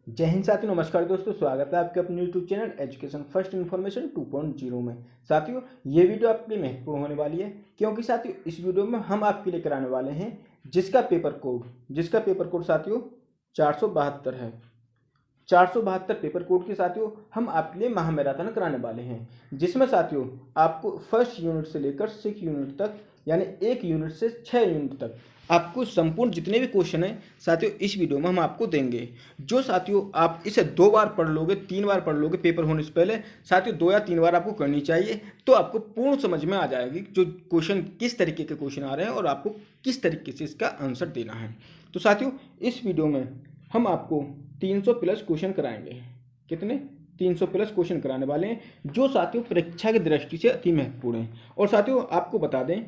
जय हिंद साथियों, नमस्कार दोस्तों। स्वागत है आपके अपने YouTube channel education first information 2.0 में। साथियों, ये वीडियो आपके लिए महत्वपूर्ण होने वाली है क्योंकि साथियों इस वीडियो में हम आपके लिए कराने वाले हैं जिसका पेपर कोड साथियों 472 है। 472 पेपर कोड के साथियों हम आपके लिए महा मैराथन कराने वाले हैं, जिसमें साथियों आपको फर्स्ट यूनिट से लेकर 6 यूनिट तक, यानी 1 यूनिट से 6 यूनिट तक आपको संपूर्ण जितने भी क्वेश्चन हैं साथियों इस वीडियो में हम आपको देंगे। जो साथियों आप इसे 2 बार पढ़ लोगे, 3 बार पढ़ लोगे पेपर होने से पहले, साथियों 2 या 3 बार आपको करनी चाहिए, तो आपको पूर्ण समझ में आ जाएगी जो क्वेश्चन किस तरीके के क्वेश्चन आ रहे हैं और आपको किस तरीके से इसका आंसर देना है। तो साथियों इस वीडियो में हम आपको 300 प्लस क्वेश्चन कराएंगे। कितने? 300 प्लस क्वेश्चन कराने वाले हैं, जो साथियों परीक्षा की दृष्टि से अति महत्वपूर्ण है। और साथियों आपको बता दें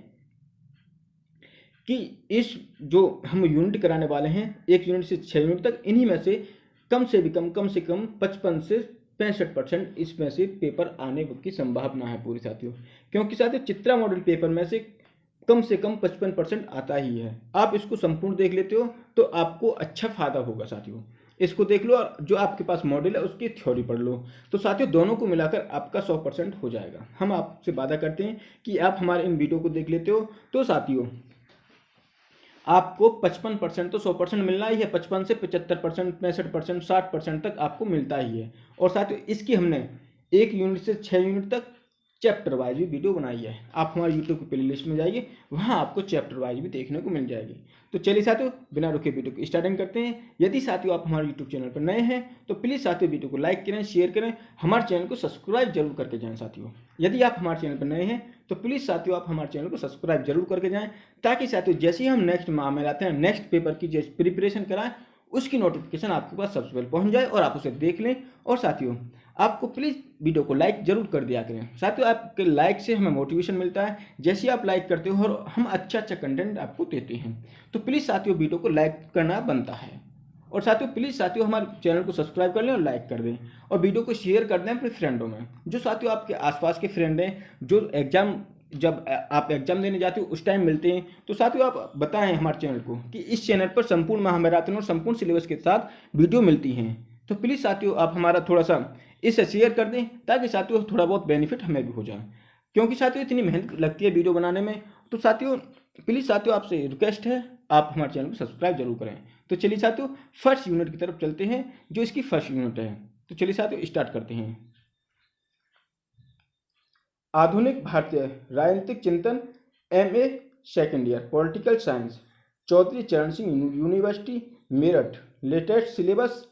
कि इस जो हम यूनिट कराने वाले हैं 1 यूनिट से 6 यूनिट तक, इन्हीं में से कम से कम 55 से 65% इसमें से पेपर आने की संभावना है पूरी साथियों। क्योंकि साथियों चित्रा मॉडल पेपर में से कम 55% आता ही है। आप इसको संपूर्ण देख लेते हो तो आपको अच्छा फायदा होगा साथियों। इसको देख लो और जो आपके पास मॉडल है उसकी थ्योरी पढ़ लो, तो साथियों दोनों को मिलाकर आपका 100% हो जाएगा। हम आपसे वादा करते हैं कि आप हमारे इन वीडियो को देख लेते हो तो साथियों आपको 55% तो 100% मिलना ही है। 55 से 75%, 65%, 60% तक आपको मिलता ही है। और साथियों इसकी हमने 1 यूनिट से 6 यूनिट तक चैप्टर वाइज भी वीडियो बनाई है। आप हमारे यूट्यूब की प्ले लिस्ट में जाइए, वहाँ आपको चैप्टर वाइज भी देखने को मिल जाएगी। तो चलिए साथियों बिना रुके वीडियो को स्टार्टिंग करते हैं। यदि साथियों आप हमारे यूट्यूब चैनल पर नए हैं तो प्लीज़ साथियों वीडियो को लाइक करें, शेयर करें, हमारे चैनल को सब्सक्राइब जरूर करके जाएं। साथियों यदि आप हमारे चैनल पर नए हैं तो प्लीज़ साथियों आप हमारे चैनल को सब्सक्राइब जरूर करके जाएं, ताकि साथियों जैसे ही हम नेक्स्ट माह में लाते हैं, नेक्स्ट पेपर की जैसे प्रिपरेशन कराएं, उसकी नोटिफिकेशन आपके पास सबसे पहले पहुंच जाए और आप उसे देख लें। और साथियों आपको प्लीज़ वीडियो को लाइक जरूर कर दिया करें। साथियों आपके लाइक से हमें मोटिवेशन मिलता है, जैसे आप लाइक करते हो और हम अच्छा कंटेंट आपको देते हैं। तो प्लीज़ साथियों वीडियो को लाइक करना बनता है। और साथियों प्लीज़ साथियों हमारे चैनल को सब्सक्राइब कर लें और लाइक कर दें, और वीडियो को शेयर कर दें अपने फ्रेंडों में। जो साथियों आपके आसपास के फ्रेंड हैं जो जब आप एग्जाम देने जाते हो उस टाइम मिलते हैं, तो साथियों आप बताएं हमारे चैनल को कि इस चैनल पर संपूर्ण महामैराथन और संपूर्ण सिलेबस के साथ वीडियो मिलती हैं। तो प्लीज़ साथियों आप हमारा थोड़ा सा इसे शेयर कर दें, ताकि साथियों थोड़ा बहुत बेनिफिट हमें भी हो जाए, क्योंकि साथियों इतनी मेहनत लगती है वीडियो बनाने में। तो साथियों प्लीज़ साथियों आपसे रिक्वेस्ट है आप हमारे चैनल को सब्सक्राइब जरूर करें। तो चलिए साथियों फर्स्ट यूनिट की तरफ चलते हैं, जो इसकी फर्स्ट यूनिट है। तो चलिए साथियों स्टार्ट करते हैं। आधुनिक भारतीय राजनीतिक चिंतन, MA second year political science, Chaudhary Charan Singh university Meerut. Latest syllabus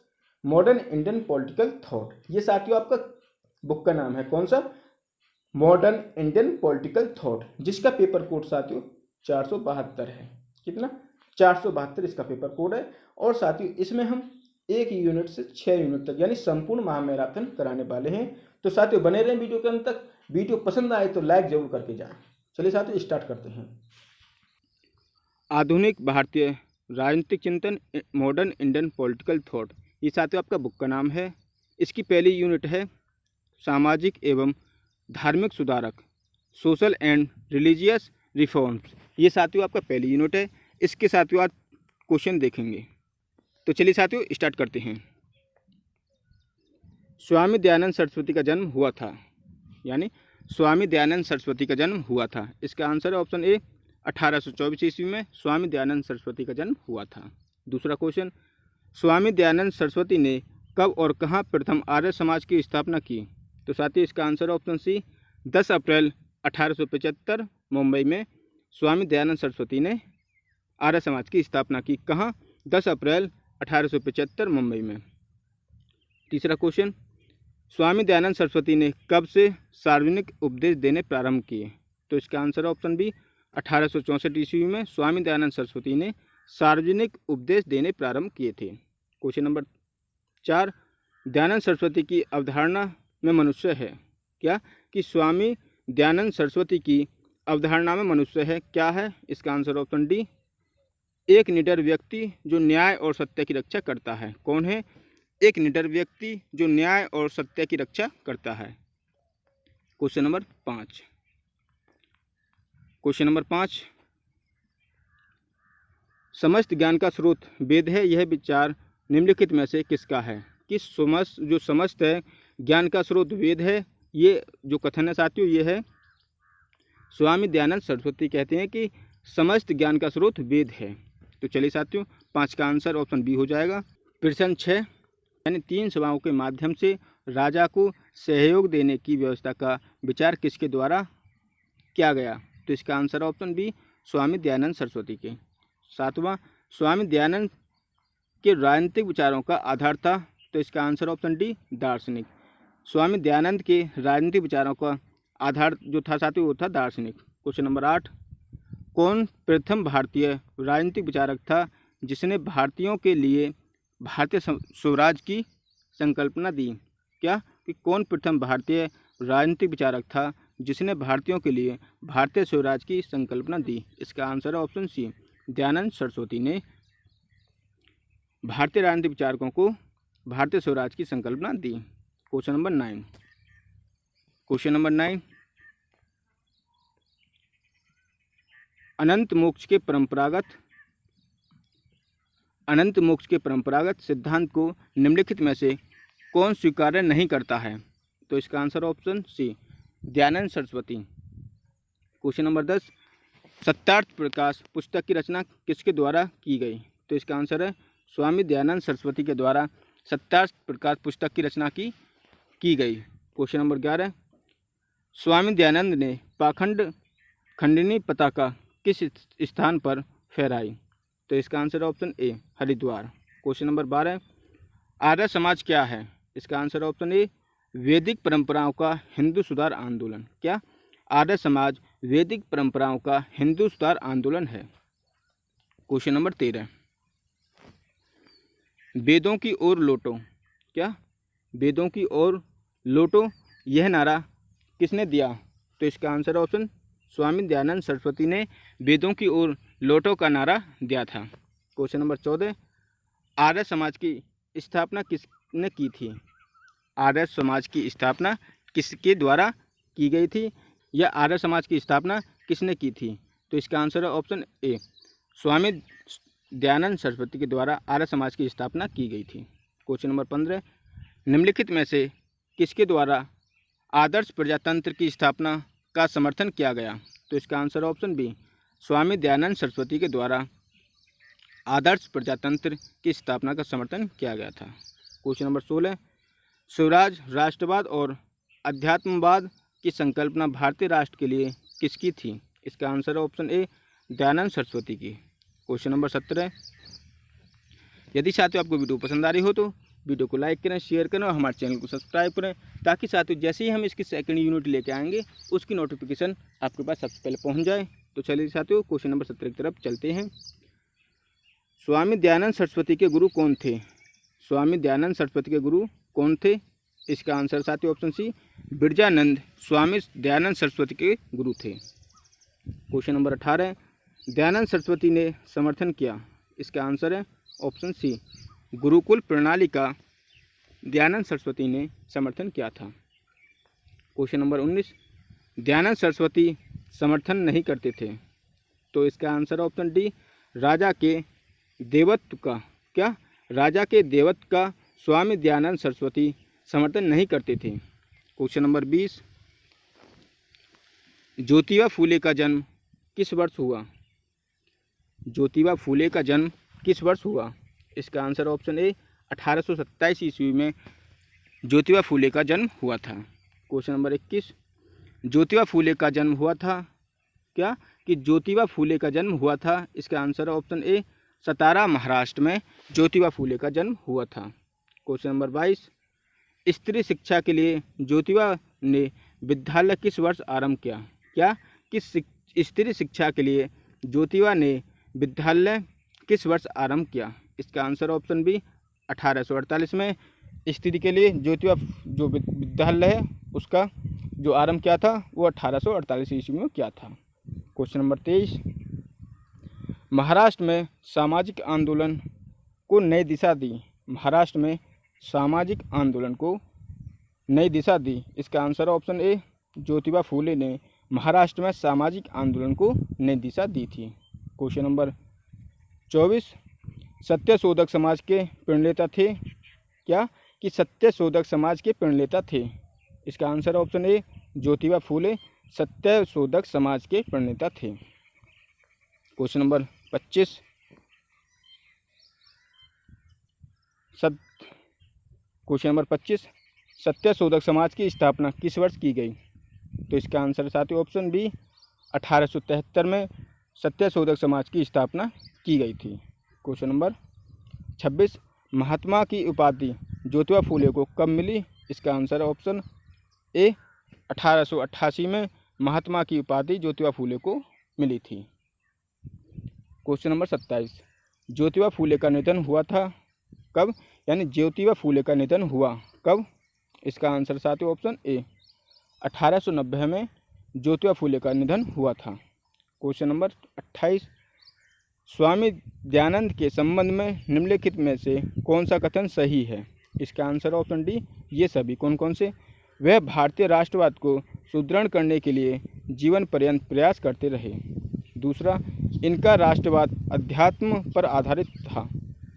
modern Indian political thought. ये साथियों आपका बुक का नाम है। कौन सा? मॉडर्न इंडियन पॉलिटिकल थॉट, जिसका पेपर कोड साथियों 472 है। कितना? 472 इसका पेपर कोड है। और साथियों इसमें हम 1 यूनिट से 6 यूनिट तक यानी संपूर्ण महामैराथन कराने वाले हैं। तो साथियों बने रहें वीडियो के अंत तक। वीडियो पसंद आए तो लाइक जरूर करके जाएं। चलिए साथियों स्टार्ट करते हैं। आधुनिक भारतीय राजनीतिक चिंतन, मॉडर्न इंडियन पॉलिटिकल थॉट, ये साथियों आपका बुक का नाम है। इसकी पहली यूनिट है सामाजिक एवं धार्मिक सुधारक, सोशल एंड रिलीजियस रिफॉर्म्स। ये साथियों आपका पहली यूनिट है। इसके साथियों आप क्वेश्चन देखेंगे। तो चलिए साथियों स्टार्ट करते हैं। स्वामी दयानंद सरस्वती का जन्म हुआ था, यानी स्वामी दयानंद सरस्वती का जन्म हुआ था। इसका आंसर है ऑप्शन ए, 1824 ईस्वी में स्वामी दयानंद सरस्वती का जन्म हुआ था। दूसरा क्वेश्चन, स्वामी दयानंद सरस्वती ने कब और कहाँ प्रथम आर्य समाज की स्थापना की? तो साथियों इसका आंसर ऑप्शन सी, 10 अप्रैल 1875 मुंबई में स्वामी दयानंद सरस्वती ने आर्य समाज की स्थापना की। कहाँ? 10 अप्रैल 1875 मुंबई में। तीसरा क्वेश्चन, स्वामी दयानंद सरस्वती ने कब से सार्वजनिक उपदेश देने प्रारंभ किए? तो इसका आंसर ऑप्शन बी, 1864 ईस्वी में स्वामी दयानंद सरस्वती ने सार्वजनिक उपदेश देने प्रारंभ किए थे। क्वेश्चन नंबर 4, दयानंद सरस्वती की अवधारणा में मनुष्य है क्या? कि स्वामी दयानंद सरस्वती की अवधारणा में मनुष्य है क्या है? इसका आंसर ऑप्शन डी, एक निडर व्यक्ति जो न्याय और सत्य की रक्षा करता है। कौन है? एक निडर व्यक्ति जो न्याय और सत्य की रक्षा करता है। क्वेश्चन नंबर 5, समस्त ज्ञान का स्रोत वेद है, यह विचार निम्नलिखित में से किसका है? कि समस्त है ज्ञान का स्रोत वेद है। ये जो कथन है साथियों ये है स्वामी दयानंद सरस्वती कहते हैं कि समस्त ज्ञान का स्रोत वेद है। तो चलिए साथियों 5 का आंसर ऑप्शन बी हो जाएगा। प्रश्न 6 यानी 3 सभाओं के माध्यम से राजा को सहयोग देने की व्यवस्था का विचार किसके द्वारा किया गया? तो इसका answer option B Swami Dayanand Saraswati के। 7वां स्वामी दयानंद के राजनीतिक विचारों का आधार था। तो इसका आंसर ऑप्शन डी दार्शनिक। स्वामी दयानंद के राजनीतिक विचारों का आधार जो था साथियों वो था दार्शनिक। क्वेश्चन नंबर 8 कौन प्रथम भारतीय राजनीतिक विचारक था जिसने भारतीयों के लिए भारतीय स्वराज की संकल्पना दी? क्या कि कौन प्रथम भारतीय राजनीतिक विचारक था जिसने भारतीयों के लिए भारतीय स्वराज की संकल्पना दी? इसका आंसर है ऑप्शन सी दयानंद सरस्वती ने भारतीय राजनीतिक विचारकों को भारतीय स्वराज की संकल्पना दी। क्वेश्चन नंबर 9 अनंत मोक्ष के परंपरागत सिद्धांत को निम्नलिखित में से कौन स्वीकार नहीं करता है? तो इसका answer option C Dayanand Saraswati. Question number 10 Satyarth Prakash पुस्तक की रचना किसके द्वारा की गई? तो इसका आंसर है स्वामी दयानंद सरस्वती के द्वारा सत्यार्थ प्रकाश पुस्तक की रचना की गई। क्वेश्चन नंबर 11 स्वामी दयानंद ने पाखंड खंडनी पताका किस स्थान पर फहराई? तो इसका आंसर ऑप्शन ए हरिद्वार। क्वेश्चन नंबर 12 आर्य समाज क्या है? इसका आंसर ऑप्शन ए वैदिक परंपराओं का हिंदू सुधार आंदोलन। क्या आर्य समाज वैदिक परंपराओं का हिंदू सुधार आंदोलन है। क्वेश्चन नंबर 13 वेदों की ओर लौटो। क्या वेदों की ओर लौटो यह नारा किसने दिया? तो इसका आंसर ऑप्शन स्वामी दयानंद सरस्वती ने वेदों की ओर लौटो का नारा दिया था। क्वेश्चन नंबर 14 आर्य समाज की स्थापना किसने की थी? आर्य समाज की स्थापना किसके द्वारा की गई थी या आर्य समाज की स्थापना किसने की थी? तो इसका आंसर है ऑप्शन ए स्वामी दयानंद सरस्वती के द्वारा आर्य समाज की स्थापना की गई थी। क्वेश्चन नंबर 15 निम्नलिखित में से किसके द्वारा आदर्श प्रजातंत्र की स्थापना का समर्थन किया गया? तो इसका answer option B Swami Dayanand Saraswati के द्वारा आदर्श प्रजातंत्र की स्थापना का समर्थन किया गया था। क्वेश्चन नंबर 16 स्वराज राष्ट्रवाद और अध्यात्मवाद की संकल्पना भारतीय राष्ट्र के लिए किसकी थी? इसका answer option A Dayanand Saraswati की। क्वेश्चन नंबर 17 यदि साथियों आपको वीडियो पसंद आ रही हो तो वीडियो को लाइक करें, शेयर करें और हमारे चैनल को सब्सक्राइब करें ताकि साथियों जैसे ही हम इसकी सेकंड यूनिट लेके आएंगे उसकी नोटिफिकेशन आपके पास सबसे पहले पहुंच जाए। तो चलिए साथियों क्वेश्चन नंबर 17 की तरफ चलते हैं। स्वामी दयानंद सरस्वती के गुरु कौन थे? स्वामी दयानंद सरस्वती के गुरु कौन थे? इसका आंसर साथियों ऑप्शन सी बिरजानंद स्वामी दयानंद सरस्वती के गुरु थे। क्वेश्चन नंबर 18 दयानंद सरस्वती ने समर्थन किया। इसका आंसर है ऑप्शन सी गुरुकुल प्रणाली का दयानंद सरस्वती ने समर्थन किया था। क्वेश्चन नंबर 19 दयानंद सरस्वती समर्थन नहीं करते थे। तो इसका आंसर ऑप्शन डी राजा के देवत्व का। क्या राजा के देवत्व का स्वामी दयानंद सरस्वती समर्थन नहीं करते थे। क्वेश्चन नंबर 20 ज्योतिबा फूले का जन्म किस वर्ष हुआ? ज्योतिबा फूले का जन्म किस वर्ष हुआ? इसका आंसर ऑप्शन ए 1827 ईस्वी में ज्योतिबा फूले का जन्म हुआ था। क्वेश्चन नंबर 21 ज्योतिबा फूले का जन्म हुआ था। क्या कि ज्योतिबा फूले का जन्म हुआ था। इसका आंसर ऑप्शन ए सतारा महाराष्ट्र में ज्योतिबा फूले का जन्म हुआ था। क्वेश्चन नंबर 22 स्त्री शिक्षा के लिए ज्योतिबा ने विद्यालय किस वर्ष आरंभ किया? क्या कि स्त्री शिक्षा के लिए ज्योतिबा ने विद्यालय किस वर्ष आरंभ किया? इसका आंसर ऑप्शन बी 1848 में स्त्री के लिए ज्योतिबा जो विद्यालय है उसका जो आरंभ किया था वो 1848 ईस्वी में किया था। क्वेश्चन नंबर 23 महाराष्ट्र में सामाजिक आंदोलन को नई दिशा दी। महाराष्ट्र में सामाजिक आंदोलन को नई दिशा दी। इसका आंसर ऑप्शन ए ज्योतिबा फूले ने महाराष्ट्र में सामाजिक आंदोलन को नई दिशा दी थी। क्वेश्चन नंबर 24 सत्यशोधक समाज के प्रणेता थे। क्या कि सत्यशोधक समाज के प्रणेता थे? इसका आंसर ऑप्शन ए ज्योतिबा फूले सत्यशोधक समाज के प्रणेता थे। Question number 25 question number 25 Satyashodhak Samaj की स्थापना किस वर्ष की गई? तो इसका आंसर साथियों ऑप्शन बी 1873 में सत्यशोधक समाज की स्थापना की गई थी। क्वेश्चन नंबर 26 महात्मा की उपाधि ज्योतिबा फूले को कब मिली? इसका आंसर ऑप्शन ए 1888 में महात्मा की उपाधि ज्योतिबा फूले को मिली थी। क्वेश्चन नंबर 27 ज्योतिबा फूले का निधन हुआ था कब? यानी ज्योतिबा फूले का निधन हुआ कब? इसका आंसर साथियों ऑप्शन ए 1890 में ज्योतिबा फूले का निधन हुआ था। क्वेश्चन नंबर 28 स्वामी दयानंद के संबंध में निम्नलिखित में से कौन सा कथन सही है? इसका आंसर ऑप्शन डी ये सभी। कौन कौन से? वह भारतीय राष्ट्रवाद को सुदृढ़ करने के लिए जीवन पर्यंत प्रयास करते रहे। दूसरा, इनका राष्ट्रवाद अध्यात्म पर आधारित था।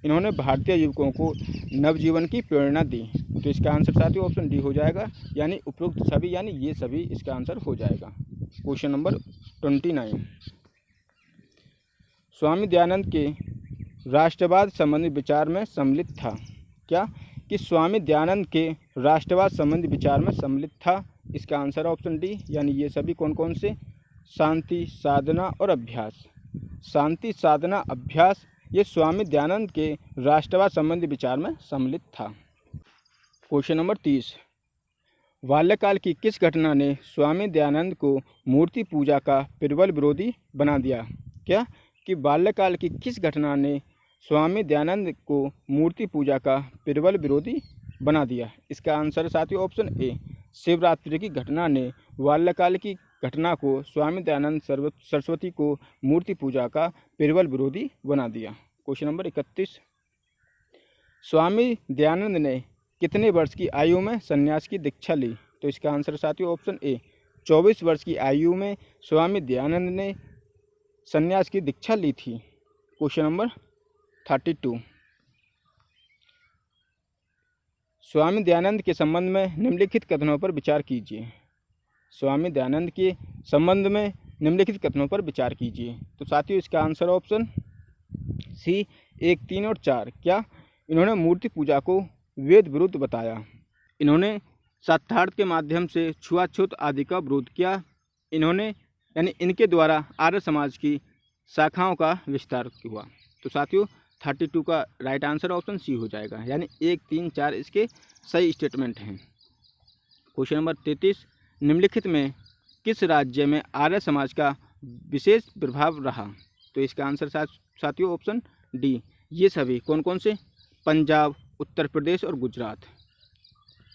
इन्होंने भारतीय युवकों को नवजीवन की प्रेरणा दी। तो इसका आंसर साथियों ऑप्शन डी हो जाएगा, यानी उपरोक्त सभी, यानी ये सभी इसका आंसर हो जाएगा। क्वेश्चन नंबर 29 स्वामी दयानंद के राष्ट्रवाद संबंधी विचार में सम्मिलित था। क्या? कि स्वामी दयानंद के राष्ट्रवाद संबंधी विचार में सम्मिलित था। इसका आंसर ऑप्शन डी, यानी ये सभी। कौन कौन से? शांति, साधना और अभ्यास। शांति, साधना, अभ्यास ये स्वामी दयानंद के राष्ट्रवाद संबंधी विचार में सम्मिलित था। क्वेश्चन नंबर 30 बाल्यकाल की किस घटना ने स्वामी दयानंद को मूर्ति पूजा का प्रबल विरोधी बना दिया? क्या? कि बाल्यकाल की किस घटना ने स्वामी दयानंद को मूर्ति पूजा का प्रबल विरोधी बना दिया? इसका आंसर साथियों ऑप्शन ए शिवरात्रि की घटना ने बाल्यकाल की घटना को स्वामी दयानंद सरस्वती को मूर्ति पूजा का प्रबल विरोधी बना दिया। क्वेश्चन नंबर 31 स्वामी दयानंद ने कितने वर्ष की आयु में संन्यास की दीक्षा ली? तो इसका आंसर साथियों ऑप्शन ए 24 वर्ष की आयु में स्वामी दयानंद ने संन्यास की दीक्षा ली थी। क्वेश्चन नंबर 32 स्वामी दयानंद के संबंध में निम्नलिखित कथनों पर विचार कीजिए। स्वामी दयानंद के संबंध में निम्नलिखित कथनों पर विचार कीजिए। तो साथियों इसका आंसर ऑप्शन सी 1, 3 और 4। क्या? इन्होंने मूर्ति पूजा को वेद विरुद्ध बताया। इन्होंने शास्त्रार्थ के माध्यम से छुआछूत आदि का विरोध किया। इन्होंने यानी इनके द्वारा आर्य समाज की शाखाओं का विस्तार हुआ। तो साथियों 32 का राइट आंसर ऑप्शन सी हो जाएगा, यानी 1, 3, 4 इसके सही स्टेटमेंट हैं। क्वेश्चन नंबर 33 निम्नलिखित में किस राज्य में आर्य समाज का विशेष प्रभाव रहा? तो इसका आंसर साथियों ऑप्शन डी ये सभी। कौन कौन से? पंजाब, उत्तर प्रदेश और गुजरात।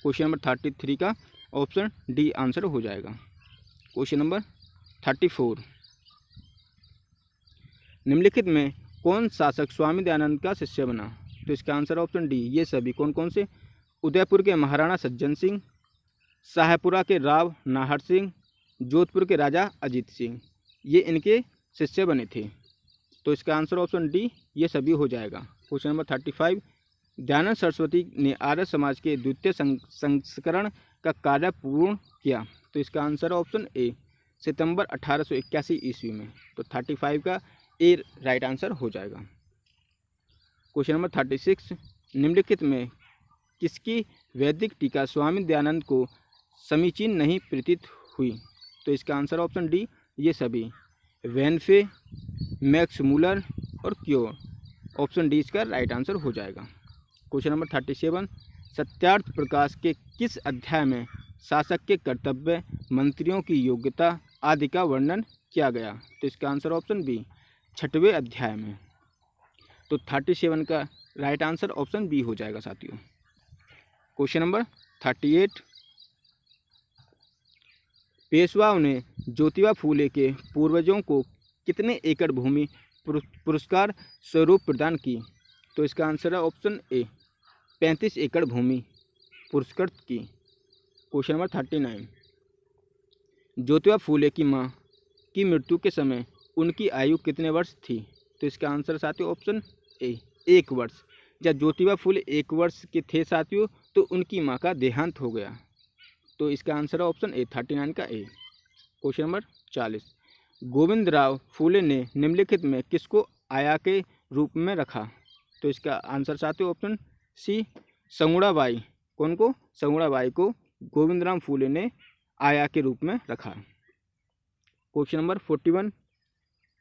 क्वेश्चन नंबर 33 का ऑप्शन डी आंसर हो जाएगा। क्वेश्चन नंबर 34 निम्नलिखित में कौन शासक स्वामी दयानंद का शिष्य बना? तो इसका आंसर ऑप्शन डी ये सभी। कौन कौन से? उदयपुर के महाराणा सज्जन सिंह, शाहपुरा के राव नाहर सिंह, जोधपुर के राजा अजीत सिंह, ये इनके शिष्य बने थे। तो इसका आंसर ऑप्शन डी ये सभी हो जाएगा। क्वेश्चन नंबर 35 दयानंद सरस्वती ने आर्य समाज के द्वितीय संस्करण का कार्य पूर्ण किया। तो इसका आंसर ऑप्शन ए सितंबर 1881 ईस्वी में। तो 35 का ए राइट आंसर हो जाएगा। क्वेश्चन नंबर 36 निम्नलिखित में किसकी वैदिक टीका स्वामी दयानंद को समीचीन नहीं प्रतीत हुई? तो इसका आंसर ऑप्शन डी ये सभी। वेनफे, मैक्स मूलर और क्योर। ऑप्शन डी इसका राइट आंसर हो जाएगा। क्वेश्चन नंबर 37 सत्यार्थ प्रकाश के किस अध्याय में शासक के कर्तव्य, मंत्रियों की योग्यता आदि का वर्णन किया गया? तो इसका आंसर ऑप्शन बी 6वें अध्याय में। तो 37 का राइट आंसर ऑप्शन बी हो जाएगा साथियों। क्वेश्चन नंबर 38 पेशवाओं ने ज्योतिबा फूले के पूर्वजों को कितने एकड़ भूमि पुरस्कार स्वरूप प्रदान की? तो इसका आंसर है ऑप्शन ए 35 एकड़ भूमि पुरस्कृत की। क्वेश्चन नंबर 39 ज्योतिबा फूले की मां की मृत्यु के समय उनकी आयु कितने वर्ष थी? तो इसका आंसर साथियों ऑप्शन ए 1 वर्ष। जब ज्योतिबा फूले 1 वर्ष के थे साथियों तो उनकी मां का देहांत हो गया। तो इसका आंसर है ऑप्शन ए 39 का ए। क्वेश्चन नंबर 40, गोविंद राव फूले ने निम्नलिखित में किसको आया के रूप में रखा? तो इसका आंसर साथियों ऑप्शन सी संगुड़ाबाई। कौन को? संगुड़ाबाई को गोविंद राम फूले ने आया के रूप में रखा। क्वेश्चन नंबर 41,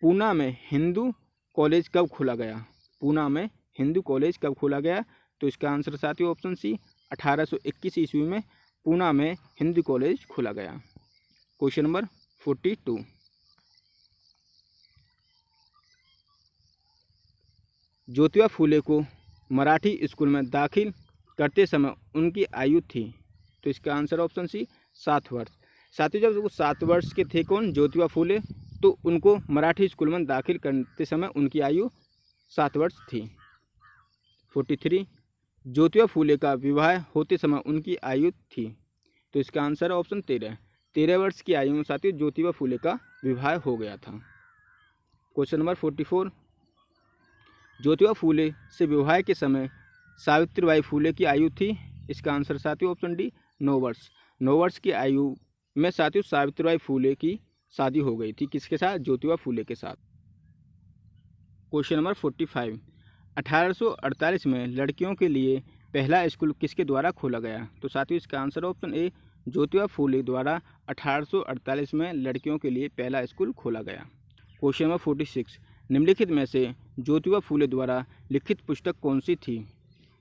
पूना में हिंदू कॉलेज कब खोला गया? पूना में हिंदू कॉलेज कब खोला गया? तो इसका आंसर साथियों ऑप्शन सी 1821 ईस्वी में पूना में हिंदू कॉलेज खोला गया। क्वेश्चन नंबर 42, ज्योतिबा फूले को मराठी स्कूल में दाखिल करते समय उनकी आयु थी? तो इसका आंसर ऑप्शन सी 7 वर्ष। साथियों जब वो 7 वर्ष के थे कौन? ज्योतिबा फूले, तो उनको मराठी स्कूल में दाखिल करते समय उनकी आयु 7 वर्ष थी। 43, ज्योतिबा फूले का विवाह होते समय उनकी आयु थी? तो इसका आंसर है ऑप्शन 13 वर्ष की आयु में साथियों ज्योतिबा फूले का विवाह हो गया था। क्वेश्चन नंबर 44, ज्योतिबा फूले से विवाह के समय सावित्रीबाई फूले की आयु थी? इसका आंसर साथियों ऑप्शन डी 9 वर्ष। 9 वर्ष की आयु में साथियों सावित्रीबाई फूले की शादी हो गई थी। किसके साथ? ज्योतिबा फूले के साथ। क्वेश्चन नंबर 45, 1848 में लड़कियों के लिए पहला स्कूल किसके द्वारा खोला गया? तो साथियों इसका आंसर ऑप्शन ए ज्योतिबा फूले द्वारा 1848 में लड़कियों के लिए पहला स्कूल खोला गया। क्वेश्चन नंबर 46, निम्नलिखित में से ज्योतिबा फूले द्वारा लिखित पुस्तक कौन सी थी?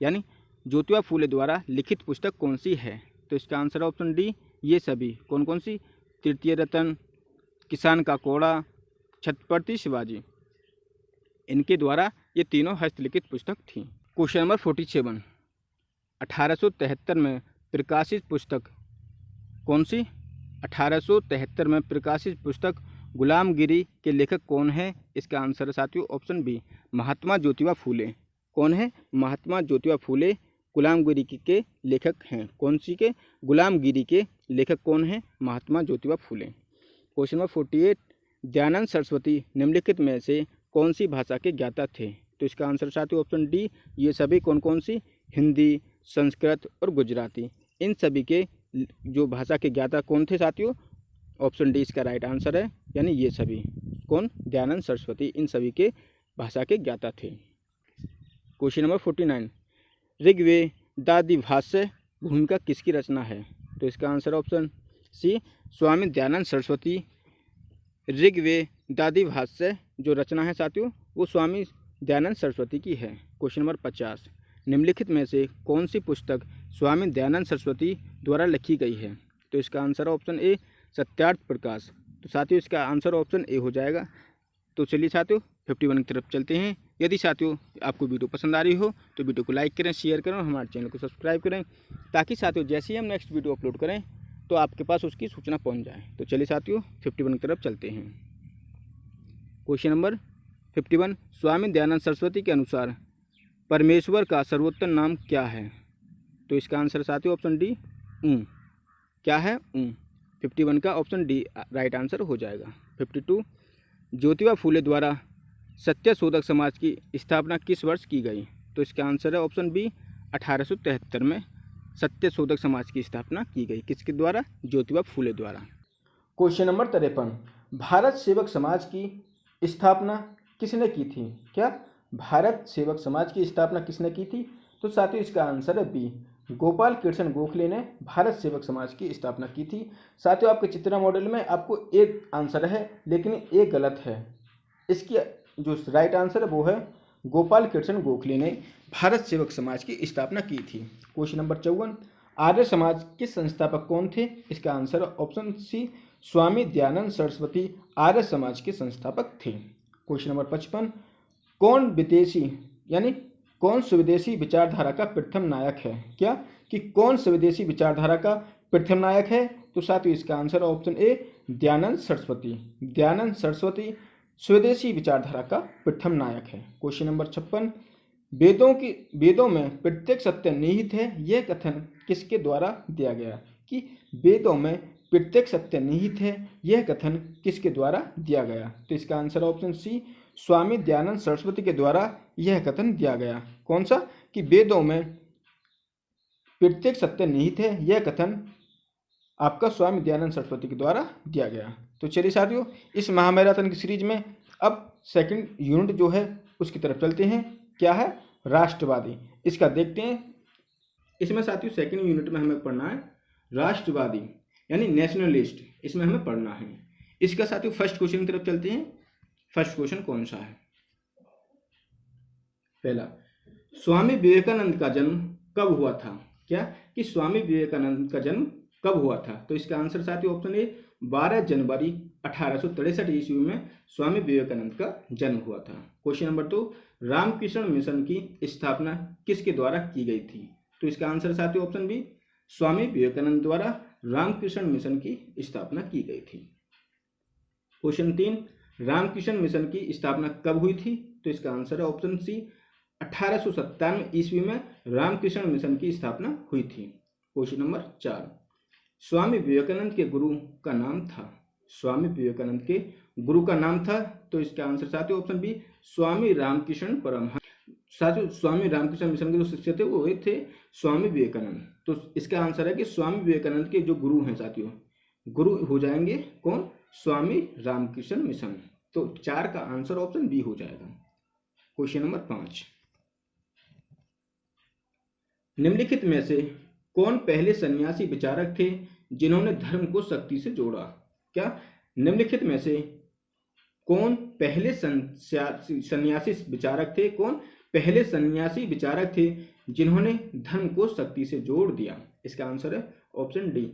यानी ज्योतिबा फूले द्वारा लिखित पुस्तक कौन सी है? तो इसका आंसर ऑप्शन डी ये सभी। कौन कौन सी? तृतीय रतन, किसान का कोड़ा, छत्रपति शिवाजी, इनके द्वारा ये तीनों हस्तलिखित पुस्तक थी। क्वेश्चन नंबर 47, 1873 में प्रकाशित पुस्तक कौन सी? 1873 में प्रकाशित पुस्तक गुलामगिरी के लेखक कौन है? इसका आंसर है साथियों ऑप्शन बी महात्मा ज्योतिबा फूले। कौन है? महात्मा ज्योतिबा फूले गुलामगिरी के लेखक हैं। कौन सी के? गुलामगिरी के लेखक कौन है? महात्मा ज्योतिबा फूले। क्वेश्चन नंबर 48, दयानंद सरस्वती निम्नलिखित में से कौन सी भाषा के ज्ञाता थे? तो इसका आंसर साथियों ऑप्शन डी ये सभी। कौन कौन सी? हिंदी, संस्कृत और गुजराती, इन सभी के जो भाषा के ज्ञाता कौन थे साथियों? ऑप्शन डी इसका राइट आंसर है, यानी ये सभी। कौन? दयानंद सरस्वती इन सभी के भाषा के ज्ञाता थे। क्वेश्चन नंबर 49, ऋग्वेदादि भाष्य भूमिका किसकी रचना है? तो इसका आंसर ऑप्शन सी स्वामी दयानंद सरस्वती। ऋग्वेदादि भाष्य जो रचना है साथियों वो स्वामी दयानंद सरस्वती की है। क्वेश्चन नंबर 50, निम्नलिखित में से कौन सी पुस्तक स्वामी दयानंद सरस्वती द्वारा लिखी गई है? तो इसका आंसर ऑप्शन ए सत्यार्थ प्रकाश। तो साथियों इसका आंसर ऑप्शन ए हो जाएगा। तो चलिए साथियों 51 की तरफ चलते हैं। यदि साथियों आपको वीडियो पसंद आ रही हो तो वीडियो को लाइक करें, शेयर करें और हमारे चैनल को सब्सक्राइब करें, ताकि साथियों जैसे ही हम नेक्स्ट वीडियो अपलोड करें तो आपके पास उसकी सूचना पहुंच जाए। तो चलिए साथियों 51 की तरफ चलते हैं। क्वेश्चन नंबर 51, स्वामी दयानंद सरस्वती के अनुसार परमेश्वर का सर्वोत्तम नाम क्या है? तो इसका आंसर साथियों ऑप्शन डी क्या है? 51 का ऑप्शन डी राइट आंसर हो जाएगा। 52, ज्योतिबा फूले द्वारा सत्य शोधक समाज की स्थापना किस वर्ष की गई? तो इसका आंसर है ऑप्शन बी 1873 में सत्य शोधक समाज की स्थापना की गई। किसके द्वारा? ज्योतिबा फूले द्वारा। क्वेश्चन नंबर 53, भारत सेवक समाज की स्थापना किसने की थी? क्या भारत सेवक समाज की स्थापना किसने की थी? तो साथियों इसका आंसर है बी गोपाल कृष्ण गोखले ने भारत सेवक समाज की स्थापना की थी। साथियों आपके चित्रा मॉडल में आपको एक आंसर है लेकिन एक गलत है। इसकी जो राइट आंसर है वो है गोपाल कृष्ण गोखले ने भारत सेवक समाज की स्थापना की थी। क्वेश्चन नंबर 54, आर्य समाज के संस्थापक कौन थे? इसका आंसर ऑप्शन सी स्वामी दयानंद सरस्वती आर्य समाज के संस्थापक थे। क्वेश्चन नंबर 55, कौन विदेशी यानी कौन स्वदेशी विचारधारा का प्रथम नायक है? क्या कि कौन स्वदेशी विचारधारा का प्रथम नायक है? तो साथियों इसका answer option A Dayanand Saraswati. Dayanand Saraswati स्वदेशी विचारधारा का प्रथम नायक है। क्वेश्चन नंबर 56, वेदों में प्रत्येक सत्य निहित है, यह कथन किसके द्वारा दिया गया? कि वेदों में प्रत्येक सत्य निहित है, यह कथन किसके द्वारा दिया गया? तो इसका आंसर ऑप्शन सी स्वामी दयानंद सरस्वती के द्वारा यह कथन दिया गया। कौन सा? कि वेदों में प्रत्येक सत्य निहित है, यह कथन आपका स्वामी दयानंद सरस्वती के द्वारा दिया गया। तो चलिए साथियों, इस महामैराथन की सीरीज में अब सेकंड यूनिट जो है उसकी तरफ चलते हैं। क्या है? राष्ट्रवादी। इसका देखते हैं। इसमें साथियों सेकंड यूनिट में हमें पढ़ना है राष्ट्रवादी यानी नेशनलिस्ट, इसमें हमें पढ़ना है। इसका साथियों फर्स्ट क्वेश्चन की तरफ चलते हैं। फर्स्ट क्वेश्चन कौन सा है? पहला, स्वामी विवेकानंद का जन्म कब हुआ था? क्या? कि स्वामी विवेकानंद का जन्म कब हुआ था? तो इसका आंसर साथियों ऑप्शन ए 12 जनवरी 1863 ईस्वी में स्वामी विवेकानंद का जन्म हुआ था। क्वेश्चन नंबर 2, रामकृष्ण मिशन की स्थापना किसके द्वारा की गई थी? तो इसका आंसर साथियों ऑप्शन बी, स्वामी विवेकानंद द्वारा रामकृष्ण मिशन की स्थापना की गई थी। क्वेश्चन 3, रामकृष्ण मिशन की स्थापना कब हुई थी? तो इसका आंसर है ऑप्शन सी, 1897 ईस्वी में रामकृष्ण मिशन की स्थापना हुई थी। क्वेश्चन नंबर 4, स्वामी विवेकानंद के गुरु का नाम था? स्वामी विवेकानंद के गुरु का नाम था, तो इसका आंसर साथियों ऑप्शन बी, स्वामी रामकृष्ण परमहंस। साथियों स्वामी रामकृष्ण मिशन के जो शिष्य थे वो थे स्वामी विवेकानंद। तो इसका आंसर है कि स्वामी विवेकानंद के जो गुरु हैं साथियों, गुरु हो जाएंगे कौन? स्वामी रामकृष्ण मिशन। तो 4 का आंसर ऑप्शन बी हो जाएगा। क्वेश्चन नंबर 5, निम्नलिखित में से कौन पहले सन्यासी विचारक थे जिन्होंने धर्म को शक्ति से जोड़ा? क्या? निम्नलिखित में से कौन पहले सन्यासी विचारक थे? कौन पहले सन्यासी विचारक थे जिन्होंने धर्म को शक्ति से जोड़ दिया? इसका आंसर है ऑप्शन डी,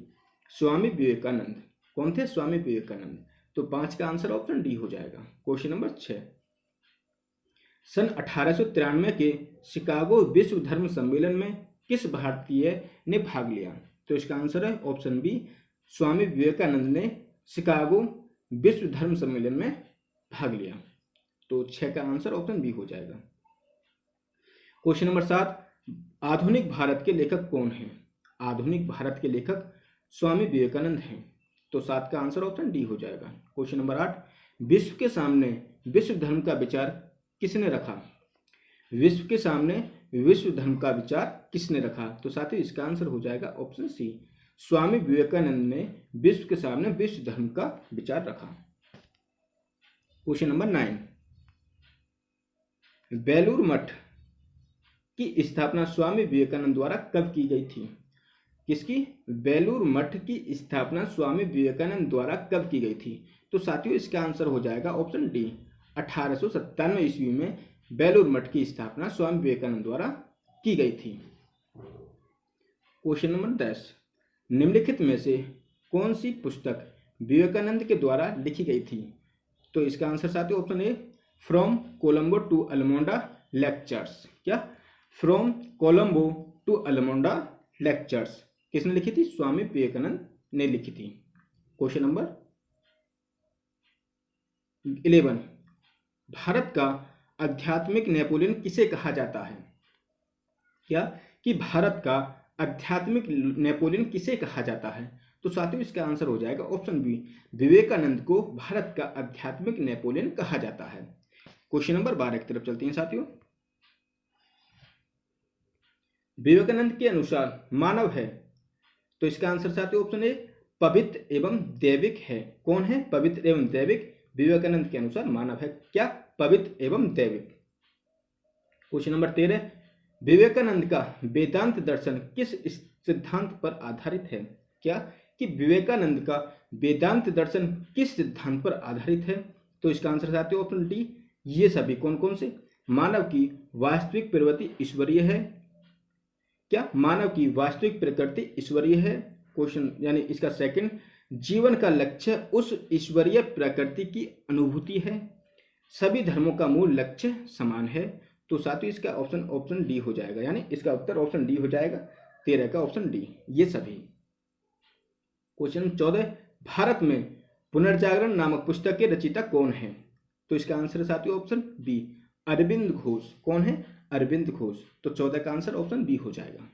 स्वामी विवेकानंद। कौन थे? स्वामी विवेकानंद। तो 5 का आंसर ऑप्शन डी हो जाएगा। क्वेश्चन नंबर 6, सन 1893 के शिकागो विश्व धर्म सम्मेलन में किस भारतीय ने भाग लिया? तो इसका आंसर है ऑप्शन बी, स्वामी विवेकानंद ने शिकागो विश्व धर्म सम्मेलन में भाग लिया। तो 6 का आंसर ऑप्शन बी हो जाएगा। क्वेश्चन नंबर 7, आधुनिक भारत के लेखक कौन हैं? आधुनिक भारत के लेखक स्वामी विवेकानंद हैं। तो 7 का आंसर ऑप्शन डी हो जाएगा। क्वेश्चन नंबर 8, विश्व के सामने विश्व धर्म का विचार किसने रखा? विश्व के सामने विश्व धर्म का विचार किसने रखा? तो साथियों इसका आंसर हो जाएगा ऑप्शन सी, स्वामी विवेकानंद ने विश्व के सामने विश्व धर्म का विचार रखा। क्वेश्चन नंबर 9, बेलूर मठ की स्थापना स्वामी विवेकानंद द्वारा कब की गई थी? किसकी? बेलूर मठ की स्थापना स्वामी विवेकानंद द्वारा कब की गई थी? तो साथियों इसका आंसर हो जाएगा ऑप्शन डी, 1897 ईस्वी में बेलूर मठ की स्थापना स्वामी विवेकानंद द्वारा की गई थी। क्वेश्चन नंबर 10, निम्नलिखित में से कौन सी पुस्तक विवेकानंद के द्वारा लिखी गई थी? तो इसका आंसर साथियों option A, from Colombo to Almora lectures. क्या? From Colombo to Almora lectures किसने लिखी थी? स्वामी विवेकानंद ने लिखी थी। क्वेश्चन नंबर 11, भारत का आध्यात्मिक नेपोलियन किसे कहा जाता है? क्या? कि भारत का आध्यात्मिक नेपोलियन किसे कहा जाता है? तो साथियों इसका आंसर हो जाएगा ऑप्शन बी, विवेकानंद को भारत का आध्यात्मिक नेपोलियन कहा जाता है। क्वेश्चन नंबर 12 की तरफ चलते हैं साथियों। विवेकानंद के अनुसार मानव है? तो इसका आंसर साथियों ऑप्शन ए, पवित्र एवं दैविक है। कौन है? पवित्र एवं दैविक विवेकानंद के अनुसार मानव है। क्या? पवित्र एवं दैविक। क्वेश्चन नंबर 13, विवेकानंद का वेदांत दर्शन किस सिद्धांत पर आधारित है? क्या? कि विवेकानंद का वेदांत दर्शन किस सिद्धांत पर आधारित है? तो इसका आंसर साथियों ऑप्शन डी, ये सभी। कौन कौन से? मानव की वास्तविक प्रवृत्ति ईश्वरीय है। क्या? मानव की वास्तविक प्रकृति ईश्वरीय है। क्वेश्चन यानी इसका सेकंड, जीवन का लक्ष्य उस ईश्वरीय प्रकृति की अनुभूति है। सभी धर्मों का मूल लक्ष्य समान है। तो साथियों इसका ऑप्शन डी हो जाएगा, यानी इसका उत्तर ऑप्शन डी हो जाएगा। 13 का ऑप्शन डी, ये सभी। क्वेश्चन 14, भारत में पुनर्जागरण नामक पुस्तक के रचयिता कौन है? तो इसका आंसर साथियों ऑप्शन बी, अरविंद घोष। कौन है? अरविंद घोष। तो 14 का आंसर ऑप्शन बी हो जाएगा।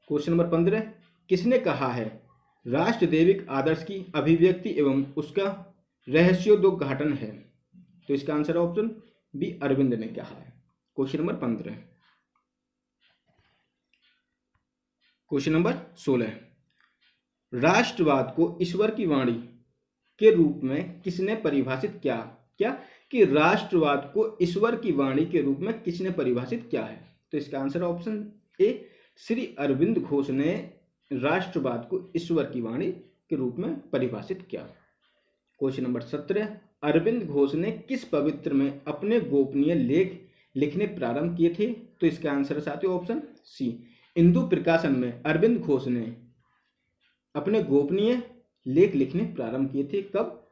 क्वेश्चन नंबर 15, किसने कहा है राष्ट्रदैविक आदर्श की अभिव्यक्ति एवं उसका रहस्योद्घाटन है? तो इसका आंसर ऑप्शन बी अरविंद ने कहा है। Question number 15। क्वेश्चन नंबर 16, राष्ट्रवाद को ईश्वर की वाणी के रूप में किसने परिभाषित किया? क्या कि राष्ट्रवाद को ईश्वर की वाणी के रूप में किसने परिभाषित किया है? तो इसका answer option A Shri Arvind Ghosh ने राष्ट्रवाद को ईश्वर की वाणी के रूप में परिभाषित किया। क्वेश्चन नंबर 17, अरविंद घोष ने किस पवित्र में अपने गोपनीय लेख लिखने प्रारंभ किए थे? तो इसका आंसर साथियों ऑप्शन सी इंदु प्रकाशन में अरविंद घोष ने अपने गोपनीय लेख लिखने प्रारंभ किए थे। कब?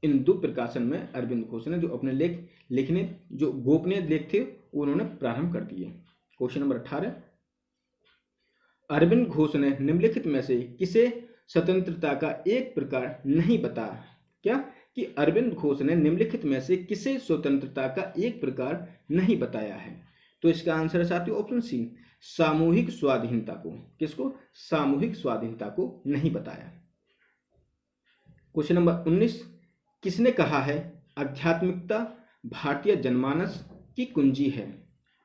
इंदु प्रकाशन में अरविंद घोष ने जो अपने लेख लिखने जो गोपनीय लेख थे उन्होंने प्रारंभ कर दिए। क्वेश्चन नंबर 18, अरविंद घोष ने निम्नलिखित में से किसे स्वतंत्रता का एक प्रकार नहीं बताया? क्या कि अरविंद घोष ने निम्नलिखित में से किसे स्वतंत्रता का एक प्रकार नहीं बताया है? तो इसका आंसर साथियों ऑप्शन सी सामूहिक स्वाधीनता को। किसको? सामूहिक स्वाधीनता को नहीं बताया। क्वेश्चन नंबर 19, किसने कहा है आध्यात्मिकता भारतीय जनमानस की कुंजी है?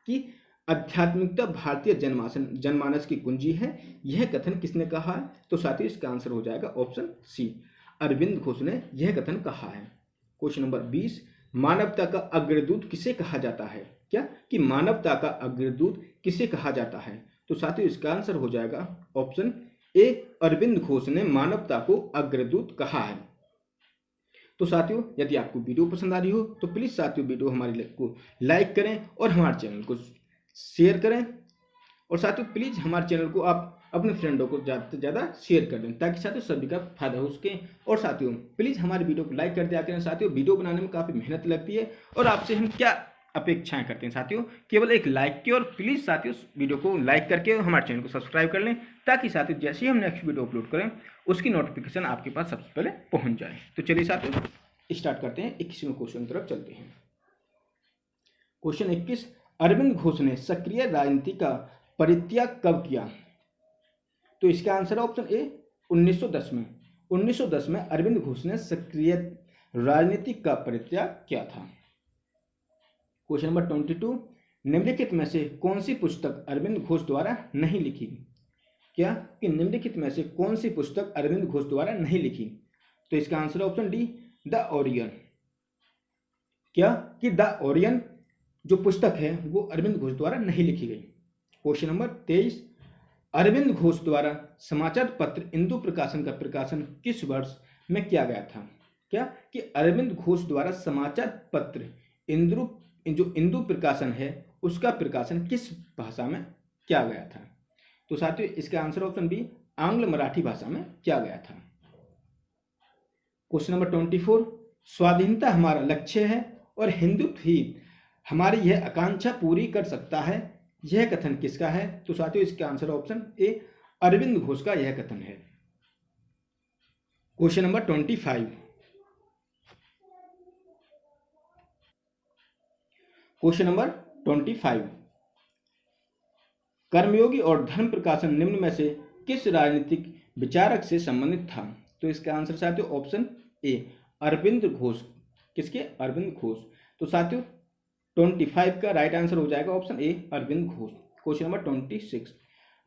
कि आध्यात्मिकता भारतीय जनमानस की कुंजी है, यह कथन किसने कहा है? तो साथियों इसका आंसर हो जाएगा ऑप्शन सी अरविंद घोष ने यह कथन कहा है। क्वेश्चन नंबर 20, मानवता का अग्रदूत किसे कहा जाता है? क्या कि मानवता का अग्रदूत किसे कहा जाता है? तो साथियों इसका आंसर हो जाएगा ऑप्शन ए अरविंद घोष ने मानवता को अग्रदूत कहा है। तो साथियों यदि आपको वीडियो पसंद आ रही हो तो प्लीज साथियों वीडियो हमारे को लाइक करें और हमारे चैनल को शेयर करें, और साथियों प्लीज हमारे चैनल को आप अपने फ्रेंडों को ज़्यादा से ज़्यादा शेयर कर दें ताकि साथियों सभी का फायदा हो सके। और साथियों प्लीज़ हमारे वीडियो को लाइक कर दिया करें। साथियों वीडियो बनाने में काफ़ी मेहनत लगती है और आपसे हम क्या अपेक्षाएं करते हैं साथियों, केवल एक लाइक की। और प्लीज़ साथियों वीडियो को लाइक करके हमारे चैनल को सब्सक्राइब कर लें ताकि साथियों जैसे ही हम नेक्स्ट वीडियो अपलोड करें उसकी नोटिफिकेशन आपके पास सबसे पहले पहुँच जाए। तो चलिए साथियों स्टार्ट करते हैं, 21वें क्वेश्चन की तरफ चलते हैं। क्वेश्चन 21, अरविंद घोष ने सक्रिय राजनीति का परित्याग कब किया? तो इसका आंसर ऑप्शन ए 1910 में। 1910 में अरविंद घोष ने सक्रिय राजनीति का परित्याग किया था। क्वेश्चन नंबर 22, निम्नलिखित में से कौन सी पुस्तक अरविंद घोष द्वारा नहीं लिखी? क्या कि निम्नलिखित में से कौन सी पुस्तक अरविंद घोष द्वारा नहीं लिखी? तो इसका answer option D the Orion. क्या कि द ओरियन जो पुस्तक है वो अरविंद घोष द्वारा नहीं लिखी गई। क्वेश्चन नंबर 23, अरविंद घोष द्वारा समाचार पत्र इंदु प्रकाशन का प्रकाशन किस वर्ष में किया गया था? क्या कि अरविंद घोष द्वारा समाचार पत्र इंदु प्रकाशन है उसका प्रकाशन किस भाषा में किया गया था? तो साथियों इसका आंसर ऑप्शन बी आंग्ल मराठी भाषा में किया गया था। क्वेश्चन नंबर 24, स्वाधीनता हमारा लक्ष्य है और हिंदुत्व ही हमारी यह आकांक्षा पूरी कर सकता है, यह कथन किसका है? तो साथियों इसका answer option A Arvind Ghosh का यह कथन है। Question number 25, question number 25, Karmayogi और धर्म प्रकाशन निम्न में से किस राजनीतिक विचारक से संबंधित था? तो इसका आंसर साथियों ऑप्शन ए अरविंद घोष। किसके? अरविंद घोष। तो साथियों 25 का राइट आंसर हो जाएगा option A Arvind Ghosh. Question number 26,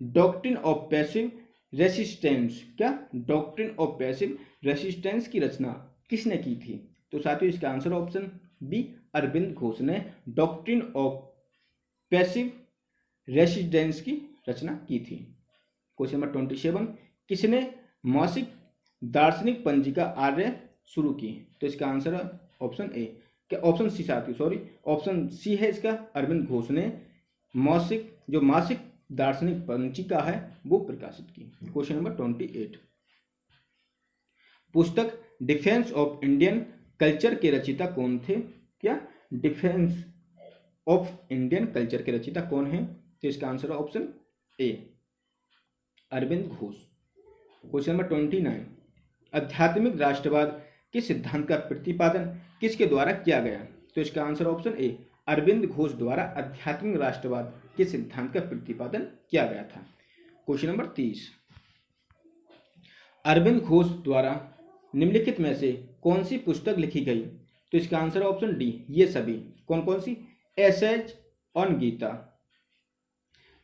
doctrine of passive resistance. क्या? डॉक्ट्रिन ऑफ पैसिव रेसिस्टेंस की रचना किसने की थी? तो साथियों इसका answer option B Arvind Ghosh ने डॉक्ट्रिन ऑफ पैसिव रेसिस्टेंस की रचना की थी। क्वेश्चन नंबर 27, किसने मासिक दार्शनिक पंजिका आर्य शुरू की? तो इसका आंसर ऑप्शन ए क्या ऑप्शन सी साथियों सॉरी ऑप्शन सी है इसका, अरविंद घोष ने मासिक दार्शनिक पंजिका है वो प्रकाशित की। क्वेश्चन नंबर 28, पुस्तक डिफेंस ऑफ इंडियन कल्चर के रचयिता कौन थे? क्या? डिफेंस ऑफ इंडियन कल्चर के रचयिता कौन है? तो इसका answer option A Arvind Ghosh. Question number 29, आध्यात्मिक राष्ट्रवाद के सिद्धांत का प्रतिपादन किसके द्वारा किया गया? तो इसका answer option A Arvind Ghosh द्वारा आध्यात्मिक राष्ट्रवाद के सिद्धांत का प्रतिपादन किया गया था। क्वेश्चन नंबर 30, अरविंद घोष द्वारा निम्नलिखित में से कौन सी पुस्तक लिखी गई तो इसका आंसर है ऑप्शन डी, ये सभी। कौन कौन सी? Essays on Gita,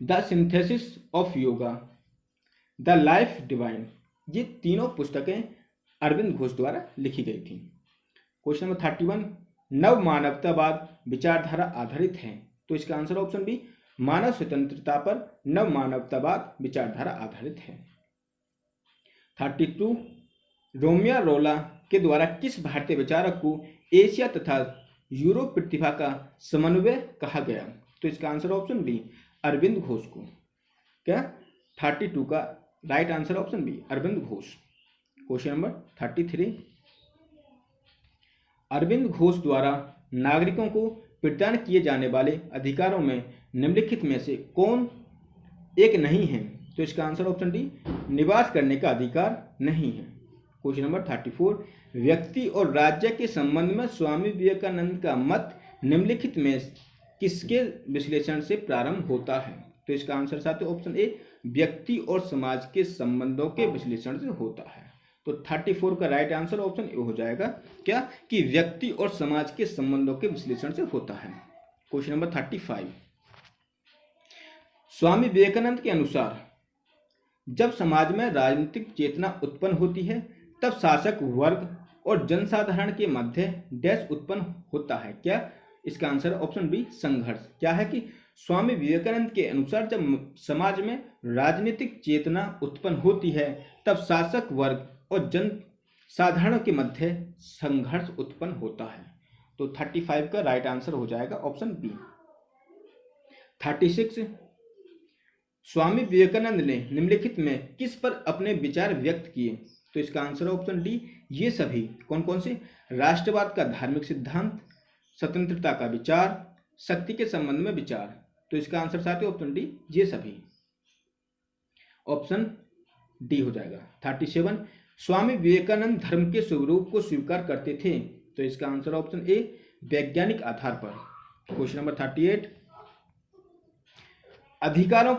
the synthesis of yoga, the life divine, ये तीनों पुस्तकें अरविंद घोष द्वारा लिखी गई थी। क्वेश्चन नंबर 31, नव मानवतावाद विचारधारा आधारित है, तो इसका आंसर ऑप्शन बी, मानव स्वतंत्रता पर नव मानवतावाद विचारधारा आधारित है। 32, रोमियो रोला के द्वारा किस भारतीय विचारक को एशिया तथा यूरोप प्रतिभा का समन्वय कहा गया, तो इसका answer option B, Arvind Ghosh को। क्या? 32 का right answer option B, Arvind Ghosh. Question number 33, Arvind Ghosh द्वारा नागरिकों को प्रदान किए जाने वाले अधिकारों में निम्नलिखित में से कौन एक नहीं है, तो इसका आंसर ऑप्शन डी, निवास करने का अधिकार नहीं है। क्वेश्चन नंबर 34, व्यक्ति और राज्य के संबंध में स्वामी विवेकानंद का मत निम्नलिखित में किसके विश्लेषण से प्रारंभ होता है, तो इसका आंसर साथियों ऑप्शन ए, व्यक्ति और समाज के संबंधों के विश्लेषण से होता है। तो 34 का राइट आंसर ऑप्शन ए हो जाएगा, क्या? कि व्यक्ति और समाज के संबंधों के विश्लेषण से होता है। क्वेश्चन नंबर 35, स्वामी विवेकानंद के अनुसार जब समाज में राजनीतिक चेतना उत्पन्न होती है तब शासक वर्ग और जनसाधारण के मध्य डैश उत्पन्न होता है, क्या? इसका आंसर ऑप्शन बी, संघर्ष। क्या है कि स्वामी विवेकानंद के अनुसार जब समाज में राजनीतिक चेतना उत्पन्न होती है तब शासक वर्ग और जन साधारण के मध्य संघर्ष उत्पन्न होता है। तो 35 का राइट आंसर हो जाएगा ऑप्शन बी। 36, स्वामी विवेकानंद ने निम्नलिखित में किस पर अपने विचार व्यक्त किए, तो इसका आंसर ऑप्शन डी, ये सभी। कौन कौन से? राष्ट्रवाद का धार्मिक सिद्धांत, स्वतंत्रता का विचार, शक्ति के संबंध में विचार, तो इसका आंसर साथियों ऑप्शन डी, ये सभी। ऑप्शन डी हो जाएगा। 37, स्वामी विवेकानंद धर्म के स्वरूप को स्वीकार करते थे, तो इसका आंसर ऑप्शन ए, वैज्ञानिक आधार पर। क्वेश्चन नंबर 38, अधिकारों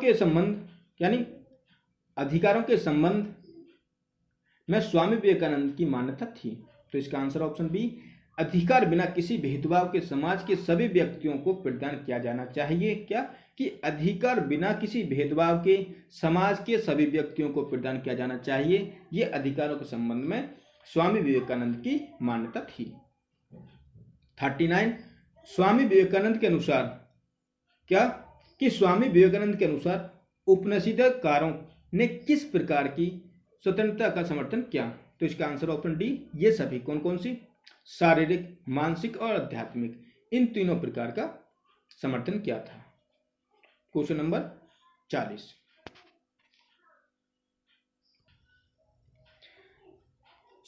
के संबंध में स्वामी विवेकानंद की मान्यता थी, तो इसका आंसर ऑप्शन बी, अधिकार बिना किसी भेदभाव के समाज के सभी व्यक्तियों को प्रदान किया जाना चाहिए। क्या? कि अधिकार बिना किसी भेदभाव के समाज के सभी व्यक्तियों को प्रदान किया जाना चाहिए, ये अधिकारों के संबंध में स्वामी विवेकानंद की मान्यता थी। 39, स्वामी विवेकानंद के अनुसार क्या? कि स्वामी विवेकानंद के अनुसार उपनिषदकारों ने किस प्रकार की स्वतंत्रता का समर्थन किया, तो इसका आंसर ऑप्शन डी, ये सभी। कौन कौन सी? शारीरिक, मानसिक और आध्यात्मिक, इन तीनों प्रकार का समर्थन किया था। क्वेश्चन नंबर 40,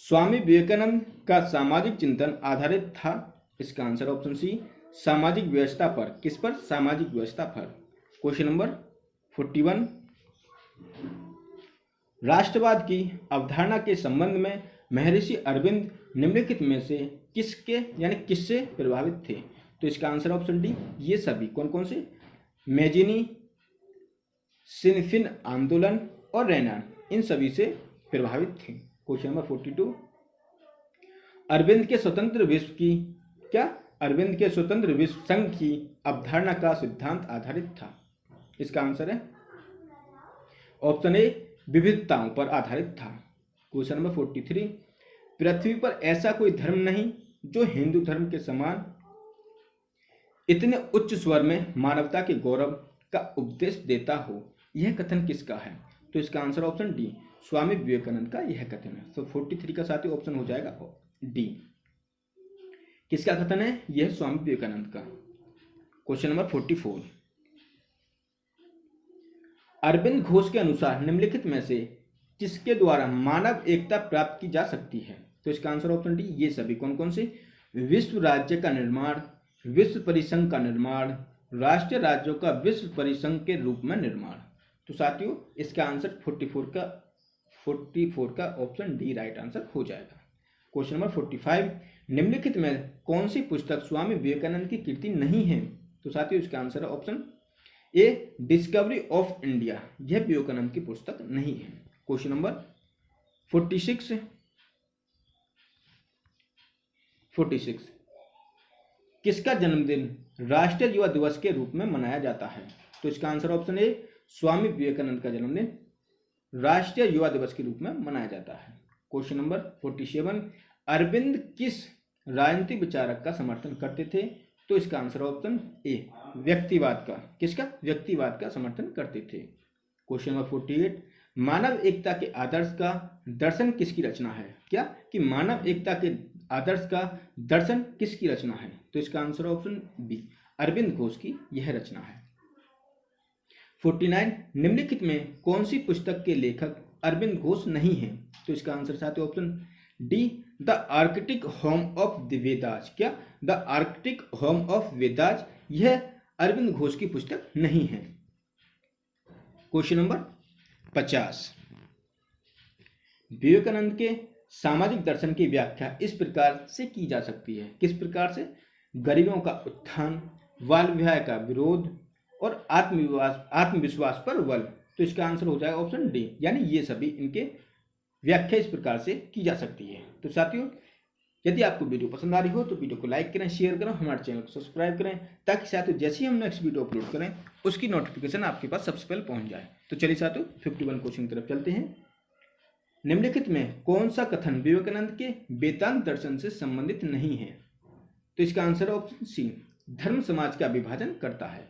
स्वामी विवेकानंद का सामाजिक चिंतन आधारित था, इसका आंसर ऑप्शन सी, सामाजिक व्यवस्था पर। किस पर? सामाजिक व्यवस्था पर। क्वेश्चन नंबर 41, राष्ट्रवाद की अवधारणा के संबंध में महर्षि अरविंद निम्नलिखित में से किससे प्रभावित थे, तो इसका आंसर ऑप्शन डी, ये सभी। कौन कौन से? मेजिनी, सिनफिन आंदोलन और रैनान, इन सभी से प्रभावित थे। क्वेश्चन नंबर 42, अरविंद के स्वतंत्र विश्व संघ की अवधारणा का सिद्धांत आधारित था, इसका आंसर है ऑप्शन ए, विविधताओं पर आधारित था। क्वेश्चन नंबर 43, पृथ्वी पर ऐसा कोई धर्म नहीं जो हिंदू धर्म के समान इतने उच्च स्वर में मानवता के गौरव का उपदेश देता हो, यह कथन किसका है, तो इसका answer option D, Swami Vivekananda का यह कथन है। तो 43 का साथी ऑप्शन हो जाएगा डी। किसका कथन है? यह स्वामी विवेकानंद का। क्वेश्चन नंबर 44, अरविंद घोष के अनुसार निम्नलिखित में से किसके द्वारा मानव एकता प्राप्त की जा सकती है, तो इसका आंसर ऑप्शन डी, ये सभी। कौन कौन से? विश्व राज्य का निर्माण, विश्व परिसंघ का निर्माण, राष्ट्रीय राज्यों का विश्व परिसंघ के रूप में निर्माण। तो साथियों इसका आंसर 44 का ऑप्शन डी राइट आंसर हो जाएगा। क्वेश्चन नंबर 45, निम्नलिखित में कौन सी पुस्तक स्वामी विवेकानंद की कृति नहीं है, तो साथियों इसका आंसर है option A, discovery of India, यह विवेकानंद की पुस्तक नहीं है। क्वेश्चन नंबर 46, किसका जन्मदिन राष्ट्रीय युवा दिवस के रूप में मनाया जाता है? तो इसका आंसर ऑप्शन ए स्वामी विवेकानंद का जन्मदिन राष्ट्रीय युवा दिवस के रूप में मनाया जाता है। क्वेश्चन नंबर 47, अरविंद किस राजनीतिक विचारक का समर्थन करते थे? तो इसका आंसर ऑप्शन ए व्यक्तिवाद का। किसका? व्यक्तिवाद का समर्थन करते थे। क्वेश्चन नंबर 48, मानव एकता के आदर्श का दर्शन किसकी रचना है? क्या कि मानव एकता के आदर्श का दर्शन किसकी रचना है? तो इसका answer option B Arvind Ghosh की यह रचना है। 49, निम्नलिखित में कौन सी पुस्तक के लेखक अरविंद घोष नहीं है? तो इसका आंसर साथ option D the Arctic home of the Vedas. क्या? The Arctic home of Vedas यह अरविंद घोष की पुस्तक नहीं है। क्वेश्चन नंबर 50, विवेकानंद के सामाजिक दर्शन की व्याख्या इस प्रकार से की जा सकती है। किस प्रकार से? गरीबों का उत्थान, बाल विवाह का विरोध और आत्मविश्वास पर बल। तो इसका आंसर हो जाएगा ऑप्शन डी, यानी ये सभी इनके व्याख्या इस प्रकार से की जा सकती है। तो साथियों, यदि आपको वीडियो पसंद आ रही हो तो वीडियो को लाइक करें, शेयर करें, हमारे चैनल को सब्सक्राइब करें, ताकि साथियों जैसे ही हम नेक्स्ट वीडियो अपलोड करें उसकी नोटिफिकेशन आपके पास सबसे पहले पहुंच जाए। तो चलिए साथियों 51 क्वेश्चन की तरफ चलते हैं। निम्नलिखित में कौन सा कथन विवेकानंद के वेदांत दर्शन से संबंधित नहीं है? तो इसका आंसर ऑप्शन सी धर्म समाज का विभाजन करता है।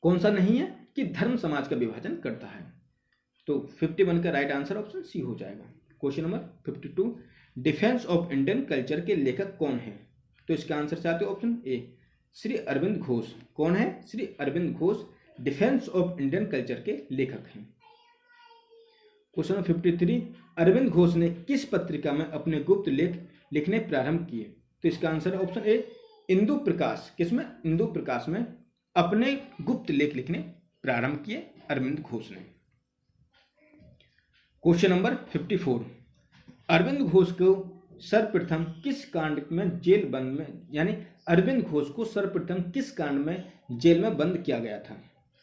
कौन सा नहीं है? कि धर्म समाज का विभाजन करता है। तो 51 का राइट आंसर ऑप्शन सी हो जाएगा। Question number 52, defence of Indian culture के लेखक कौन है? तो इसका आंसर चाहते हो ऑप्शन ए श्री अरविंद घोष। कौन है? Shri Arvind Ghosh defence of Indian culture के लेखक हैं। क्वेश्चन नंबर 53, अरविंद घोष ने किस पत्रिका में अपने गुप्त लेख लिखने प्रारंभ किए? तो इसका आंसर ऑप्शन ए इंदु प्रकाश। किसमें? इंदु प्रकाश में अपने गुप्त लेख लिखने प्रारंभ किए अरविंद घोष ने। क्वेश्चन नंबर 54, अरविंद घोष को सर्वप्रथम किस कांड में जेल बंद में, यानी अरविंद घोष को सर्वप्रथम किस कांड में जेल में बंद किया गया था?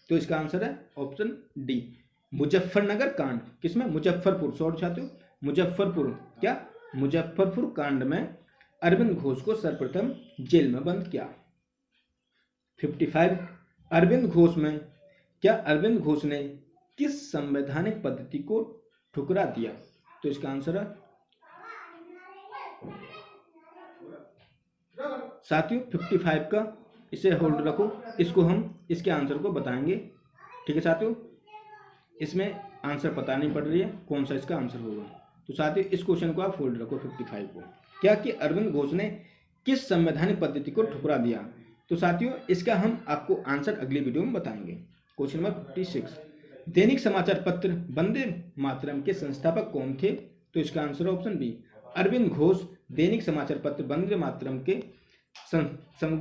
तो इसका आंसर है ऑप्शन डी मुजफ्फरनगर कांड। किसमें? मुजफ्फरपुर। सॉरी छात्रों, मुजफ्फरपुर। क्या? मुजफ्फरपुर कांड में अरविंद घोष को सर्वप्रथम जेल में बंद किया। 55, अरविंद घोष में क्या अरविंद घोष ने किस संवैधानिक पद्धति को ठुकरा दिया? तो इसका आंसर है साथियों 55 का, इसे होल्ड रखो, इसको हम इसके आंसर को बताएंगे। ठीक है साथियों, इसमें आंसर पता नहीं पड़ रही है कौन सा इसका आंसर होगा। तो साथियों इस क्वेश्चन को आप होल्ड रखो 55 को। क्या कि अरविंद घोष ने किस संवैधानिक पद्धति को ठुकरा दिया? तो साथियों इसका हम आपको आंसर अगली वीडियो में बताएंगे। क्वेश्चन नंबर 56, दैनिक समाचार पत्र वंदे मातरम के संस्थापक कौन थे? तो इसका answer option B Arvind Ghosh दैनिक समाचार पत्र वंदे मातरम के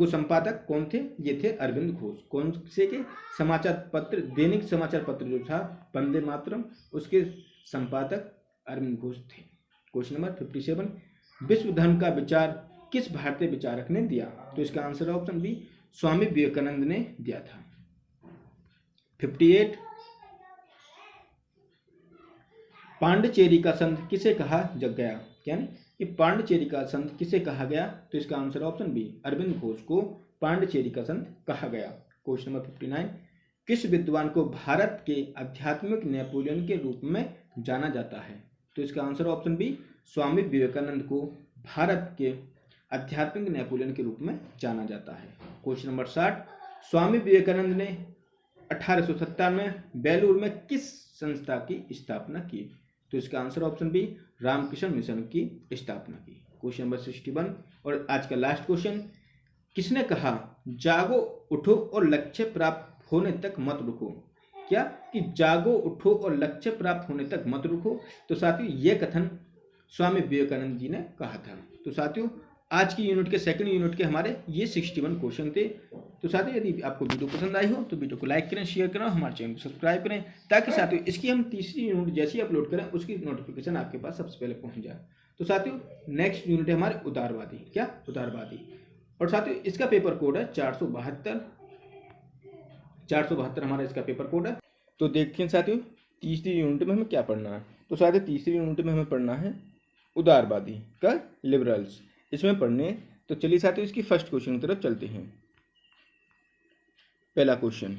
संपादक कौन थे? ये थे अरविंद घोष। कौन से के? समाचार पत्र, दैनिक समाचार पत्र जो था वंदे मातरम, उसके संपादक अरविंद घोष थे। क्वेश्चन नंबर 57, विश्व धर्म का विचार किस भारतीय विचारक ने दिया? तो इसका answer option B Swami Vivekananda ने दिया था। 58, पांडिचेरी का संत किसे कहा गया? यानी कि पांडिचेरी का संत किसे कहा गया? तो इसका answer option B Arvind Ghosh को पांडिचेरी का संत कहा गया। क्वेश्चन नंबर 59, किस विद्वान को भारत के आध्यात्मिक नेपोलियन के रूप में जाना जाता है? तो इसका answer option B Swami Vivekananda को भारत के आध्यात्मिक नेपोलियन के रूप में जाना जाता है। क्वेश्चन नंबर 60, स्वामी विवेकानंद ने 1870 में बेलूर में किस संस्था की स्थापना की? तो इसका answer option B Ramakrishna Mission की स्थापना की। क्वेश्चन नंबर 61 और आज का लास्ट क्वेश्चन, किसने कहा जागो उठो और लक्ष्य प्राप्त होने तक मत रुको? क्या कि जागो उठो और लक्ष्य प्राप्त होने तक मत रुको? तो साथियों ये कथन स्वामी विवेकानंद जी ने कहा था। तो साथियों आज की यूनिट के सेकंड यूनिट के हमारे ये 61 क्वेश्चन थे। तो साथियों यदि आपको वीडियो पसंद आई हो तो वीडियो को लाइक करें, शेयर करें, हमारे चैनल को सब्सक्राइब करें, ताकि साथियों इसकी हम तीसरी यूनिट जैसे ही अपलोड करें उसकी नोटिफिकेशन आपके पास सबसे पहले पहुंच जाए। तो साथियों नेक्स्ट यूनिट है हमारे उदारवादी। क्या? उदारवादी। और साथियों इसका पेपर कोड है 472 हमारा इसका पेपर कोड है। तो देखते हैं साथियों तीसरी यूनिट में हमें क्या पढ़ना है। तो साथियों तीसरी यूनिट में हमें पढ़ना है उदारवादी का लिबरल्स। इसमें पढ़ने तो चलिए साथियों इसकी फर्स्ट क्वेश्चन की तरफ चलते हैं। पहला क्वेश्चन,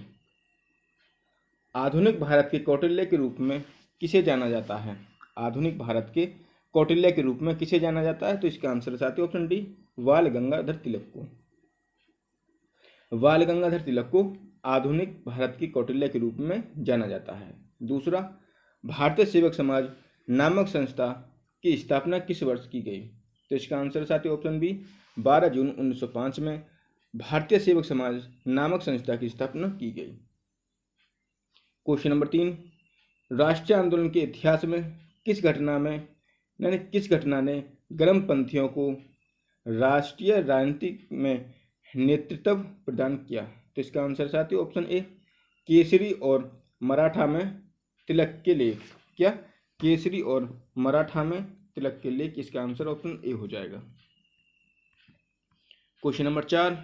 आधुनिक भारत के कौटिल्य के रूप में किसे जाना जाता है? आधुनिक भारत के कौटिल्य के रूप में किसे जाना जाता है? तो इसका आंसर साथियों ऑप्शन डी, बाल गंगाधर तिलक को। बाल गंगाधर तिलक को आधुनिक भारत की कौटिल्य के रूप में जाना जाता है। दूसरा, भारतीय सेवक समाज नामक संस्था की स्थापना किस वर्ष की गई? तो इसका आंसर साथियों ऑप्शन बी, 12 जून 1905 में भारतीय सेवक समाज नामक संस्था की स्थापना की गई। क्वेश्चन नंबर 3, राष्ट्रीय आंदोलन के इतिहास में किस घटना ने गर्मपंथियों को राष्ट्रीय राजनीति में नेतृत्व प्रदान किया? तो इसका आंसर साथियों ऑप्शन ए, केसरी और मराठा में तिलक के लेख। क्या? केसरी और मराठा में तिलक के लेख। इसका आंसर ऑप्शन ए हो जाएगा। क्वेश्चन नंबर 4,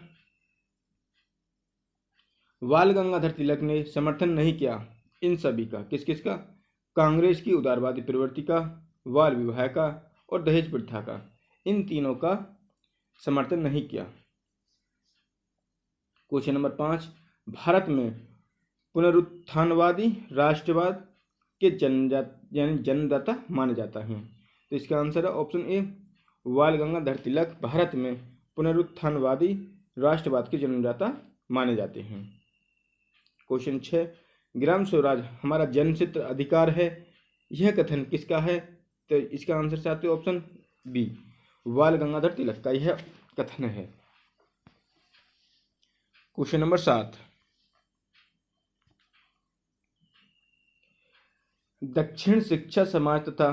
बाल गंगाधर तिलक ने समर्थन नहीं किया इन सभी का, किस किस का? कांग्रेस की उदारवादी प्रवृत्ति का, बाल विवाह का और दहेज प्रथा का। इन तीनों का समर्थन नहीं किया। क्वेश्चन नंबर 5, भारत में पुनरुत्थानवादी राष्ट्रवाद के जन्मदाता माने जाता है। तो इसका आंसर है ऑप्शन ए, बाल गंगाधर तिलक भारत में पुनरुत्थानवादी राष्ट्रवाद के जन्मदाता माने जाते हैं। क्वेश्चन 6, ग्राम स्वराज हमारा जन्मसिद्ध अधिकार है, यह कथन किसका है? तो इसका आंसर साथियों ऑप्शन बी, बाल गंगाधर तिलक का यह कथन है। क्वेश्चन नंबर 7, दक्षिण शिक्षा समाज तथा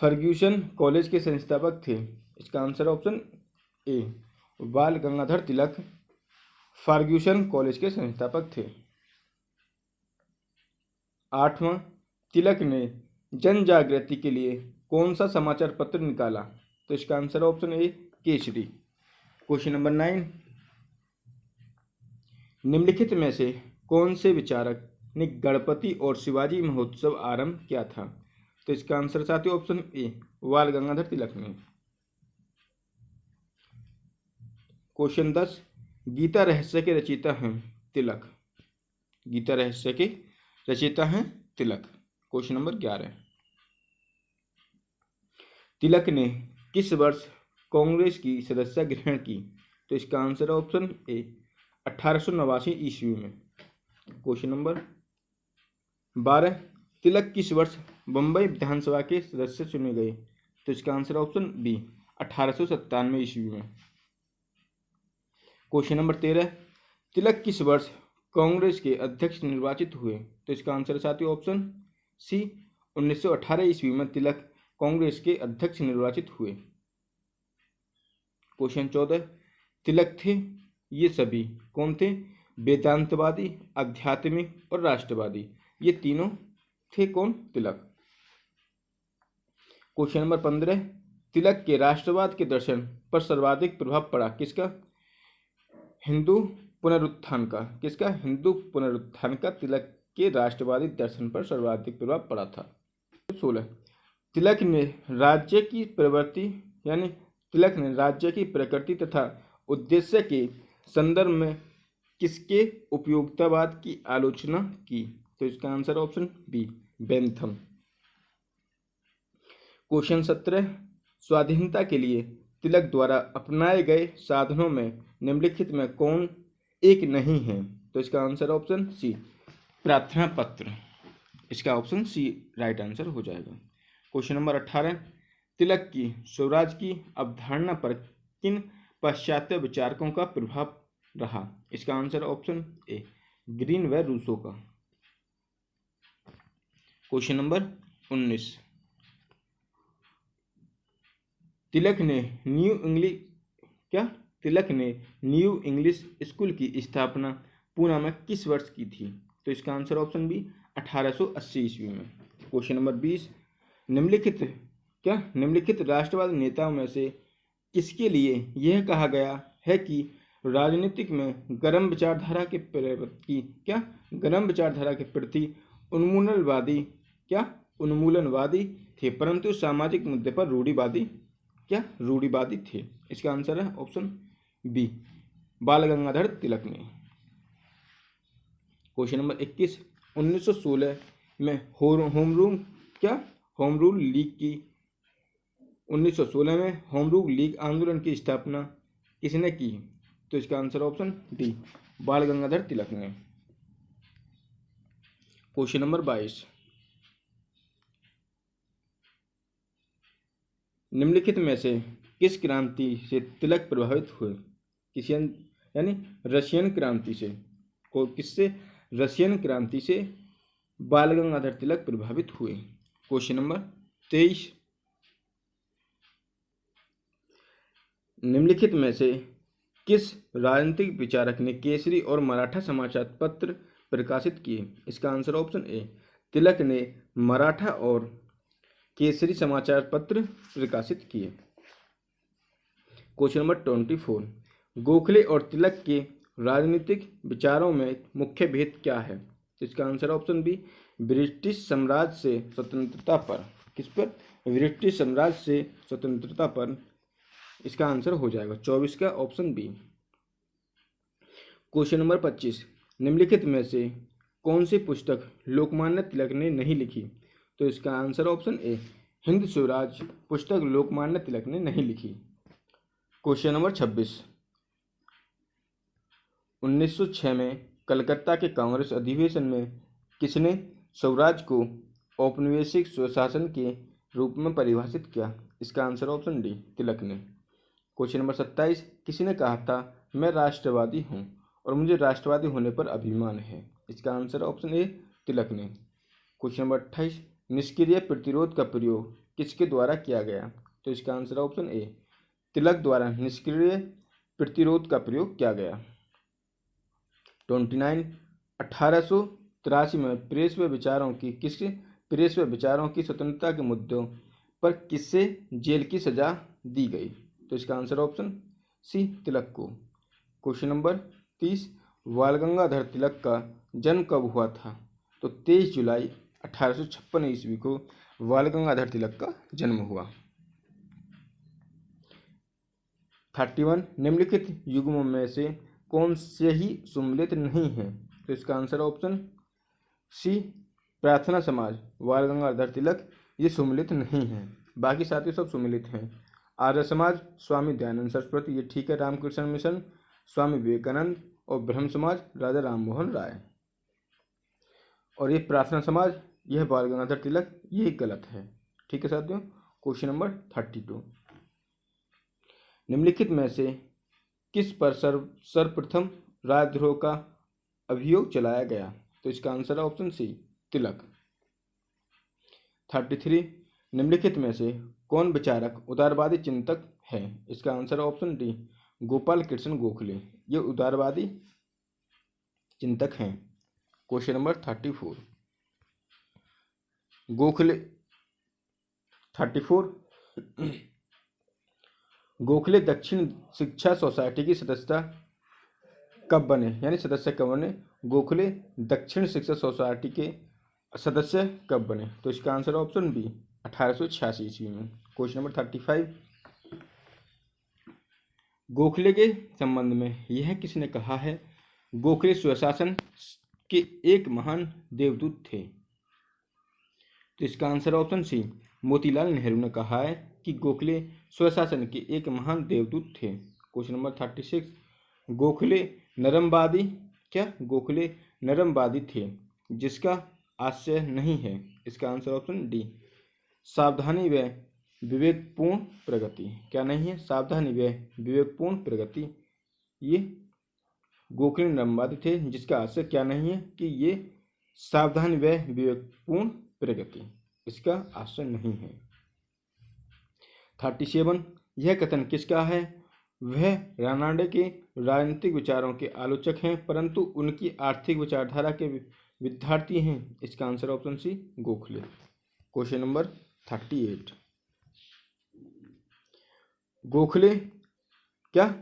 फर्ग्यूसन कॉलेज के संस्थापक थे। इसका आंसर ऑप्शन ए, बाल गंगाधर तिलक फर्ग्यूसन कॉलेज के संस्थापक थे। 8वां, तिलक ने जन जागृति के लिए कौन सा समाचार पत्र निकाला? तो इसका आंसर ऑप्शन ए, केसरी। क्वेश्चन नंबर 9, निम्नलिखित में से कौन से विचारक ने गणपति और शिवाजी महोत्सव आरंभ किया था? तो इसका आंसर साथियों ऑप्शन ए, बाल गंगाधर तिलक ने। क्वेश्चन 10, गीता रहस्य के रचयिता हैं तिलक। गीता रहस्य के रचयिता हैं तिलक। क्वेश्चन नंबर 11, तिलक ने किस वर्ष कांग्रेस की सदस्यता ग्रहण की? तो इसका आंसर ऑप्शन ए, 1889 ईस्वी में। क्वेश्चन नंबर 12, तिलक किस वर्ष बम्बई विधानसभा के सदस्य चुने गए? तो इसका आंसर ऑप्शन बी, 1897 ईस्वी में। क्वेश्चन नंबर 13, तिलक किस वर्ष कांग्रेस के अध्यक्ष निर्वाचित हुए? तो इसका आंसर साथियों ऑप्शन सी, 1918 ईस्वी में तिलक कांग्रेस के अध्यक्ष निर्वाचित हुए। क्वेश्चन 14, तिलक थे ये सभी कौन थे? वेदांतवादी, आध्यात्मिक और राष्ट्रवादी। ये तीनों थे कौन? तिलक। क्वेश्चन नंबर 15, तिलक के राष्ट्रवाद के दर्शन पर सर्वाधिक प्रभाव पड़ा किसका? हिंदू पुनरुत्थान का। किसका? हिंदू पुनरुत्थान का तिलक के राष्ट्रवादी दर्शन पर सर्वाधिक प्रभाव पड़ा था। 16, तिलक ने राज्य की प्रकृति तथा उद्देश्य के संदर्भ में किसके उपयोगितावाद की आलोचना की? तो इसका answer option B, Bentham. Question 17, स्वाधीनता के लिए तिलक द्वारा अपनाए गए साधनों में निम्नलिखित में कौन एक नहीं है? तो इसका आंसर ऑप्शन सी, प्रार्थना पत्र। इसका ऑप्शन सी राइट आंसर हो जाएगा। क्वेश्चन नंबर 18, तिलक की स्वराज की अवधारणा पर किन पाश्चात्य विचारकों का प्रभाव रहा? इसका आंसर ऑप्शन ए, ग्रीन व रूसो का। क्वेश्चन नंबर 19, तिलक ने न्यू इंग्लिश स्कूल की स्थापना पूना में किस वर्ष की थी? तो इसका आंसर ऑप्शन बी, 1880 ईस्वी में। क्वेश्चन नंबर 20, निम्नलिखित राष्ट्रवादी नेताओं में से किसके लिए यह कहा गया है कि राजनीतिक में गर्म विचारधारा के प्रति उन्मूलनवादी थे, परंतु सामाजिक मुद्दे पर रूढ़िवादी क्या रूढ़िवादी थे। इसका आंसर है ऑप्शन बी, बाल गंगाधर तिलक ने। क्वेश्चन नंबर 21, 1916 में होम रूल लीग की 1916 में होम रूल लीग आंदोलन की स्थापना किसने की? तो इसका आंसर ऑप्शन डी, बाल गंगाधर तिलक ने। क्वेश्चन नंबर 22, निम्नलिखित में से किस क्रांति से तिलक प्रभावित हुए? यानी रशियन क्रांति से। किससे? रशियन क्रांति से बाल गंगाधर तिलक प्रभावित हुए। क्वेश्चन नंबर 23, निम्नलिखित में से किस राजनीतिक विचारक ने केसरी और मराठा समाचार पत्र प्रकाशित किए? इसका आंसर ऑप्शन ए, तिलक ने मराठा और केसरी समाचार पत्र प्रकाशित किए। क्वेश्चन नंबर 24, गोखले और तिलक के राजनीतिक विचारों में मुख्य भेद क्या है? इसका आंसर ऑप्शन बी, ब्रिटिश साम्राज्य से स्वतंत्रता पर। किस पर? ब्रिटिश साम्राज्य से स्वतंत्रता पर। इसका आंसर हो जाएगा 24 का ऑप्शन बी। क्वेश्चन नंबर 25, निम्नलिखित में से कौन सी पुस्तक लोकमान्य तिलक ने नहीं लिखी? तो इसका आंसर ऑप्शन ए, हिंद स्वराज पुस्तक लोकमान्य तिलक ने नहीं लिखी। क्वेश्चन नंबर 26, 1906 में कलकत्ता के कांग्रेस अधिवेशन में किसने स्वराज को औपनिवेशिक स्वशासन के रूप में परिभाषित किया? इसका आंसर ऑप्शन डी, तिलक ने। क्वेश्चन नंबर 27, किसी ने कहा था मैं राष्ट्रवादी हूँ और मुझे राष्ट्रवादी होने पर अभिमान है? इसका आंसर ऑप्शन ए, तिलक ने। क्वेश्चन नंबर 28, निष्क्रिय प्रतिरोध का प्रयोग किसके द्वारा किया गया? तो इसका आंसर ऑप्शन ए, तिलक द्वारा निष्क्रिय प्रतिरोध का प्रयोग किया गया। 29, 1883 में प्रेस व विचारों की स्वतंत्रता के मुद्दों पर किससे जेल की सजा दी गई? तो इसका आंसर ऑप्शन सी, तिलक को। क्वेश्चन नंबर 30, बाल गंगाधर तिलक का जन्म कब हुआ था? तो 23 जुलाई 1856 ईस्वी को बाल गंगाधर तिलक का जन्म हुआ। 31, निम्नलिखित युग्मों में से कौन से ही सुमेलित नहीं है? तो इसका आंसर ऑप्शन सी, प्रार्थना समाज बाल गंगाधर तिलक ये सुमेलित नहीं है, बाकी साथी सब सुमेलित हैं। आर्य समाज स्वामी दयानंद सरस्वती, ये ठीक है। रामकृष्ण मिशन स्वामी विवेकानंद और ब्रह्म समाज राजा राम मोहन राय। और ये प्रार्थना समाज यह बाल गंगाधर तिलक, ये गलत है। ठीक है साथियों। क्वेश्चन नंबर 32, निम्नलिखित में से किस पर सर्वप्रथम राजद्रोह का अभियोग चलाया गया? तो इसका आंसर है ऑप्शन सी, तिलक। 33, निम्नलिखित में से कौन विचारक उदारवादी चिंतक है? इसका आंसर है ऑप्शन डी, गोपाल कृष्ण गोखले, ये उदारवादी चिंतक हैं। क्वेश्चन नंबर 34, गोखले दक्षिण शिक्षा सोसाइटी की सदस्यता कब बने? यानी सदस्य कब बने? गोखले दक्षिण शिक्षा सोसाइटी के सदस्य कब बने? तो इसका आंसर ऑप्शन बी, 1886 ईस्वी में। क्वेश्चन नंबर 35, गोखले के संबंध में यह किसने कहा है? गोखले स्वशासन के एक महान देवदूत थे। तो इसका answer option C, Motilal Nehru ने कहा है कि गोखले स्वशासन के एक महान देवदूत थे। क्वेश्चन नंबर 36, गोखले नरमवादी थे जिसका आशय नहीं है। इसका आंसर ऑप्शन डी, सावधानी व विवेकपूर्ण प्रगति। क्या नहीं है? सावधानी व विवेकपूर्ण प्रगति। ये गोखले नरमवादी थे जिसका आशय क्या नहीं है कि ये सावधानी व विवेकपूर्ण प्रगति, इसका आशय नहीं है। 37, यह कथन किसका है? वह रानाडे के राजनीतिक विचारों के आलोचक हैं परंतु उनकी आर्थिक विचारधारा के विद्यार्थी हैं। इसका answer option C, Gokhale. Question number 38,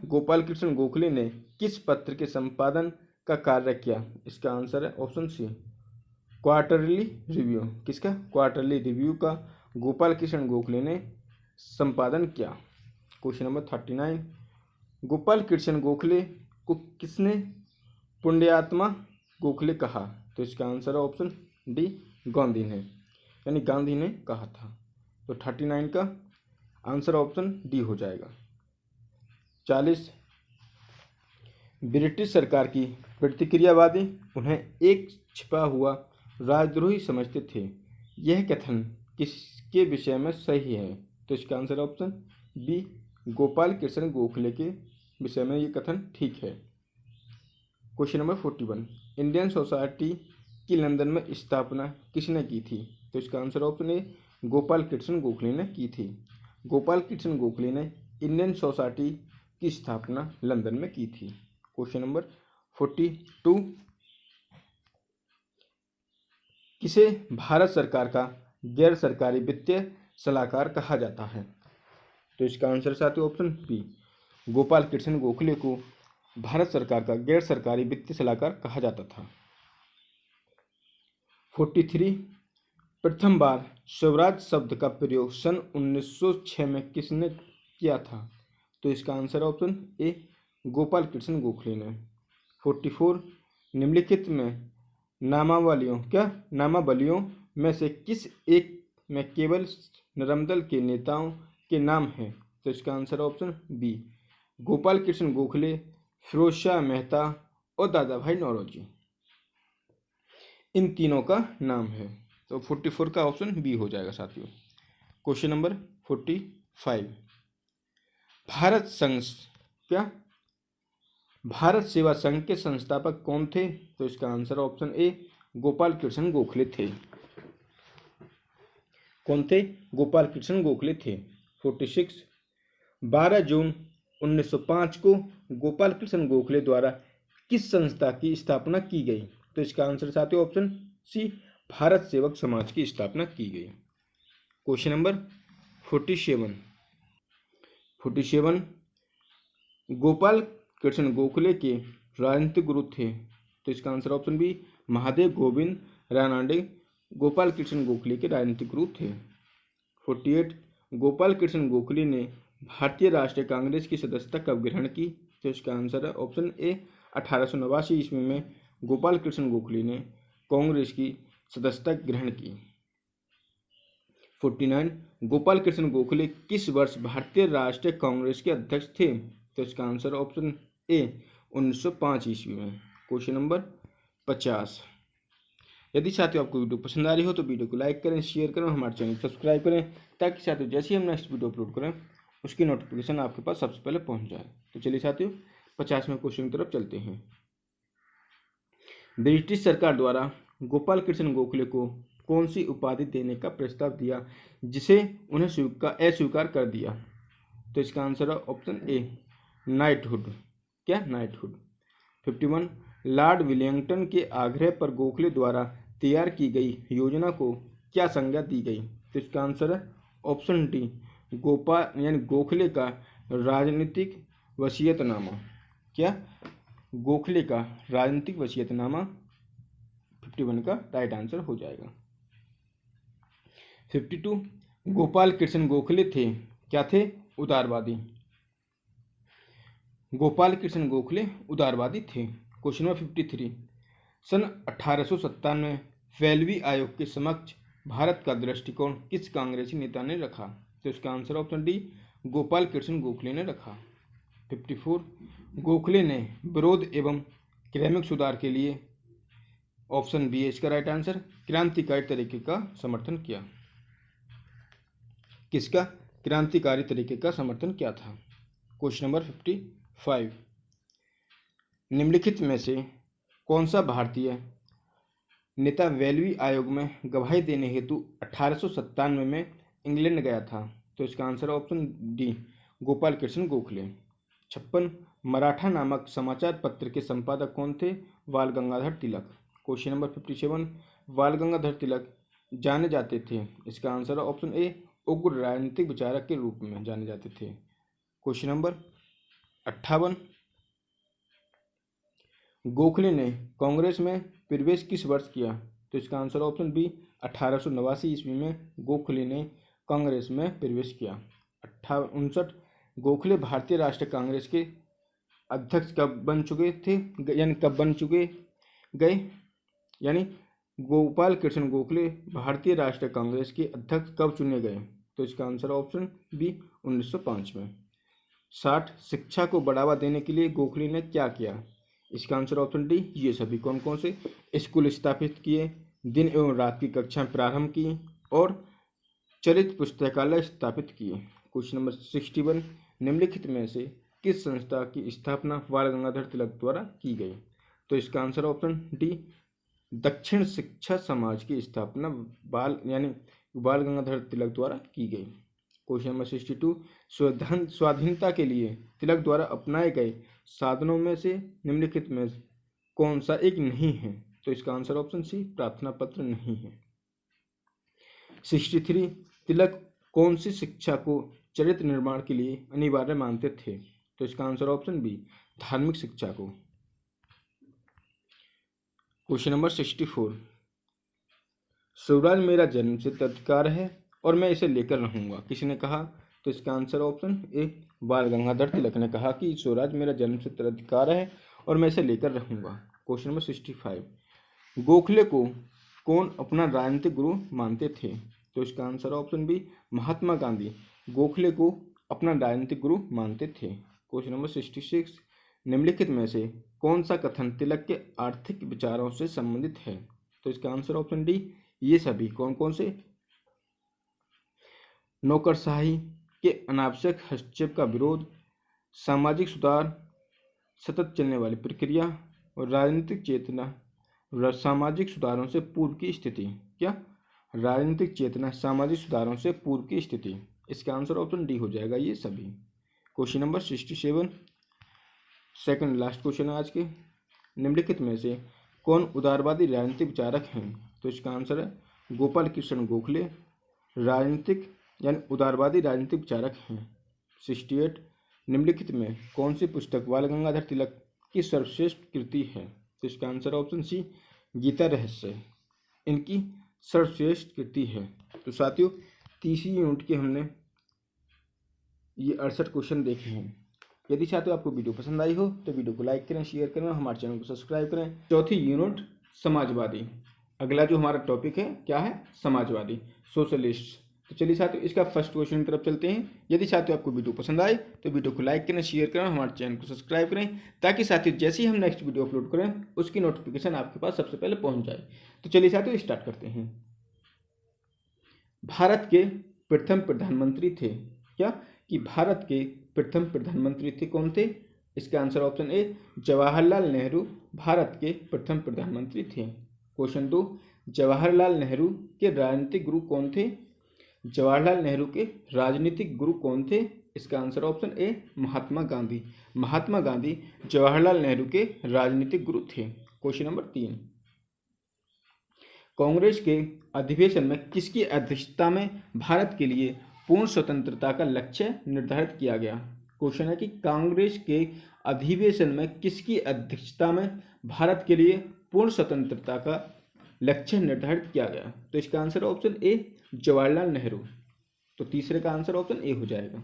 Gopal Krishna Gokhale ने किस पत्र के संपादन का कार्य किया? इसका आंसर है ऑप्शन सी, क्वार्टरली रिव्यू। किसका? क्वार्टरली रिव्यू का गोपाल कृष्ण गोखले ने संपादन किया। क्वेश्चन नंबर 39, गोपाल कृष्ण गोखले को किसने पुण्यात्मा गोखले कहा? तो इसका आंसर है ऑप्शन डी, गांधी ने, यानी गांधी ने कहा था। तो 39 का आंसर ऑप्शन डी हो जाएगा। 40, ब्रिटिश सरकार की प्रतिक्रियावादी उन्हें एक छिपा हुआ राजद्रोही समझते थे, यह कथन किसके विषय में सही है? तो इसका answer option B, Gopal Krishna Gokhale के विषय में ये कथन ठीक है। क्वेश्चन नंबर 41, इंडियन सोसाइटी की लंदन में स्थापना किसने की थी? तो इसका answer option A, Gopal Krishna Gokhale ने की थी। गोपाल कृष्ण गोखले ने इंडियन सोसाइटी की स्थापना लंदन में की थी। क्वेश्चन नंबर 42, किसे भारत सरकार का गैर सरकारी वित्तीय सलाहकार कहा जाता है? तो इसका आंसर साथियों ऑप्शन बी, गोपाल कृष्ण गोखले को भारत सरकार का गैर सरकारी वित्तीय सलाहकार कहा जाता था। 43, प्रथम बार स्वराज शब्द का प्रयोग सन 1906 में किसने किया था? तो इसका answer option A, Gopal Krishna Gokhale ने। 44, निम्नलिखित में नामावलियों में से किस एक में केवल नरमदल के नेताओं के नाम हैं? तो इसका answer option B, Gopal Krishna Gokhale, Firoz Shah Mehta और दादा भाई नौरोजी, इन तीनों का नाम है। तो 44 का ऑप्शन बी हो जाएगा साथियों। क्वेश्चन नंबर 45, भारत सेवा संघ के संस्थापक कौन थे? तो इसका answer option A, Gopal Krishna Gokhale थे। कौन थे? गोपाल कृष्ण गोखले थे। 46, 12 जून 1905 को गोपाल कृष्ण गोखले द्वारा किस संस्था की स्थापना की गई? तो इसका आंसर साथियों ऑप्शन सी, भारत सेवक समाज की स्थापना की गई। क्वेश्चन नंबर 47, गोपाल कृष्ण गोखले के राजनीतिक गुरु थे। तो इसका answer option B, Mahadev Govind Ranade Gopal Krishna Gokhale के राजनीतिक गुरु थे। 48, गोपाल कृष्ण गोखले ने भारतीय राष्ट्रीय कांग्रेस की सदस्यता कब ग्रहण की? तो इसका आंसर है ऑप्शन ए, 1889 ईस्वी में गोपाल कृष्ण गोखले ने कांग्रेस की सदस्यता ग्रहण की। 49, गोपाल कृष्ण गोखले किस वर्ष भारतीय राष्ट्रीय कांग्रेस के अध्यक्ष थे? तो इसका आंसर ऑप्शन ए, 1905 ईस्वी में। क्वेश्चन नंबर 50, यदि साथियों आपको वीडियो पसंद आ रही हो तो वीडियो को लाइक करें, शेयर करें, हमारे चैनल को सब्सक्राइब करें, ताकि साथियों जैसे ही हम नेक्स्ट वीडियो अपलोड करें उसकी नोटिफिकेशन आपके पास सबसे पहले पहुंच जाए। तो चलिए साथियों 50वें क्वेश्चन की तरफ चलते हैं। ब्रिटिश सरकार द्वारा गोपाल कृष्ण गोखले को कौन सी उपाधि देने का प्रस्ताव दिया जिसे उन्हें अस्वीकार कर दिया? तो इसका आंसर है ऑप्शन ए, नाइटहुड। क्या? नाइटहुड। 51, लॉर्ड विलिंगटन के आग्रह पर गोखले द्वारा तैयार की गई योजना को क्या संज्ञा दी गई? तो इसका आंसर है ऑप्शन डी, गोपाल यानी गोखले का राजनीतिक वसीयतनामा। क्या? गोखले का राजनीतिक वसीयतनामा 51 का राइट आंसर हो जाएगा। 52, गोपाल कृष्ण गोखले थे क्या थे? उदारवादी। गोपाल कृष्ण गोखले उदारवादी थे। क्वेश्चन नंबर 53, सन 1857 में वेलवी आयोग के समक्ष भारत का दृष्टिकोण किस कांग्रेसी नेता ने रखा? तो इसका answer option D, Gopal Krishna Gokhale ने रखा। 54, गोखले ने विरोध एवं क्रमिक सुधार के लिए ऑप्शन बी है इसका राइट आंसर, क्रांतिकारी तरीके का समर्थन किया। किसका? क्रांतिकारी तरीके का समर्थन किया था। क्वेश्चन नंबर 55, निम्नलिखित में से कौन सा भारतीय नेता वेलवी आयोग में गवाही देने हेतु 1897 में इंग्लैंड गया था? तो इसका answer option D, Gopal Krishna Gokhale. 56, Maratha नामक समाचार पत्र के संपादक कौन थे? बाल गंगाधर तिलक। क्वेश्चन नंबर 57, बाल गंगाधर तिलक जाने जाते थे, इसका आंसर ऑप्शन ए, उग्र राजनीतिक विचारक के रूप में जाने जाते थे। क्वेश्चन नंबर 58, गोखले ने कांग्रेस में प्रवेश किस वर्ष किया? तो इसका आंसर ऑप्शन बी, 1889 ईस्वी में गोखले ने कांग्रेस में प्रवेश किया। 59, गोखले भारतीय राष्ट्रीय कांग्रेस के अध्यक्ष कब बन चुके थे, यानी कब बन चुके गए, यानी गोपाल कृष्ण गोखले भारतीय राष्ट्रीय कांग्रेस के अध्यक्ष कब चुने गए? तो इसका आंसर ऑप्शन बी 1905 में। 60 शिक्षा को बढ़ावा देने के लिए गोखले ने क्या किया? इसका आंसर ऑप्शन डी ये सभी। कौन कौन से? स्कूल स्थापित किए, दिन एवं रात की कक्षाएं प्रारंभ की और चलित पुस्तकालय स्थापित किए। क्वेश्चन नंबर 61, निम्नलिखित में से किस संस्था की स्थापना बाल गंगाधर तिलक द्वारा की गई? तो इसका आंसर ऑप्शन डी दक्षिण शिक्षा समाज की स्थापना बाल गंगाधर तिलक द्वारा की गई। क्वेश्चन नंबर 62, स्वाधीनता के लिए तिलक द्वारा अपनाए गए साधनों में से निम्नलिखित में कौन सा एक नहीं है? तो इसका आंसर ऑप्शन सी प्रार्थना पत्र नहीं है। 63, तिलक कौन सी शिक्षा को चरित्र निर्माण के लिए अनिवार्य मानते थे? तो इसका आंसर ऑप्शन बी धार्मिक शिक्षा को। क्वेश्चन नंबर 64, स्वराज मेरा जन्मसिद्ध अधिकार है और मैं इसे लेकर रहूंगा, किसने कहा? तो इसका आंसर ऑप्शन ए बाल गंगाधर तिलक ने कहा कि स्वराज मेरा जन्मसिद्ध अधिकार है और मैं इसे लेकर रहूंगा। क्वेश्चन नंबर 65, गोखले को कौन अपना राजनीतिक गुरु मानते थे? तो इसका answer option B Mahatma Gandhi Gokhale को अपना राजनीतिक गुरु मानते थे। क्वेश्चन नंबर 66, निम्नलिखित में से कौन सा कथन तिलक के आर्थिक विचारों से संबंधित है? तो इसका आंसर ऑप्शन डी ये सभी। कौन कौन से? नौकरशाही के अनावश्यक हस्तक्षेप का विरोध, सामाजिक सुधार, सतत चलने वाली प्रक्रिया और राजनीतिक चेतना, सामाजिक सुधारों से पूर्व की स्थिति। क्या? राजनीतिक चेतना, सामाजिक सुधारों से पूर्व की स्थिति। इसका आंसर ऑप्शन डी हो जाएगा ये सभी। Question number 67, second last question है आज के, निम्नलिखित में से कौन उदारवादी राजनीतिक विचारक हैं? तो इसका आंसर है गोपाल कृष्ण गोखले राजनीतिक यानी उदारवादी राजनीतिक विचारक हैं। 68, निम्नलिखित में कौन सी पुस्तक बाल गंगाधर तिलक की सर्वश्रेष्ठ कृति है? तो इसका आंसर ऑप्शन सी गीता रहस्य इनकी सर्वश्रेष्ठ कृति है। तो साथियों 30वीं यूनिट के हमने ये 68 क्वेश्चन देखे हैं। यदि साथियों आपको वीडियो पसंद आई हो तो वीडियो को लाइक करें, शेयर करें और हमारे चैनल को सब्सक्राइब करें। चौथी यूनिट समाजवादी, अगला जो हमारा टॉपिक है क्या है? समाजवादी, सोशलिस्ट। तो चलिए साथियों इसका फर्स्ट क्वेश्चन की तरफ चलते हैं। यदि साथियों आपको वीडियो पसंद आए तो वीडियो को लाइक करें, शेयर करें और हमारे चैनल को सब्सक्राइब करें ताकि साथियों जैसे ही हम नेक्स्ट वीडियो अपलोड करें उसकी नोटिफिकेशन आपके पास सबसे पहले पहुंच जाए। तो चलिए साथियों स्टार्ट करते हैं। भारत के प्रथम प्रधानमंत्री थे क्या? कि भारत के प्रथम प्रधानमंत्री थे कौन थे? इसका आंसर ऑप्शन ए जवाहरलाल नेहरू भारत के प्रथम प्रधानमंत्री थे। क्वेश्चन 2, जवाहरलाल नेहरू के राजनीतिक गुरु कौन थे? जवाहरलाल नेहरू के राजनीतिक गुरु कौन थे? इसका आंसर ऑप्शन ए महात्मा गांधी। महात्मा गांधी जवाहरलाल नेहरू के राजनीतिक गुरु थे। क्वेश्चन नंबर 3, कांग्रेस के अधिवेशन में किसकी अध्यक्षता में भारत के लिए पूर्ण स्वतंत्रता का लक्ष्य निर्धारित किया गया? क्वेश्चन है कि कांग्रेस के अधिवेशन में किसकी अध्यक्षता में भारत के लिए पूर्ण स्वतंत्रता का लक्ष्य निर्धारित किया गया? तो इसका आंसर ऑप्शन ए जवाहरलाल नेहरू। तो तीसरे का आंसर ऑप्शन ए हो जाएगा।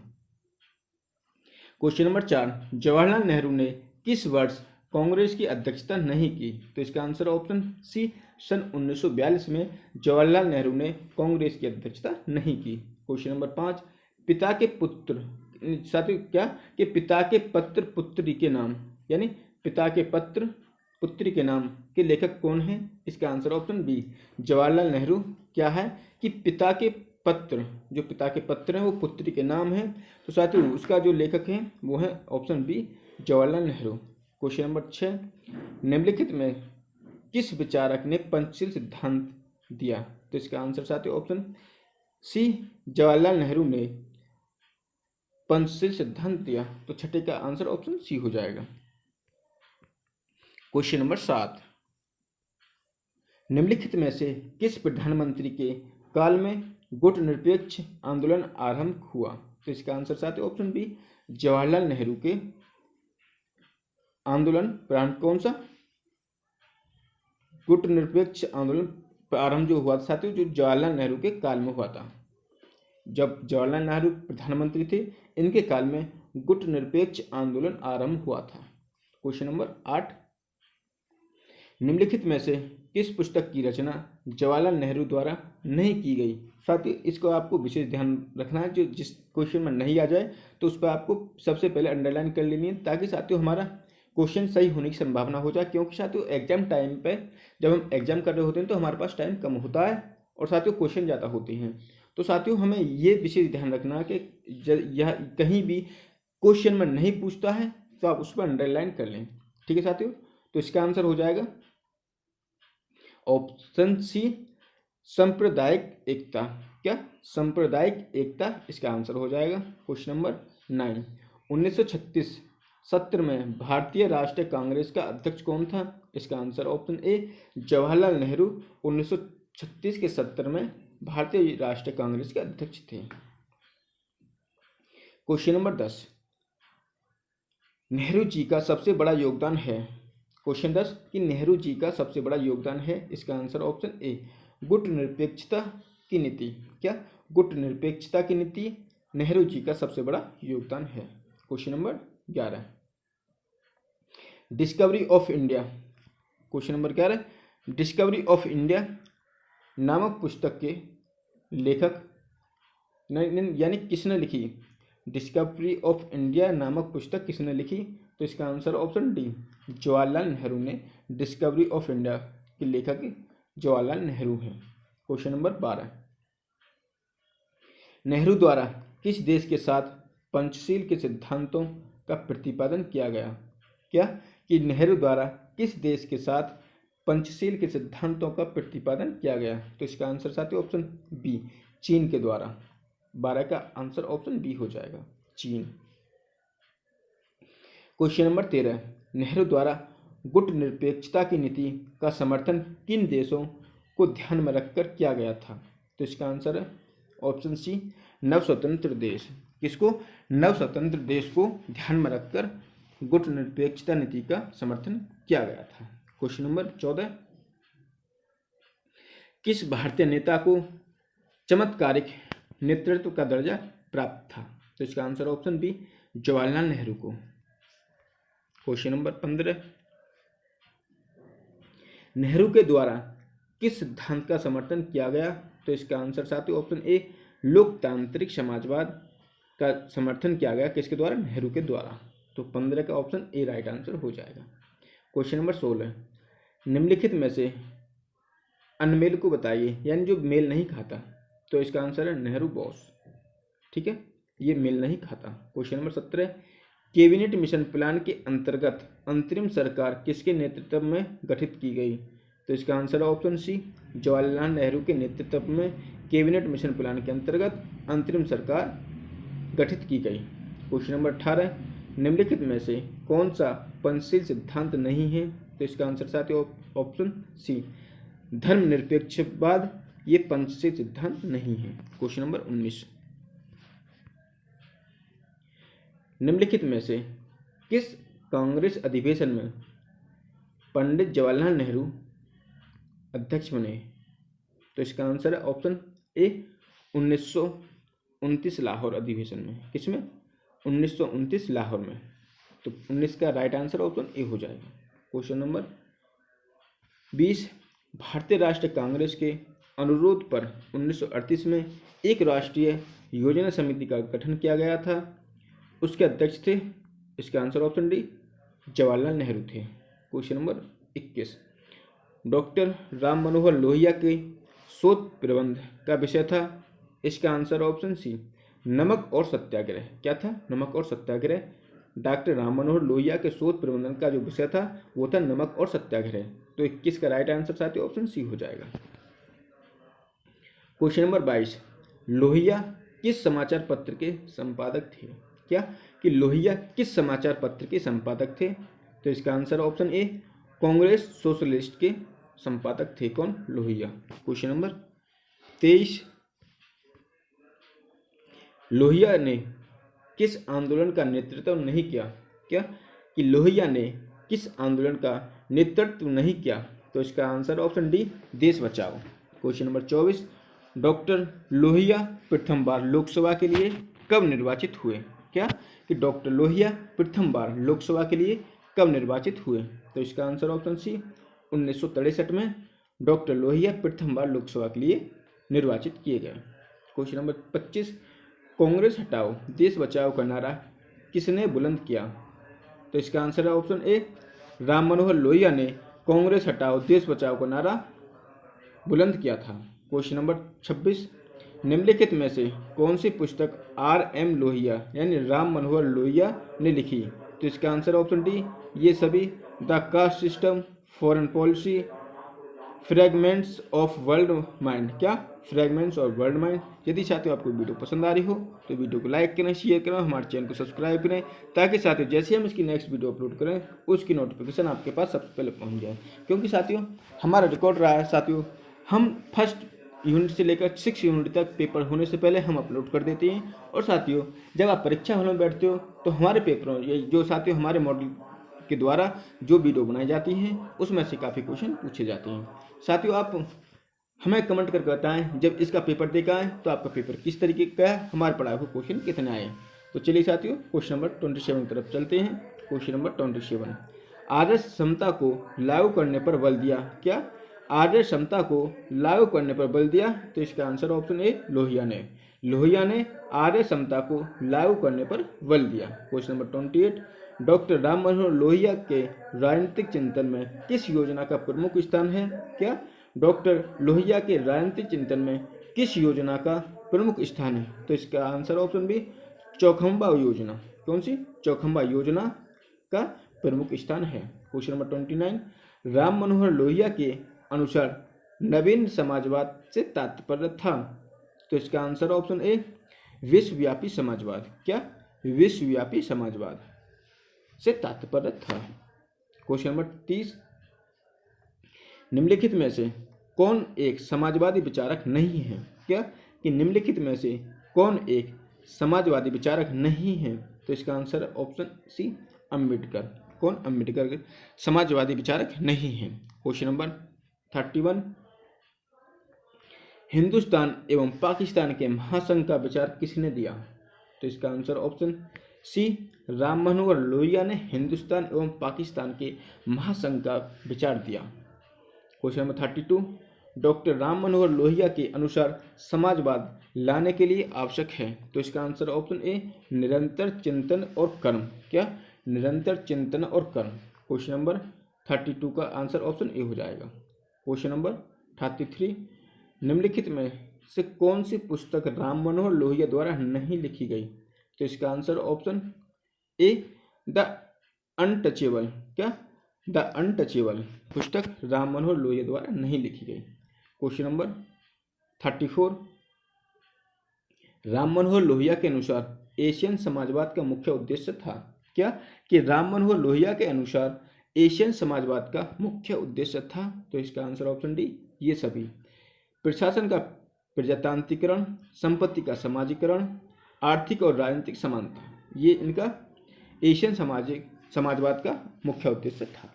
क्वेश्चन नंबर 4, जवाहरलाल नेहरू ने किस वर्ष कांग्रेस की अध्यक्षता नहीं की? तो इसका आंसर ऑप्शन सी सन 1942 में जवाहरलाल नेहरू ने कांग्रेस की अध्यक्षता नहीं की। क्वेश्चन नंबर 5, पिता के पुत्र साथियों क्या कि पिता के पत्र पुत्री के नाम यानी पिता के पत्र पुत्री के नाम के लेखक कौन है? इसका answer option B Jawaharlal Nehru. क्या है कि पिता के पत्र, जो पिता के पत्र हैं वो पुत्री के नाम है, तो साथियों उसका जो लेखक है वो है option B Jawaharlal Nehru. Question number 6, निम्नलिखित में किस विचारक ने पंचशील सिद्धांत दिया? तो इसका आंसर साथियों ऑप्शन सी जवाहरलाल नेहरू ने पंचशील सिद्धांत दिया। तो छठे का आंसर ऑप्शन सी हो जाएगा। क्वेश्चन नंबर 7, निम्नलिखित में से किस प्रधानमंत्री के काल में गुट निरपेक्ष आंदोलन आरंभ हुआ? तो इसका आंसर साथियों ऑप्शन बी जवाहरलाल नेहरू के आंदोलन प्रारंभ। कौन सा? गुट निरपेक्ष आंदोलन प्रारंभ जो हुआ था साथियों जो जवाहरलाल नेहरू के काल में हुआ था। जब जवाहरलाल नेहरू प्रधानमंत्री थे इनके काल में गुट निरपेक्ष आंदोलन आरंभ हुआ था? क्वेश्चन नंबर 8, निम्नलिखित में से किस पुस्तक की रचना जवाहरलाल नेहरू द्वारा नहीं की गई? साथ ही इसको आपको विशेष ध्यान रखना है, जो जिस क्वेश्चन में नहीं आ जाए तो उस पर आपको सबसे पहले अंडरलाइन कर लेनी है, ताकि साथियों हमारा क्वेश्चन सही होने की संभावना हो जाए। क्योंकि साथियों एग्जाम टाइम पे जब हम एग्जाम कर रहे होते हैं तो हमारे पास टाइम कम होता है और साथियों क्वेश्चन ज़्यादा होते हैं। तो साथियों हमें ये विशेष ध्यान रखना कि यह कहीं भी क्वेश्चन में नहीं पूछता है तो आप उस पर अंडरलाइन कर लें। ठीक है साथियों, तो इसका आंसर हो जाएगा ऑप्शन सी, सांप्रदायिक एकता। क्या? सांप्रदायिक एकता इसका आंसर हो जाएगा। क्वेश्चन नंबर 9, 1936 सत्र में भारतीय राष्ट्रीय कांग्रेस का अध्यक्ष कौन था? इसका आंसर ऑप्शन ए, जवाहरलाल नेहरू 1936 के सत्र में भारतीय राष्ट्रीय कांग्रेस के अध्यक्ष थे। क्वेश्चन नंबर 10, नेहरू जी का सबसे बड़ा योगदान है? क्वेश्चन 10 कि नेहरू जी का सबसे बड़ा योगदान है, इसका आंसर ऑप्शन ए, गुट निरपेक्षता की नीति। क्या? गुट निरपेक्षता की नीति नेहरू जी का सबसे बड़ा योगदान है। Question number 11, discovery of India. Question number 11, discovery of India नामक पुस्तक के लेखक यानी किसने लिखी? डिस्कवरी ऑफ इंडिया नामक पुस्तक किसने लिखी? तो इसका answer option D, Jawaharlal Nehru ने डिस्कवरी ऑफ इंडिया के लेखक जवाहरलाल नेहरू हैं। क्वेश्चन नंबर 12, नेहरू द्वारा किस देश के साथ पंचशील के सिद्धांतों का प्रतिपादन किया गया? क्या? कि नेहरू द्वारा किस देश के साथ पंचशील के सिद्धांतों का प्रतिपादन किया गया? तो इसका आंसर साथियों ऑप्शन बी, चीन के द्वारा। 12 का आंसर ऑप्शन बी हो जाएगा, चीन। क्वेश्चन नंबर 13, नेहरू द्वारा गुट निरपेक्षता की नीति का समर्थन किन देशों को ध्यान में रखकर किया गया था? तो इसका आंसर है ऑप्शन सी, नवस्वतंत्र देश। किसको? नवस्वतंत्र देश को ध्यान में रखकर गुट निरपेक्षता नीति का समर्थन किया गया था। क्वेश्चन नंबर 14, किस भारतीय नेता को चमत्कारिक नेतृत्व का दर्जा प्राप्त था? तो इसका answer option B, Jawaharlal Nehru को। क्वेश्चन नंबर 15, नेहरू के द्वारा किस सिद्धांत का समर्थन किया गया? तो इसका आंसर साथियों ऑप्शन ए, लोकतांत्रिक समाजवाद का समर्थन किया गया। किसके द्वारा? नेहरू के द्वारा। तो 15 का ऑप्शन ए राइट आंसर हो जाएगा। क्वेश्चन नंबर 16, निम्नलिखित में से अनमेल को बताइए, यानी जो मेल नहीं खाता। तो इसका आंसर है नेहरू बॉस। ठीक है, ये मेल नहीं खाता। Question number 17, cabinet mission plan के अंतर्गत अंतरिम सरकार किसके नेतृत्व में गठित की गई? तो इसका आंसर है ऑप्शन सी, जवाहरलाल नेहरू के नेतृत्व में कैबिनेट मिशन प्लान के अंतर्गत अंतरिम सरकार गठित की गई। क्वेश्चन नंबर 18, निम्नलिखित में से कौन सा पंचशील सिद्धांत नहीं है? तो इसका आंसर साथियों ऑप्शन सी, धर्मनिरपेक्षवाद ये पंचशील सिद्धांत नहीं है। क्वेश्चन नंबर 19, निम्नलिखित में से किस कांग्रेस अधिवेशन में पंडित जवाहरलाल नेहरू अध्यक्ष बने? तो इसका आंसर है ऑप्शन ए, 1929 लाहौर अधिवेशन में। किसमें? 1929 लाहौर में। तो 19 का राइट आंसर ऑप्शन ए हो जाएगा। क्वेश्चन नंबर 20, भारतीय राष्ट्रीय कांग्रेस के अनुरोध पर 1938 में एक राष्ट्रीय योजना समिति का गठन किया गया था, उसके अध्यक्ष थे? इसका answer option D, Jawaharlal Nehru थे। Question number 21, doctor Ram Manohar Lohia के शोध प्रबंध का विषय था? इसका आंसर ऑप्शन सी, नमक और सत्याग्रह। क्या था? नमक और सत्याग्रह। डॉक्टर राम मनोहर लोहिया के शोध प्रबंधन का जो विषय था वो था नमक और सत्याग्रह। तो 21 का राइट आंसर साथियों ऑप्शन सी हो जाएगा। क्वेश्चन नंबर 22, लोहिया किस समाचार पत्र के संपादक थे? क्या? कि लोहिया किस समाचार पत्र के संपादक थे? तो इसका आंसर ऑप्शन ए, कांग्रेस सोशलिस्ट के संपादक थे। कौन? लोहिया। क्वेश्चन नंबर 23, लोहिया ने किस आंदोलन का नेतृत्व नहीं किया? क्या? कि लोहिया ने किस आंदोलन का नेतृत्व नहीं किया? तो इसका आंसर ऑप्शन डी, देश बचाओ। क्वेश्चन नंबर 24, डॉक्टर लोहिया प्रथम बार लोकसभा के लिए कब निर्वाचित हुए? क्या? कि डॉक्टर लोहिया प्रथम बार लोकसभा के लिए कब निर्वाचित हुए? तो इसका आंसर ऑप्शन सी 1963 में डॉक्टर लोहिया प्रथम बार लोकसभा के लिए निर्वाचित किए गए। क्वेश्चन नंबर 25, कांग्रेस हटाओ देश बचाओ का नारा किसने बुलंद किया? तो इसका आंसर है ऑप्शन ए राम मनोहर लोहिया ने कांग्रेस हटाओ देश बचाओ का नारा बुलंद किया था। क्वेश्चन नंबर 26, निम्नलिखित में से कौन सी पुस्तक R.M. लोहिया यानी राम मनोहर लोहिया ने लिखी? तो इसका आंसर ऑप्शन डी ये सभी, the caste system, foreign policy, fragments of world mind. क्या? Fragments of world mind. यदि साथियों आपको वीडियो पसंद आ रही हो तो वीडियो को लाइक करें, शेयर करें, हमारे चैनल को सब्सक्राइब करें, ताकि साथियों जैसे हम इसकी नेक्स्ट वीडियो अपलोड करें उसकी नोटिफिकेशन आपके पास सबसे पहले पहुंच जाए। क्योंकि साथियों हमारा रिकॉर्ड रहा है साथियों, हम फर्स्ट यूनिट से लेकर 6 यूनिट तक पेपर होने से पहले हम अपलोड कर देते हैं। और साथियों जब आप परीक्षा हॉल में बैठते हो तो हमारे पेपरों ये जो साथियों हमारे मॉडल के द्वारा जो वीडियो बनाई जाती हैं उसमें से काफ़ी क्वेश्चन पूछे जाते हैं। साथियों आप हमें कमेंट करके बताएं जब इसका पेपर देखा है तो आपका पेपर किस तरीके का है, हमारे पढ़ाए हुए क्वेश्चन कितने आए। तो चलिए साथियों क्वेश्चन नंबर 27 की तरफ चलते हैं। क्वेश्चन नंबर 27, आदर्श समता को लागू करने पर बल दिया? क्या? आदर्श समता को लागू करने पर बल दिया? तो इसका आंसर ऑप्शन ए लोहिया ने। लोहिया ने आदर्श समता को लागू करने पर बल दिया। Question number 28, doctor Ram Manohar Lohia के राजनीतिक चिंतन में किस योजना का प्रमुख स्थान है? क्या? डॉक्टर लोहिया के राजनीतिक चिंतन में किस योजना का प्रमुख स्थान है? तो इसका आंसर ऑप्शन बी चौखंबा योजना। कौन सी? चौखंबा योजना का प्रमुख स्थान है। क्वेश्चन नंबर 29, राम मनोहर लोहिया के अनुसार नवीन समाजवाद से तात्पर्य था? तो इसका आंसर ऑप्शन ए विश्वव्यापी समाजवाद। क्या? विश्वव्यापी समाजवाद से तात्पर्य था। क्वेश्चन नंबर 30, निम्नलिखित में से कौन एक समाजवादी विचारक नहीं है? क्या? कि निम्नलिखित में से कौन एक समाजवादी विचारक नहीं है? तो इसका आंसर ऑप्शन सी अम्बेडकर। कौन? अम्बेडकर समाजवादी विचारक नहीं है। क्वेश्चन नंबर 31, हिंदुस्तान एवं पाकिस्तान के महासंघ का विचार किसने दिया? तो इसका आंसर ऑप्शन सी राम मनोहर लोहिया ने हिंदुस्तान एवं पाकिस्तान के महासंघ का विचार दिया। Question number 32, doctor Ram Manohar Lohia के अनुसार समाजवाद लाने के लिए आवश्यक है? तो इसका आंसर ऑप्शन ए निरंतर चिंतन और कर्म। क्या? निरंतर चिंतन और कर्म। क्वेश्चन नंबर 32 का आंसर ऑप्शन ए हो जाएगा। क्वेश्चन नंबर 33, निम्नलिखित में से कौन सी पुस्तक राम मनोहर लोहिया द्वारा नहीं लिखी गई? तो इसका answer option A the untouchable. क्या? द अनटचेबल पुस्तक राम मनोहर लोहिया द्वारा नहीं लिखी गई। क्वेश्चन नंबर 34, राम मनोहर लोहिया के अनुसार एशियन समाजवाद का मुख्य उद्देश्य था? क्या? कि राम मनोहर लोहिया के अनुसार एशियन समाजवाद का मुख्य उद्देश्य था? तो इसका आंसर ऑप्शन डी ये सभी, प्रशासन का प्रजातांत्रिकरण, संपत्ति का समाजीकरण, आर्थिक और राजनीतिक समानता, ये इनका एशियन समाजवाद का मुख्य उद्देश्य था।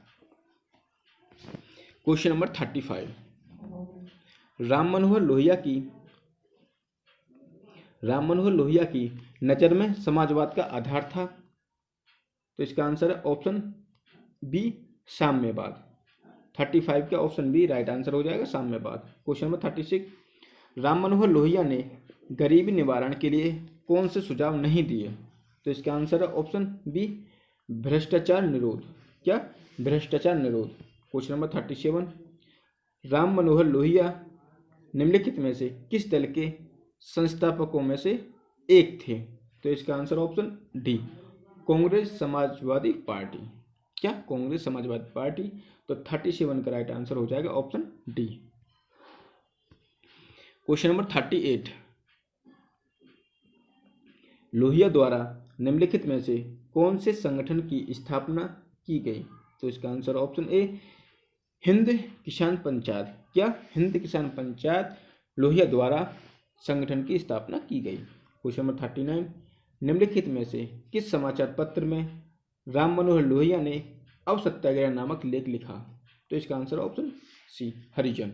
क्वेश्चन नंबर 35, राम मनोहर लोहिया की नज़र में समाजवाद का आधार था? तो इसका आंसर है ऑप्शन बी साम्यवाद। 35 का ऑप्शन बी राइट आंसर हो जाएगा, साम्यवाद। क्वेश्चन नंबर 36, राम मनोहर लोहिया ने गरीबी निवारण के लिए कौन से सुझाव नहीं दिए? तो इसका आंसर है ऑप्शन बी भ्रष्टाचार निरोध। क्या? भ्रष्टाचार निरोध। क्वेश्चन नंबर 37, राम मनोहर लोहिया निम्नलिखित में से किस दल के संस्थापकों में से एक थे? तो इसका answer option D Congress Samajwadi party. क्या? कांग्रेस समाजवादी पार्टी। तो 37 का राइट आंसर हो जाएगा option D. Question number 38, Lohia द्वारा निम्नलिखित में से कौन से संगठन की स्थापना की गई? तो इसका आंसर ऑप्शन ए हिंद किसान पंचायत। क्या? हिंद किसान पंचायत लोहिया द्वारा संगठन की स्थापना की गई। क्वेश्चन नंबर 39, निम्नलिखित में से किस समाचार पत्र में राम मनोहर लोहिया ने अब सत्याग्रह नामक लेख लिखा? तो इसका आंसर ऑप्शन सी हरिजन।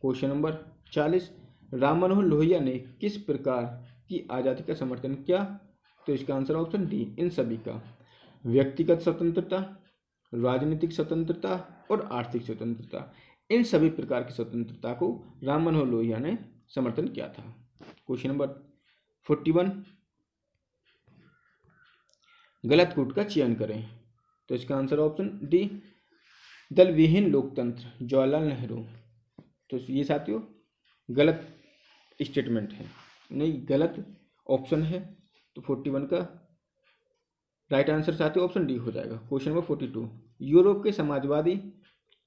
क्वेश्चन नंबर 40, राम मनोहर लोहिया ने किस प्रकार की आज़ादी का समर्थन किया? तो इसका आंसर ऑप्शन डी, इन सभी का। व्यक्तिगत स्वतंत्रता, राजनीतिक स्वतंत्रता और आर्थिक स्वतंत्रता, इन सभी प्रकार की स्वतंत्रता को राम मनोहर लोहिया ने समर्थन किया था। क्वेश्चन नंबर 41, गलत कूट का चयन करें। तो इसका आंसर ऑप्शन डी, दल विहीन लोकतंत्र, जवाहरलाल नेहरू। तो ये साथियों गलत स्टेटमेंट है, नहीं गलत ऑप्शन है। तो 41 का राइट आंसर साथियों ऑप्शन डी हो जाएगा। क्वेश्चन नंबर 42, यूरोप के समाजवादी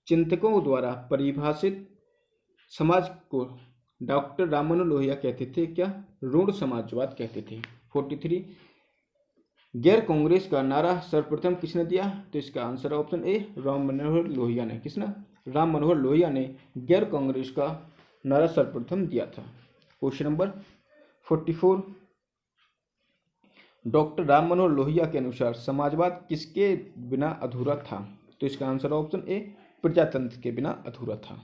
चिंतकों द्वारा परिभाषित समाज को डॉक्टर राम मनोहर लोहिया कहते थे क्या? रूढ़ समाजवाद कहते थे। 43, गैर कांग्रेस का नारा सर्वप्रथम किसने दिया? तो इसका आंसर ऑप्शन ए, राम मनोहर लोहिया ने। किसने? राम मनोहर लोहिया ने गैर कांग्रेस का नारा सर्वप्रथम दिया था। Question number 44, doctor Ram Manohar Lohia के अनुसार समाजवाद किसके बिना अधूरा था? तो इसका आंसर ऑप्शन ए, प्रजातंत्र के बिना अधूरा था।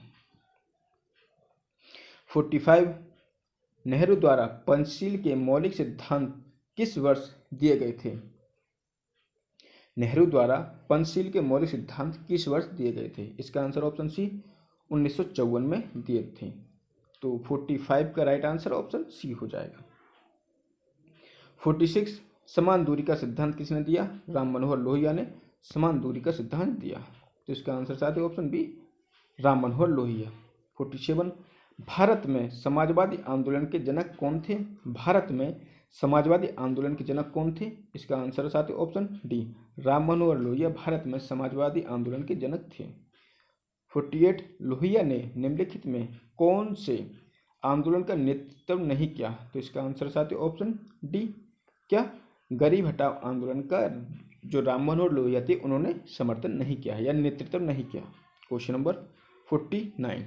45, नेहरू द्वारा पंचशील के मौलिक सिद्धांत किस वर्ष दिए गए थे? नेहरू द्वारा पंचशील के मौलिक सिद्धांत किस वर्ष दिए गए थे? इसका आंसर ऑप्शन सी, 1954 में दिए थे। तो 45 का राइट आंसर ऑप्शन सी हो जाएगा। 46, समान दूरी का सिद्धांत किसने दिया? राम मनोहर लोहिया ने समान दूरी का सिद्धांत दिया। तो इसका आंसर साथ ही ऑप्शन बी, राम मनोहर लोहिया। 47, भारत में समाजवादी आंदोलन के जनक कौन थे? भारत में समाजवादी आंदोलन के जनक कौन थे? इसका आंसर साथ ही ऑप्शन डी, राम मनोहर लोहिया भारत में समाजवादी आंदोलन के जनक थे। 48, लोहिया ने निम्नलिखित में कौन से आंदोलन का नेतृत्व नहीं किया? तो इसका आंसर साथ ही ऑप्शन डी, क्या? गरीब हटाओ आंदोलन का जो राम मनोहर लोहिया थे उन्होंने समर्थन नहीं किया है या नेतृत्व नहीं किया। क्वेश्चन नंबर 49,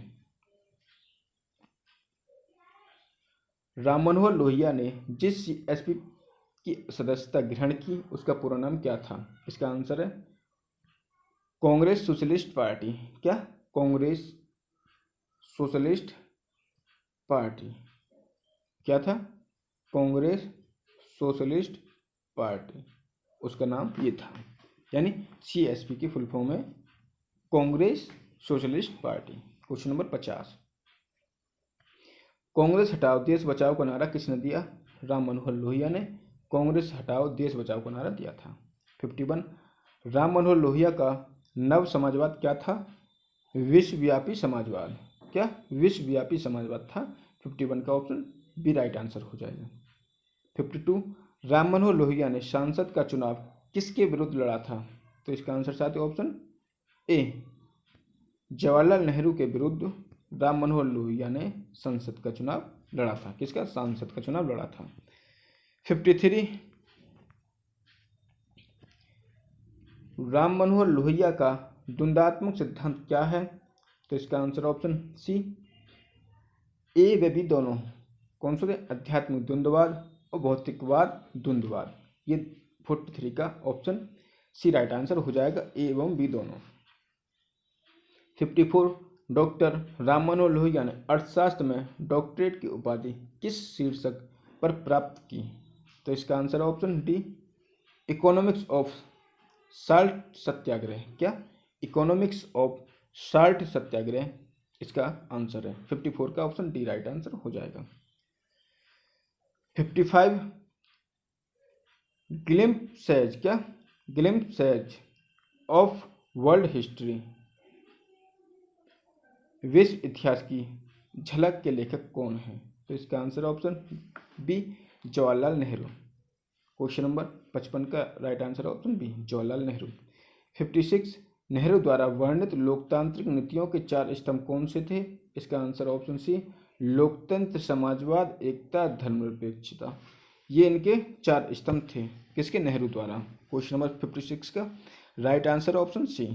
राम मनोहर लोहिया ने जिस सीएसपी की सदस्यता ग्रहण की उसका पूरा नाम क्या था? इसका आंसर है कांग्रेस सोशलिस्ट पार्टी। क्या? Congress socialist party. क्या था? कांग्रेस सोशलिस्ट पार्टी, उसका नाम ये था। यानी सीएसपी की फुल फॉर्म है Congress socialist party. Question number 50, Congress हटाओ देश बचाओ का नारा किसने दिया? राम मनोहर लोहिया ने कांग्रेस हटाओ देश बचाओ का नारा दिया था। 51, राम मनोहर लोहिया का नव समाजवाद क्या था? विश्वव्यापी समाजवाद। क्या? विश्वव्यापी समाजवाद था। 51 का ऑप्शन बी राइट आंसर हो जाएगा। 52, राम मनोहर लोहिया ने सांसद का चुनाव किसके विरुद्ध लड़ा था? तो इसका आंसर साथ ही ऑप्शन ए, जवाहरलाल नेहरू के विरुद्ध राम मनोहर लोहिया ने संसद का चुनाव लड़ा था। किसका? सांसद का चुनाव लड़ा था। 53, राम मनोहर लोहिया का द्वंद्वात्मक सिद्धांत क्या है? तो इसका आंसर ऑप्शन सी, ए व बी दोनों। कौन से? आध्यात्मिक द्वंद्ववाद और भौतिकवाद द्वंद्ववाद। ये 43 का ऑप्शन सी राइट आंसर हो जाएगा, ए एवं बी दोनों। 54, डॉक्टर राम मनोहर लोहिया ने अर्थशास्त्र में डॉक्टरेट की उपाधि किस शीर्षक पर प्राप्त की? तो इसका answer option D, economics of salt Satyagraha. क्या? इकोनॉमिक्स ऑफ साल्ट सत्याग्रह इसका आंसर है। 54 का ऑप्शन डी राइट आंसर हो जाएगा। 55, ग्लिम्पसेज। क्या? ग्लिम्पसेज ऑफ वर्ल्ड हिस्ट्री, विश्व इतिहास की झलक के लेखक कौन है? तो इसका answer option B, Jawaharlal Nehru. Question number 55 का right answer option B, Jawaharlal Nehru. 56, Nehru द्वारा वर्णित लोकतांत्रिक नीतियों के 4 स्तंभ कौन से थे? इसका आंसर ऑप्शन सी, लोकतंत्र, समाजवाद, एकता, धर्मनिरपेक्षता। ये इनके 4 स्तंभ थे। किसके? नेहरू द्वारा। क्वेश्चन नंबर 56 का राइट आंसर ऑप्शन सी।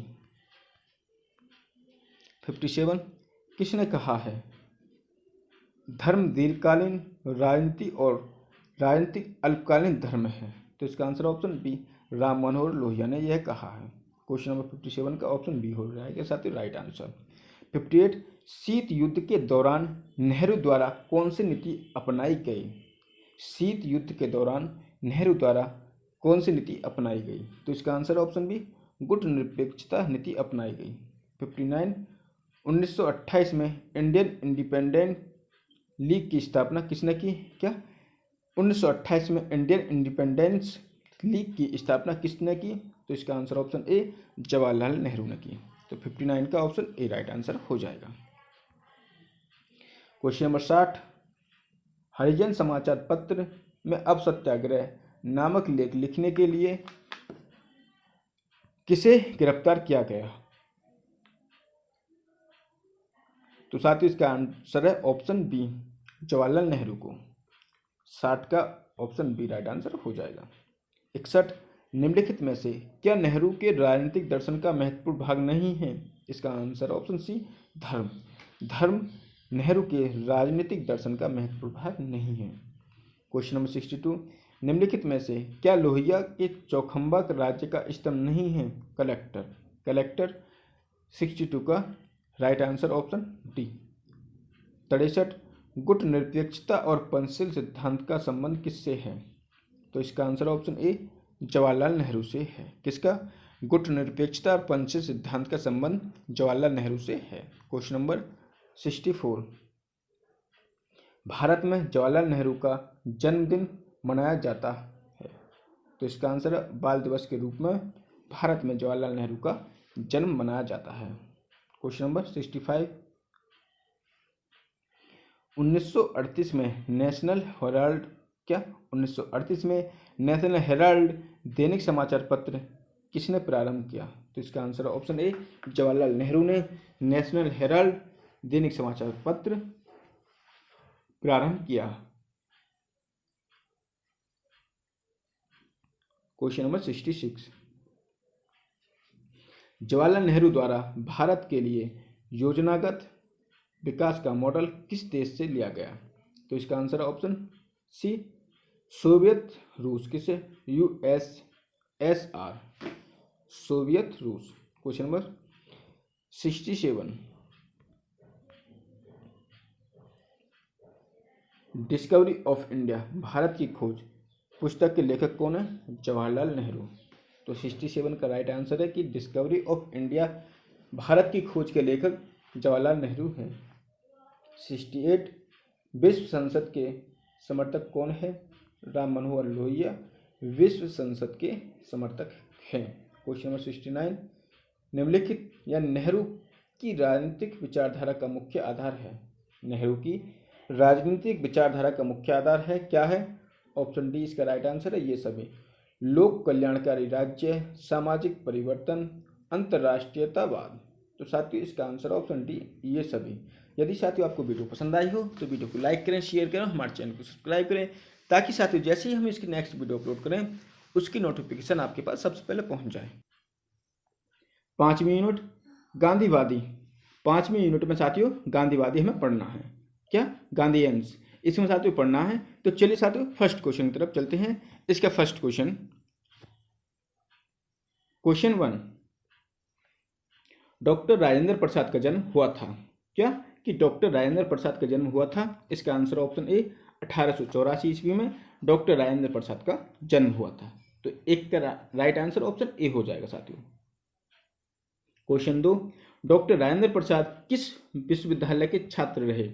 57, किसने कहा है धर्म दीर्घकालीन राजनीति और राजनीतिक अल्पकालीन धर्म है? तो इसका answer option B, Ram Manohar Lohia ने यह कहा है। क्वेश्चन नंबर 57 का ऑप्शन बी हो जाएगा साथ ही राइट आंसर। 58, शीत युद्ध के दौरान नेहरू द्वारा कौन सी नीति अपनाई गई? शीत युद्ध के दौरान नेहरू द्वारा कौन सी नीति अपनाई गई? तो इसका आंसर ऑप्शन बी, गुटनिरपेक्षता नीति अपनाई गई। 59, 1928 में इंडियन इंडिपेंडेंट लीग की स्थापना किसने की? क्या 1928 में इंडियन इंडिपेंडेंस लीग की स्थापना किसने की? तो इसका आंसर ऑप्शन ए, जवाहरलाल नेहरू ने की। तो 59 का ऑप्शन ए राइट आंसर हो जाएगा। क्वेश्चन नंबर 60, हरिजन समाचार पत्र में अब सत्याग्रह नामक लेख लिखने के लिए किसे गिरफ्तार किया गया? तो साथियों इसका आंसर है ऑप्शन बी, जवाहरलाल नेहरू को। 60 का ऑप्शन बी राइट आंसर हो जाएगा। 61, निम्नलिखित में से क्या नेहरू के राजनीतिक दर्शन का महत्वपूर्ण भाग नहीं है? इसका आंसर ऑप्शन सी, धर्म। धर्म नेहरू के राजनीतिक दर्शन का महत्वपूर्ण भाग नहीं है। क्वेश्चन नंबर 62, निम्नलिखित में से क्या लोहिया के चौखंबा राज्य का स्तंभ नहीं है? कलेक्टर। कलेक्टर 62 का राइट आंसर ऑप्शन डी। 63, गुट निरपेक्षता और पंचशील सिद्धांत का संबंध किससे है? तो इसका आंसर ऑप्शन ए, जवाहरलाल नेहरू से है। किसका? गुट निरपेक्षता और पंचशील सिद्धांत का संबंध जवाहरलाल नेहरू से है। क्वेश्चन नंबर 64, भारत में जवाहरलाल नेहरू का जन्मदिन मनाया जाता है। तो इसका आंसर बाल दिवस के रूप में भारत में जवाहरलाल नेहरू का जन्म मनाया जाता है। क्वेश्चन नंबर 65, 1938 में नेशनल हेराल्ड, क्या 1938 में नेशनल हेराल्ड दैनिक समाचार पत्र किसने प्रारंभ किया? तो इसका आंसर ऑप्शन ए, जवाहरलाल नेहरू ने नेशनल हेराल्ड दैनिक समाचार पत्र प्रारंभ किया। क्वेश्चन नंबर 66, जवाहरलाल नेहरू द्वारा भारत के लिए योजनागत विकास का मॉडल किस देश से लिया गया? तो इसका आंसर ऑप्शन सी, सोवियत रूस। किसे? USSR, सोवियत रूस। Question number 67, discovery of India Bharat की खोज पुस्तक के लेखक कौन है? जवाहरलाल नेहरू। तो 67 का राइट आंसर है कि डिस्कवरी ऑफ इंडिया भारत की खोज के लेखक जवाहरलाल नेहरू हैं। 68, विश्व संसद के समर्थक कौन है? राम मनोहर लोहिया विश्व संसद के समर्थक हैं। क्वेश्चन नंबर 69, निम्नलिखित या नेहरू की राजनीतिक विचारधारा का मुख्य आधार है? नेहरू की राजनीतिक विचारधारा का मुख्य आधार है, क्या है? ऑप्शन डी इसका राइट आंसर है ये सभी, लोक कल्याणकारी राज्य, सामाजिक परिवर्तन, अंतर्राष्ट्रीयतावाद। तो साथियों इसका आंसर ऑप्शन डी ये सभी। यदि साथियों आपको वीडियो पसंद आई हो तो वीडियो को लाइक करें, शेयर करें, हमारे चैनल को सब्सक्राइब करें, ताकि साथियों जैसे ही हम इसकी नेक्स्ट वीडियो अपलोड करें उसकी नोटिफिकेशन आपके पास सबसे पहले पहुंच जाए। 5वीं यूनिट गांधीवादी। 5वीं यूनिट में साथियों गांधीवादी हमें पढ़ना है, क्या? गांधीयंस इसमें साथियों पढ़ना है। तो चलिए साथियों फर्स्ट क्वेश्चन की तरफ चलते हैं। इसका first question, question 1, doctor Rajendra Prasad का जन्म हुआ था, क्या? कि डॉक्टर राजेंद्र प्रसाद का जन्म हुआ था। इसका आंसर ऑप्शन ए, 1884 ईस्वी में डॉक्टर राजेंद्र प्रसाद का जन्म हुआ था। तो एक का राइट आंसर ऑप्शन ए हो जाएगा साथियों। क्वेश्चन 2, डॉक्टर राजेंद्र प्रसाद किस विश्वविद्यालय के छात्र रहे?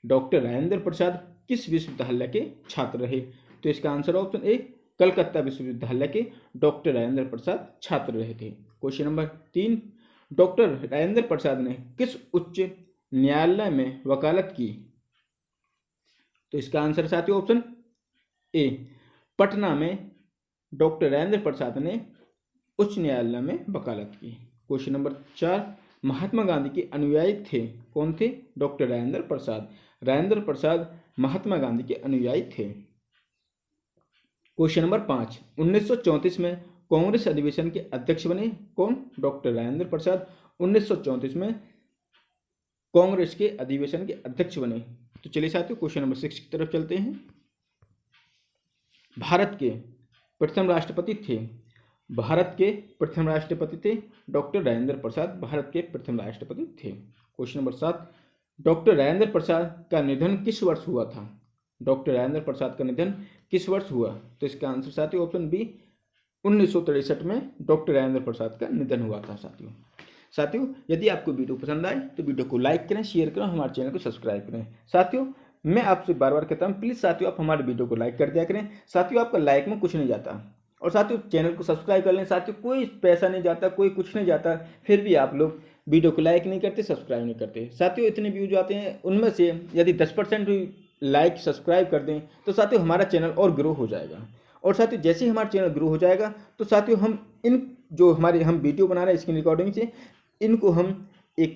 डॉक्टर राजेंद्र प्रसाद किस विश्वविद्यालय के छात्र रहे? तो इसका आंसर ऑप्शन ए, कलकत्ता विश्वविद्यालय के डॉक्टर राजेंद्र प्रसाद छात्र रहे थे। Question number 3, doctor Rajendra Prasad ने किस उच्च न्यायालय में वकालत की? तो इसका आंसर साथियों ऑप्शन ए, पटना में डॉक्टर राजेंद्र प्रसाद ने उच्च न्यायालय में वकालत की। क्वेश्चन नंबर 4, महात्मा गांधी के अनुयायी थे, कौन थे? डॉक्टर राजेंद्र प्रसाद। राजेंद्र प्रसाद महात्मा गांधी के अनुयायी थे। क्वेश्चन नंबर 5, 1934 में कांग्रेस अधिवेशन के अध्यक्ष बने, कौन? डॉक्टर राजेंद्र प्रसाद 1934 में कांग्रेस के अधिवेशन के अध्यक्ष बने। तो चलिए साथियों क्वेश्चन नंबर 6 की तरफ चलते हैं। भारत के प्रथम राष्ट्रपति थे, भारत के प्रथम राष्ट्रपति थे डॉक्टर राजेंद्र प्रसाद, भारत के प्रथम राष्ट्रपति थे। Question number 7, doctor Rajendra Prasad का निधन किस वर्ष हुआ था? डॉक्टर राजेंद्र प्रसाद का निधन किस वर्ष हुआ? तो इसका आंसर साथियों ऑप्शन बी 1963 में डॉक्टर राजेंद्र प्रसाद का निधन हुआ था साथियों यदि आपको वीडियो पसंद आए तो वीडियो को लाइक करें, शेयर करें, हमारे चैनल को सब्सक्राइब करें। साथियों मैं आपसे बार बार कहता हूँ प्लीज़ साथियों आप हमारे वीडियो को लाइक कर दिया करें। साथियों आपका लाइक में कुछ नहीं जाता, और साथियों चैनल को सब्सक्राइब कर लें। साथियों कोई पैसा नहीं जाता, कोई कुछ नहीं जाता, फिर भी आप लोग वीडियो को लाइक नहीं करते, सब्सक्राइब नहीं करते। साथियों इतने व्यूज आते हैं, उनमें से यदि 10% भी लाइक सब्सक्राइब कर दें तो साथियों हमारा चैनल और ग्रो हो जाएगा। और साथियों जैसे ही हमारा चैनल ग्रो हो जाएगा तो साथियों हम इन जो हम वीडियो बना रहे हैं स्क्रीन रिकॉर्डिंग से, इनको हम एक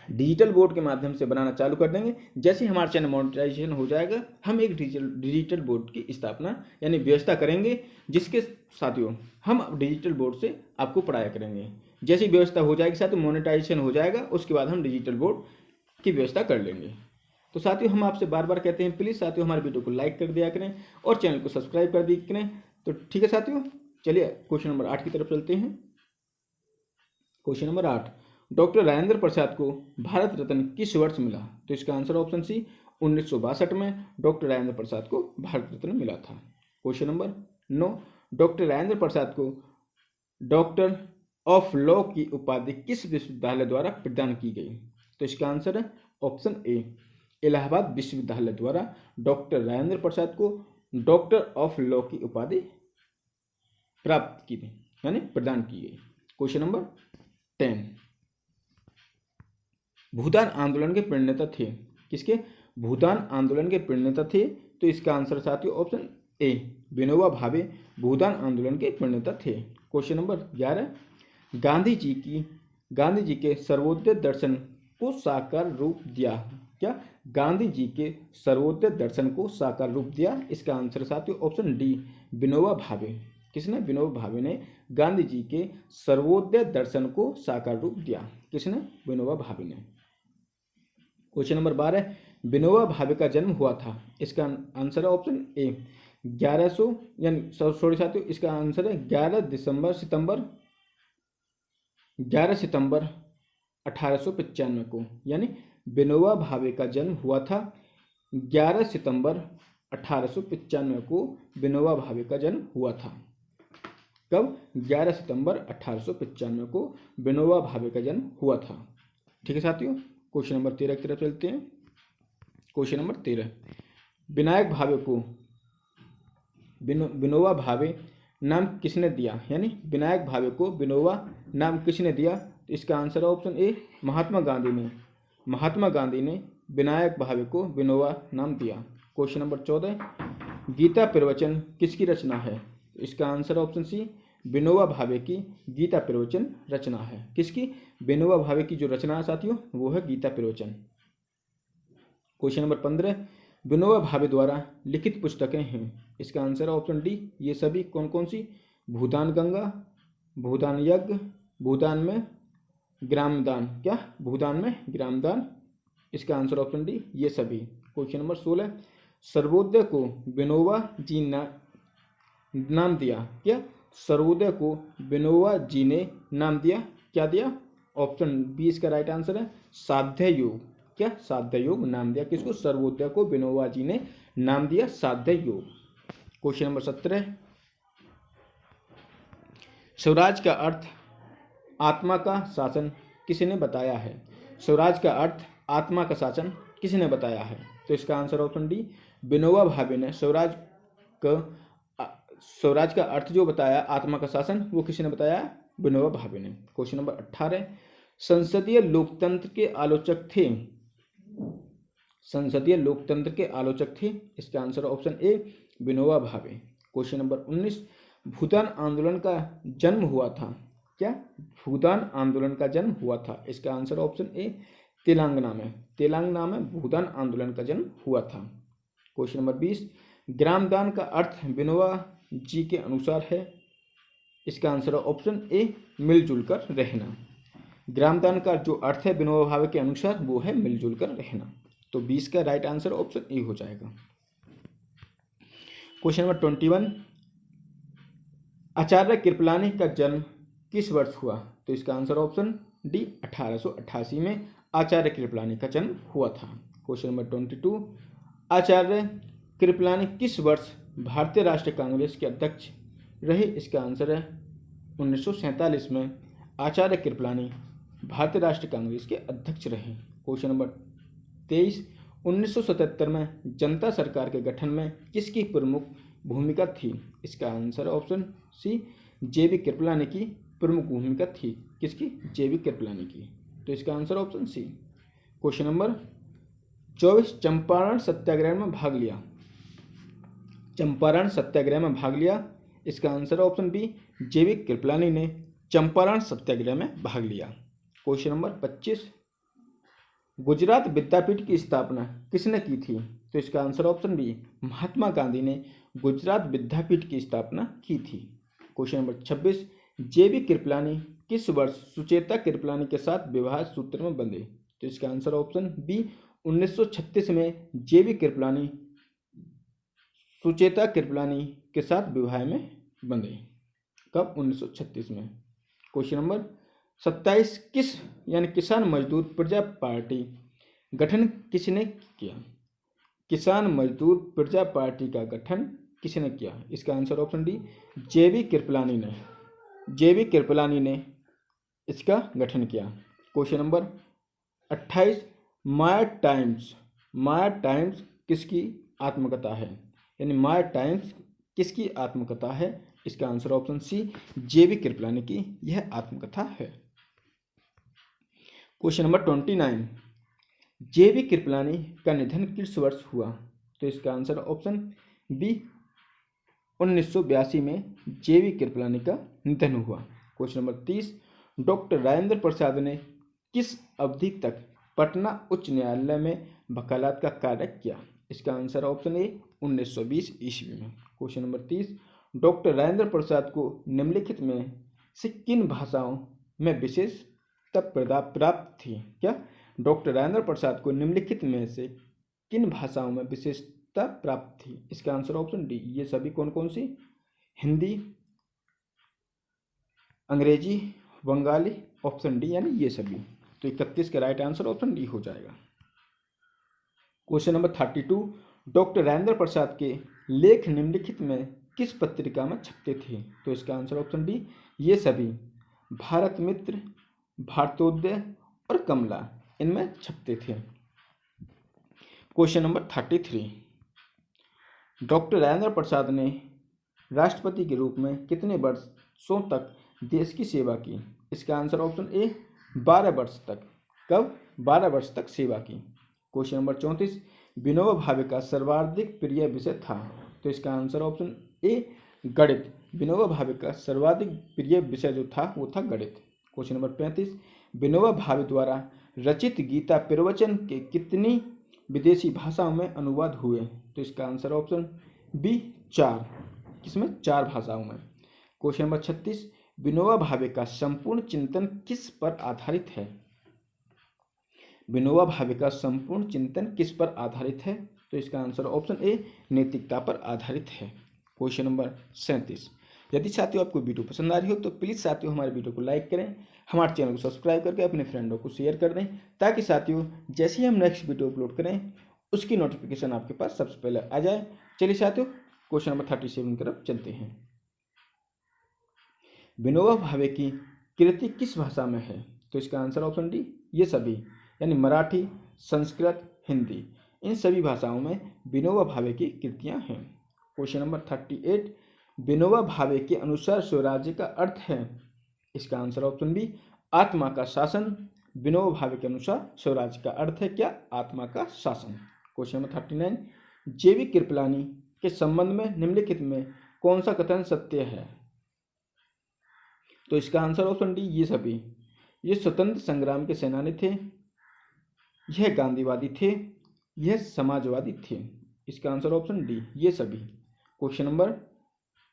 डिजिटल बोर्ड के माध्यम से बनाना चालू कर देंगे। जैसे हमारा चैनल मोनेटाइजेशन हो जाएगा हम एक डिजिटल बोर्ड की स्थापना यानी व्यवस्था करेंगे, जिसके साथियों हम डिजिटल बोर्ड से आपको पढ़ाया करेंगे। जैसी व्यवस्था हो जाएगी साथियों, मोनेटाइजेशन हो जाएगा, उसके बाद हम डिजिटल बोर्ड की व्यवस्था कर लेंगे। तो साथियों हम आपसे बार बार कहते हैं प्लीज़ साथियों हमारे वीडियो को लाइक कर दिया करें और चैनल को सब्सक्राइब कर दिया करें। तो ठीक है साथियों, चलिए क्वेश्चन नंबर 8 की तरफ चलते हैं। Question number 8, doctor Rajendra Prasad को भारत रत्न किस वर्ष मिला? तो इसका आंसर ऑप्शन सी 1962 में डॉक्टर राजेंद्र प्रसाद को भारत रत्न मिला था। Question number 9, doctor Rajendra Prasad को डॉक्टर ऑफ लॉ की उपाधि किस विश्वविद्यालय द्वारा प्रदान की गई? तो इसका आंसर है ऑप्शन ए इलाहाबाद विश्वविद्यालय द्वारा डॉक्टर राजेंद्र प्रसाद को डॉक्टर ऑफ लॉ की उपाधि प्राप्त की थी यानी प्रदान की गई। क्वेश्चन नंबर 10, भूदान आंदोलन के प्रणेता थे? किसके? भूदान आंदोलन के प्रणेता थे। तो इसका आंसर साथियों ऑप्शन ए विनोबा भावे भूदान आंदोलन के प्रणेता थे। क्वेश्चन नंबर 11, गांधी जी के सर्वोदय दर्शन को साकार रूप दिया? क्या? गांधी जी के सर्वोदय दर्शन को साकार रूप दिया? इसका आंसर साथियों ऑप्शन डी विनोबा भावे। किसने? विनोबा भावे ने गांधी जी के सर्वोदय दर्शन को साकार रूप दिया। किसने? विनोबा भावे ने। क्वेश्चन नंबर 12, विनोबा भावे का जन्म हुआ था? इसका आंसर है ऑप्शन ए 1100 यानी सॉरी साथियों इसका आंसर है 11 सितंबर 1895 को, यानी विनोबा भावे का जन्म हुआ था 11 सितंबर 1895 को विनोबा भावे का जन्म हुआ था। कब? 11 सितंबर 1895 को विनोबा भावे का जन्म हुआ था। ठीक है साथियों, क्वेश्चन नंबर 13 की तरफ चलते हैं। क्वेश्चन नंबर 13, विनोबा भावे नाम किसने दिया? यानी विनायक भावे को विनोबा नाम किसने दिया? तो इसका आंसर है ऑप्शन ए महात्मा गांधी ने विनायक भावे को विनोबा नाम दिया। क्वेश्चन नंबर 14, गीता प्रवचन किसकी रचना है? तो इसका आंसर ऑप्शन सी विनोबा भावे की गीता प्रवचन रचना है। किसकी? विनोबा भावे की जो रचना है साथियों वो है गीता प्रवचन। क्वेश्चन नंबर 15, विनोबा भावे द्वारा लिखित पुस्तकें हैं? इसका आंसर है ऑप्शन डी ये सभी। कौन कौन सी? भूदान गंगा, भूदान यज्ञ, भूदान में ग्रामदान। क्या? भूदान में ग्रामदान। इसका आंसर ऑप्शन डी ये सभी। क्वेश्चन नंबर 16, सर्वोदय को विनोबा जी नाम दिया? क्या? सर्वोदय को विनोबा जी ने नाम दिया? क्या दिया? ऑप्शन बी इसका राइट आंसर है साध्य योग। क्या? साध्य योग नाम दिया किसको? सर्वोदय को विनोबा जी ने नाम दिया साध्य योग। क्वेश्चन नंबर 17, स्वराज का अर्थ आत्मा का शासन किसने बताया है? स्वराज का अर्थ आत्मा का शासन किसने बताया है? तो इसका answer option D Vinoba Bhave ने स्वराज का अर्थ जो बताया आत्मा का शासन वो किसने बताया? विनोबा भावे ने। क्वेश्चन नंबर 18, संसदीय लोकतंत्र के आलोचक थे? इसका आंसर ऑप्शन ए विनोबा भावे। क्वेश्चन नंबर 19, भूदान आंदोलन का जन्म हुआ था? क्या? भूदान आंदोलन का जन्म हुआ था? इसका आंसर ऑप्शन ए तेलंगाना में भूदान आंदोलन का जन्म हुआ था। क्वेश्चन नंबर 20, ग्रामदान का अर्थ विनोबा जी के अनुसार है? इसका आंसर ऑप्शन ए मिलजुल कर रहना। ग्रामदान का जो अर्थ है विनोबा भावे के अनुसार वो है मिलजुल कर रहना। तो 20 का राइट आंसर ऑप्शन ए हो जाएगा। क्वेश्चन नंबर 21, आचार्य कृपलानी का जन्म किस वर्ष हुआ? तो इसका आंसर ऑप्शन डी 1888 में आचार्य कृपलानी का जन्म हुआ था। क्वेश्चन नंबर 22, आचार्य कृपलानी किस वर्ष भारतीय राष्ट्रीय कांग्रेस के अध्यक्ष रहे? इसका आंसर है 1947 में आचार्य कृपलानी भारतीय राष्ट्रीय कांग्रेस के अध्यक्ष रहे। क्वेश्चन नंबर 23, 1977 में जनता सरकार के गठन में किसकी प्रमुख भूमिका थी? इसका आंसर ऑप्शन सी, जेबी कृपलानी की प्रमुख भूमिका थी। किसकी? जेबी कृपलानी की। तो इसका answer option C. Question number 24, Champaran Satyagraha में भाग लिया। चंपारण सत्याग्रह में भाग लिया। इसका आंसर ऑप्शन बी, जेबी कृपलानी ने चंपारण सत्याग्रह में भाग लिया। क्वेश्चन नंबर 25, गुजरात विद्यापीठ की स्थापना किसने की थी? तो इसका answer option B, Mahatma Gandhi ने गुजरात विद्यापीठ की स्थापना की थी। क्वेश्चन नंबर 26, जेबी कृपलानी किस वर्ष सुचेता कृपलानी के साथ विवाह सूत्र में बंधे? तो इसका आंसर ऑप्शन बी, 1936 में जेबी कृपलानी सुचेता कृपलानी के साथ विवाह में बंधे। कब? 1936 में। क्वेश्चन नंबर 27, किस यानी किसान मजदूर प्रजा पार्टी गठन किसने किया? किसान मजदूर प्रजा पार्टी का गठन किसने किया? इसका आंसर ऑप्शन डी, जेबी कृपलानी ने। जेबी कृपलानी ने इसका गठन किया। क्वेश्चन नंबर 28, माय टाइम्स किसकी आत्मकथा है? यानी माय टाइम्स किसकी आत्मकथा है? इसका आंसर ऑप्शन सी, जेबी कृपलानी की यह आत्मकथा है। क्वेश्चन नंबर 29, जेबी कृपलानी का निधन किस वर्ष हुआ? तो इसका आंसर ऑप्शन बी, 1982 में जेबी कृपलानी का निधन हुआ। Question number 30, doctor Rajendra Prasad ने किस अवधि तक पटना उच्च न्यायालय में वकालत का कार्य किया? इसका आंसर ऑप्शन ए, 1920 ईस्वी में। Question number 30, doctor Rajendra Prasad को निम्नलिखित में से किन भाषाओं में विशेषता प्राप्त थी? क्या? डॉक्टर राजेंद्र प्रसाद को निम्नलिखित में से किन भाषाओं में विशेषता प्राप्त थी? इसका आंसर ऑप्शन डी। ये सभी कौन कौन सी? हिंदी, अंग्रेजी, बंगाली, ऑप्शन डी यानी ये सभी। तो 31 का राइट आंसर ऑप्शन डी हो जाएगा। क्वेश्चन नंबर 32, डॉक्टर राजेंद्र प्रसाद के लेख निम्नलिखित में किस पत्रिका में छपते थे? तो इसका आंसर ऑप्शन डी, ये सभी भारत मित्र, भारतोदय और कमला इनमें छपते थे। Question number 33, doctor Rajendra Prasad ने राष्ट्रपति के रूप में कितने वर्षों तक देश की सेवा की? इसका आंसर ऑप्शन ए, 12 वर्ष तक। कब? 12 वर्ष तक सेवा की। क्वेश्चन नंबर 34, विनोबा भावे का सर्वाधिक प्रिय विषय था? तो इसका आंसर ऑप्शन ए, गणित। विनोबा भावे का सर्वाधिक प्रिय विषय जो था वो था गणित। क्वेश्चन नंबर 35, विनोबा भावे द्वारा रचित गीता प्रवचन के कितनी विदेशी भाषाओं में अनुवाद हुए? तो इसका आंसर ऑप्शन बी, 4। किसमें? 4 भाषाओं में। क्वेश्चन नंबर 36, विनोबा भावे का संपूर्ण चिंतन किस पर आधारित है? विनोबा भावे का संपूर्ण चिंतन किस पर आधारित है? तो इसका आंसर ऑप्शन ए, नैतिकता पर आधारित है। क्वेश्चन नंबर 37, यदि साथियों आपको वीडियो पसंद आ रही हो तो प्लीज़ साथियों हमारे वीडियो को लाइक करें, हमारे चैनल को सब्सक्राइब करके अपने फ्रेंडों को शेयर कर दें, ताकि साथियों जैसे ही हम नेक्स्ट वीडियो अपलोड करें उसकी नोटिफिकेशन आपके पास सबसे पहले आ जाए। चलिए साथियों क्वेश्चन नंबर 37 की तरफ चलते हैं। विनोबा भावे की कृति किस भाषा में है? तो इसका आंसर ऑप्शन डी, ये सभी यानी मराठी, संस्कृत, हिंदी इन सभी भाषाओं में विनोबा भावे की कृतियां हैं। क्वेश्चन नंबर 38, विनोबा भावे के अनुसार स्वराज्य का अर्थ है? इसका आंसर ऑप्शन बी, आत्मा का शासन। विनोबा भावे के अनुसार स्वराज्य का अर्थ है क्या? आत्मा का शासन। क्वेश्चन नंबर 39, जेबी कृपलानी के संबंध में निम्नलिखित में कौन सा कथन सत्य है? तो इसका आंसर ऑप्शन डी, ये सभी। ये स्वतंत्र संग्राम के सेनानी थे, यह गांधीवादी थे, यह समाजवादी थे। इसका आंसर ऑप्शन डी, ये सभी। क्वेश्चन नंबर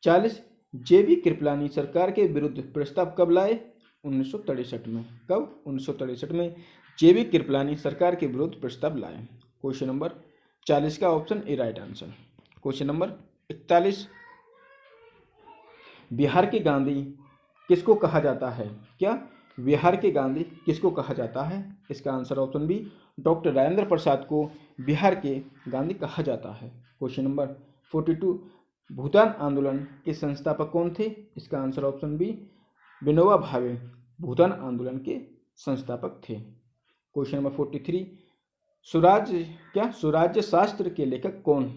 40, जेबी कृपलानी सरकार के विरुद्ध प्रस्ताव कब लाए? 1963 में। कब? 1963 में जेबी कृपलानी सरकार के विरुद्ध प्रस्ताव लाए। क्वेश्चन नंबर 40 का option A right answer. Question number 41, Bihar के गांधी किसको कहा जाता है? क्या? बिहार के गांधी किसको कहा जाता है? इसका answer option B, doctor Rajendra Prasad को बिहार के गांधी कहा जाता है? क्वेश्चन नंबर 42, भूदान आंदोलन के संस्थापक कौन थे? इसका answer option B, Vinoba Bhave भूदान आंदोलन के संस्थापक थे। क्वेश्चन नंबर 43, स्वराज्य शास्त्र के लेखक कौन?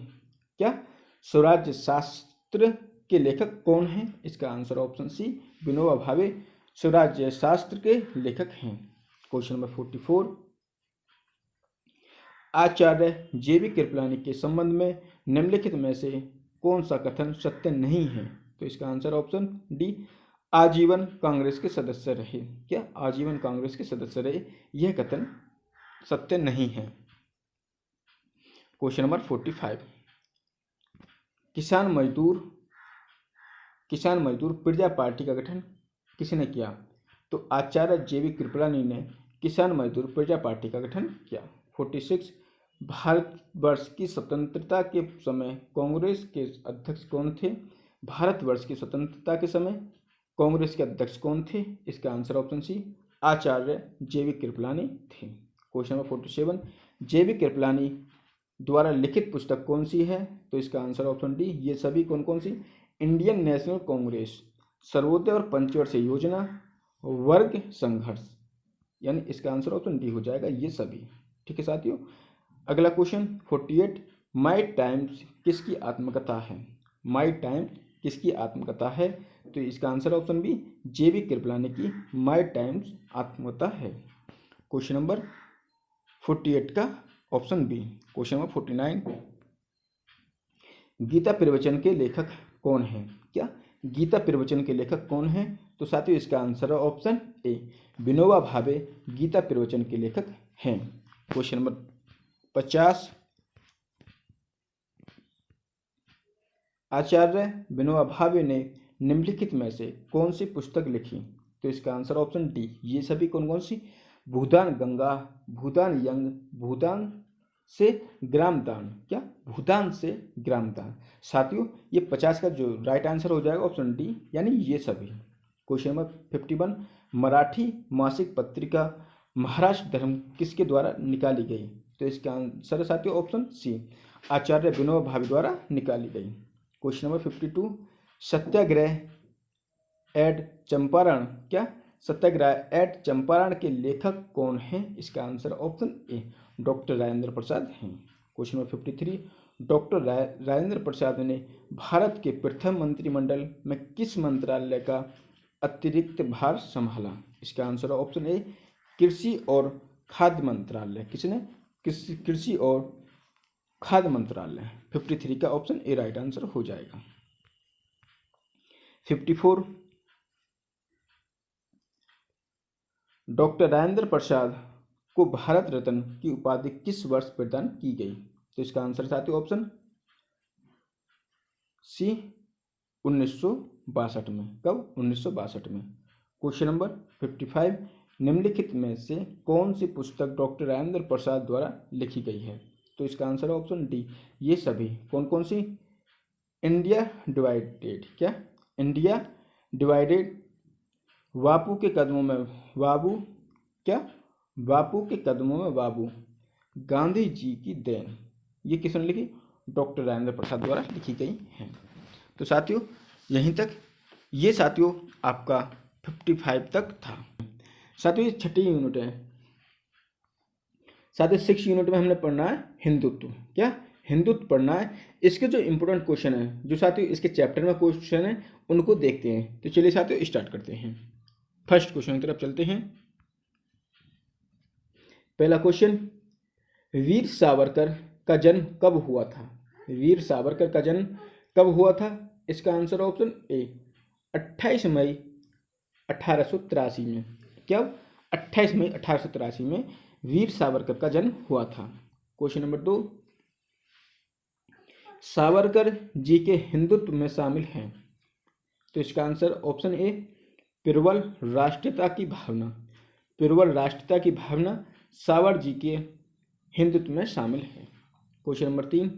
स्वराज्य शास्त्र के लेखक कौन हैं? इसका आंसर ऑप्शन सी, विनोबा भावे स्वराज्य शास्त्र के लेखक हैं। क्वेश्चन नंबर 44, आचार्य जेबी कृपलानी के संबंध में निम्नलिखित में से कौन सा कथन सत्य नहीं है? तो इसका आंसर ऑप्शन डी, आजीवन कांग्रेस के सदस्य रहे। आजीवन कांग्रेस के सदस्य रहे, यह कथन सत्य नहीं है। क्वेश्चन नंबर 45, किसान मजदूर प्रजा पार्टी का गठन किसने किया? तो आचार्य जेबी कृपलानी ने किसान मजदूर प्रजा पार्टी का गठन किया। 46, भारतवर्ष की स्वतंत्रता के समय कांग्रेस के अध्यक्ष कौन थे? भारतवर्ष की स्वतंत्रता के समय कांग्रेस के अध्यक्ष कौन थे? इसका आंसर ऑप्शन सी, आचार्य जेबी कृपलानी थे। क्वेश्चन नंबर 47, जेबी कृपलानी द्वारा लिखित पुस्तक कौन सी है? तो इसका आंसर ऑप्शन डी, ये सभी कौन सी? इंडियन नेशनल कांग्रेस, सर्वोदय और पंचवर्षीय योजना, वर्ग संघर्ष, यानी इसका आंसर ऑप्शन डी हो जाएगा, ये सभी। ठीक है साथियों, अगला क्वेश्चन 48, माई टाइम्स किसकी आत्मकथा है? माई टाइम्स किसकी आत्मकथा है? तो इसका आंसर ऑप्शन बी, जेबी कृपलानी की माई टाइम्स आत्मकथा है। क्वेश्चन नंबर 48 का option B. Question number 49, Gita Pravachan के लेखक कौन है? गीता प्रवचन के लेखक कौन है? तो साथियों इसका आंसर है ऑप्शन ए, विनोबा भावे गीता प्रवचन के लेखक हैं। क्वेश्चन नंबर 50, आचार्य विनोबा भावे ने निम्नलिखित में से कौन सी पुस्तक लिखी? तो इसका आंसर ऑप्शन डी, ये सभी कौन सी? भूदान गंगा, भूदान यंग, भूदान से ग्रामदान। भूदान से ग्रामदान। साथियों ये 50 का जो राइट आंसर हो जाएगा ऑप्शन डी, यानी ये सभी। क्वेश्चन नंबर 51, मराठी मासिक पत्रिका महाराष्ट्र धर्म किसके द्वारा निकाली गई? तो इसका आंसर है साथियों ऑप्शन सी, आचार्य विनोबा भावे द्वारा निकाली गई। Question number 52, Satyagraha at Champaran, Satyagraha at Champaran के लेखक कौन हैं? इसका answer option A, doctor Rajendra Prasad हैं। Question number 53, doctor Rajendra Prasad ने भारत के प्रथम मंत्रिमंडल में किस मंत्रालय का अतिरिक्त भार संभाला? इसका आंसर ऑप्शन ए, कृषि और खाद्य मंत्रालय। किसने? कृषि और खाद्य मंत्रालय। 53 का ऑप्शन ए राइट आंसर हो जाएगा। 54, डॉक्टर राजेंद्र प्रसाद को भारत रत्न की उपाधि किस वर्ष प्रदान की गई? तो इसका आंसर साथियों ऑप्शन सी, 1962 में। कब? 1962 में। क्वेश्चन नंबर 55, निम्नलिखित में से कौन सी पुस्तक डॉक्टर राजेंद्र प्रसाद द्वारा लिखी गई है? तो इसका आंसर ऑप्शन डी, ये सभी कौन सी? इंडिया डिवाइडेड, इंडिया डिवाइडेड, बापू के कदमों में बाबू, बापू के कदमों में बाबू, गांधी जी की देन, ये किसने लिखी? डॉक्टर राजेंद्र प्रसाद द्वारा लिखी गई हैं। तो साथियों यहीं तक, ये साथियों आपका 55 तक था। साथियों ये 6ठी यूनिट है। साथियों 6 यूनिट में हमने पढ़ना है हिंदुत्व। हिंदुत्व पढ़ना है। इसके जो इंपोर्टेंट क्वेश्चन है, जो साथियों इसके चैप्टर में क्वेश्चन है, उनको देखते हैं। तो चलिए साथियों स्टार्ट करते हैं। फर्स्ट क्वेश्चन की तरफ चलते हैं। पहला क्वेश्चन, वीर सावरकर का जन्म कब हुआ था? वीर सावरकर का जन्म कब हुआ था? इसका आंसर ऑप्शन ए, 28 मई 1883 में। 28 मई 1883 में वीर सावरकर का जन्म हुआ था। क्वेश्चन नंबर 2, सावरकर जी के हिंदुत्व में शामिल हैं। तो इसका आंसर ऑप्शन ए, प्रबल राष्ट्रीयता की भावना। प्रबल राष्ट्रीयता की भावना सावर जी के हिंदुत्व में शामिल है। क्वेश्चन नंबर 3,